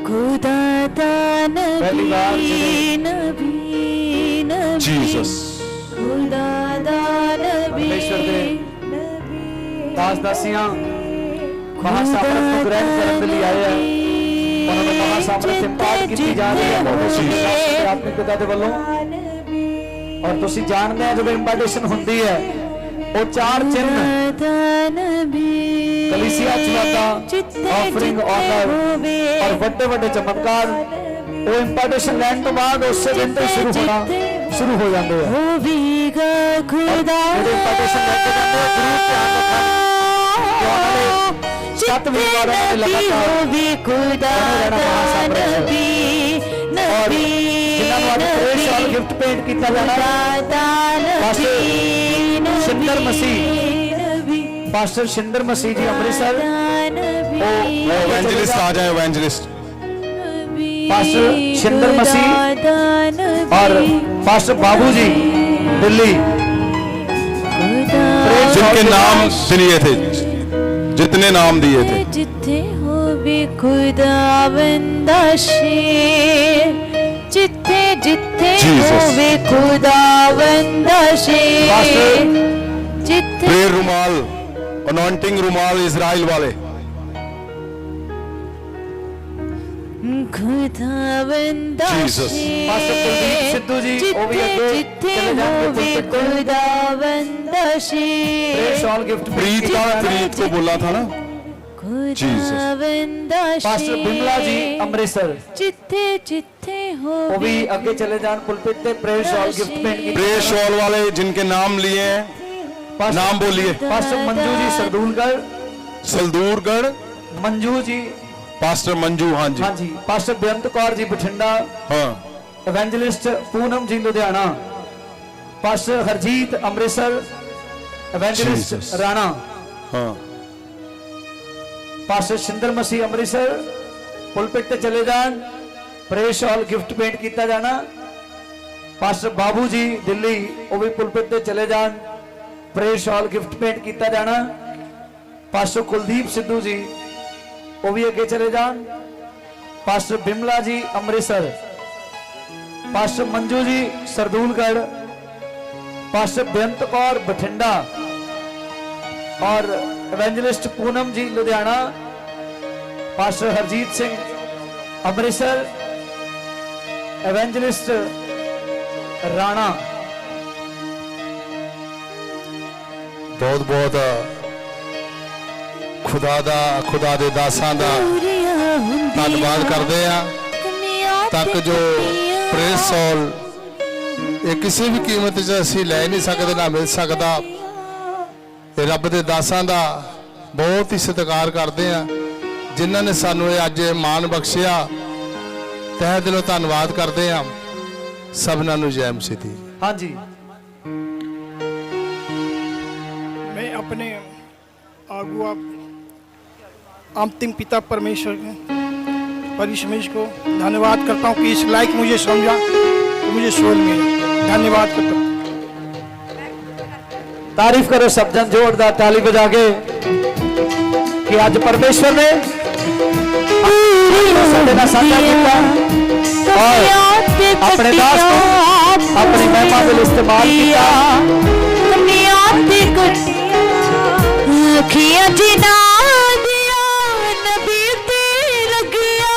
Speaker 1: खुदा दा नबी नबी नबी,
Speaker 2: जीसस
Speaker 1: खुदा दा नबी
Speaker 4: परमेश्वर दे
Speaker 1: नबी,
Speaker 4: दास दासियां महासामर्थ को ग्रहण करने के लिए आए हैं। ਉਹਨਾਂ ਦੇ ਮਹਾਂ ਸਾਹਮਣੇ ਤੇ ਪਾਠ ਕੀਤੀ ਜਾ ਰਹੀ ਹੈ ਬਹੁਤ ਆਪਣੇ ਪਿਤਾ ਦੇ ਵੱਲੋਂ। ਔਰ ਤੁਸੀਂ ਜਾਣਦੇ ਆ ਜਦੋਂ ਇੰਪਾਰਟੇਸ਼ਨ ਹੁੰਦੀ ਹੈ ਉਹ ਚਾਰ ਚਿੰਨ੍ਹ ਕਲੀਸਿया ਚਵਾਤਾ ਆਫਰਿੰਗ ਆਨਰ ਔਰ ਵੱਡੇ ਵੱਡੇ ਚਮਤਕਾਰ ਉਹ ਇੰਪਾਰਟੇਸ਼ਨ ਲੈਣ ਤੋਂ ਬਾਅਦ ਉਸੇ ਦਿਨ ਤੋਂ ਸ਼ੁਰੂ ਹੋ ਜਾਂਦੇ ਆ। ਜਿਹੜੇ ਇੰਪਾਰਟੇਸ਼ਨ ਲੈ ਕੇ ਜਾਂਦੇ ਆ ਜ਼ਰੂਰ ਧਿਆਨ ਰੱਖਣਾ ਕਿ ਉਹਨਾਂ ਨੇ 7 ਵੀਰਵਾਰਾਂ ਦੇ ਲਗਾਤਾਰ ਰਹਿਣਾ ਮਹਾਸਾਮਰਾਜ ਔਰ ਜਿਨ੍ਹਾਂ ਨੂੰ ਅੱਜ ਪ੍ਰੇਅਰ ਸ਼ਾਲ ਗਿਫਟ ਭੇਂਟ ਕੀਤਾ ਜਾਣਾ पास्टर शिंदर मसीह जी अमृतसर
Speaker 2: एवेंजलिस्ट आ जाए, एवेंजलिस्ट
Speaker 4: पास्टर शिंदर मसीह और पास्टर बाबू जी दिल्ली
Speaker 2: जिनके नाम दिए थे, जितने नाम दिए थे।
Speaker 1: जिथे हो भी खुदावंदा शेर, जिथे जिथे हो भी खुदावंदा शेर, जिथे
Speaker 2: प्रेयर रुमाल, अनॉइंटिंग रुमाल इजराइल वाले
Speaker 1: खुदावंदा
Speaker 2: Jesus.
Speaker 4: पास्टर कुलदीप सिद्धू जी वो भी अगे चले जाएंगे
Speaker 1: खुदावंदा शेर
Speaker 4: प्रेयर शॉल गिफ्ट
Speaker 2: प्रीत प्रीत को बोला था ना।
Speaker 1: खुदावंदा
Speaker 4: पास्टर बिमला जी अमृतसर
Speaker 1: जिथे जिथे हो
Speaker 4: वो भी अगे चले जान पुलपित पे प्रेयर शॉल गिफ्ट भेंट की।
Speaker 2: प्रेयर शॉल वाले जिनके नाम लिए हैं, नाम बोलिए।
Speaker 4: पास्टर मंजू जी सरदूलगढ़,
Speaker 2: सलदूरगढ़
Speaker 4: मंजू जी,
Speaker 2: पास्टर मंजू, हाँ जी,
Speaker 4: हाँ जी, पास्टर बेअंत कौर जी बठिंडा,
Speaker 2: हाँ,
Speaker 4: evangelist Poonam ji Ludhiana, pastor Harjeet Amritsar, evangelist
Speaker 2: Jesus.
Speaker 4: Rana,
Speaker 2: हाँ,
Speaker 4: पास्टर शिंदर मसीह अमृतसर पुलपिट ते चले जान प्रेयर शॉल गिफ्ट भेंट किया जाना। पास्टर बाबू जी दिल्ली वो भी पुलपिट ते चले जान प्रेयर शॉल गिफ्ट भेंट किया जाना। पास्टर कुलदीप सिद्धू जी वो भी अगे चले जान। पास्टर बिमला जी अमृतसर, पास्टर मंजू जी सरदूलगढ़, पास्टर बेअंत कौर बठिंडा और evangelist Poonam ji Ludhiana, pastor Harjeet Singh Amritsar, evangelist Rana.
Speaker 2: बहुत बहुत खुदा दे दासां दा धन्नवाद करते हैं तक जो प्रेयर शॉल ये किसी भी कीमत च असीं लै नहीं सकते, ना मिल सकता। रब दे दासां दा बहुत ही सत्कार करते हैं जिन्हां ने सानू अज मान बख्शिया। तहे दिलों धन्नवाद करते हैं। सबना नू जय मसीह दी।
Speaker 4: हाँ जी,
Speaker 7: मैं अपने आगुआ अंतिम पिता परमेश्वर को धन्यवाद करता हूँ कि इस लायक मुझे समझा तो मुझे स्वर मिला। धन्यवाद करता हूँ।
Speaker 4: तारीफ करो सब जन जोरदार ताली बजा के कि आज परमेश्वर ने साडे नाल साझा कीता और अपने दास को अपनी महिमा में इस्तेमाल किया।
Speaker 1: अखियां जिना दिया नबी ते लगिया,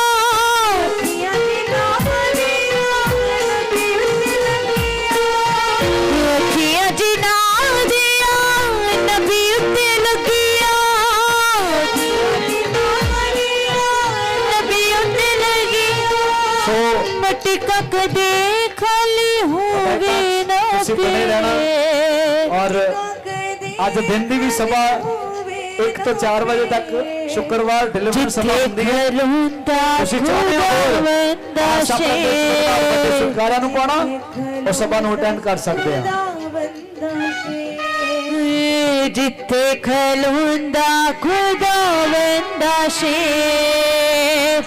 Speaker 1: अखियां जिना दिया नबी ते लगिया, अखियां जिना दिया नबी ते लगिया, अखियां जिना दिया नबी ते लगिया। मटका कदे खाली होवे ना
Speaker 4: बने रहना। और आज दिन की भी सभा 1 तो 4 बजे तक शुक्रवार डिलीवर सभा होती है। ਤੁਸੀਂ ਚਾਹੁੰਦੇ ਹੋ ਸ਼ੁਕਰਾਨਾ ਨੂੰ ਪਾਉਣਾ ਉਹ ਸਭਾ ਨੂੰ ਅਟੈਂਡ ਕਰ ਸਕਦੇ ਆ।
Speaker 1: ਜਿੱਥੇ ਖਲੋਂਦਾ ਖੁਦਾਵੰਦਾ ਸ਼ੇਰ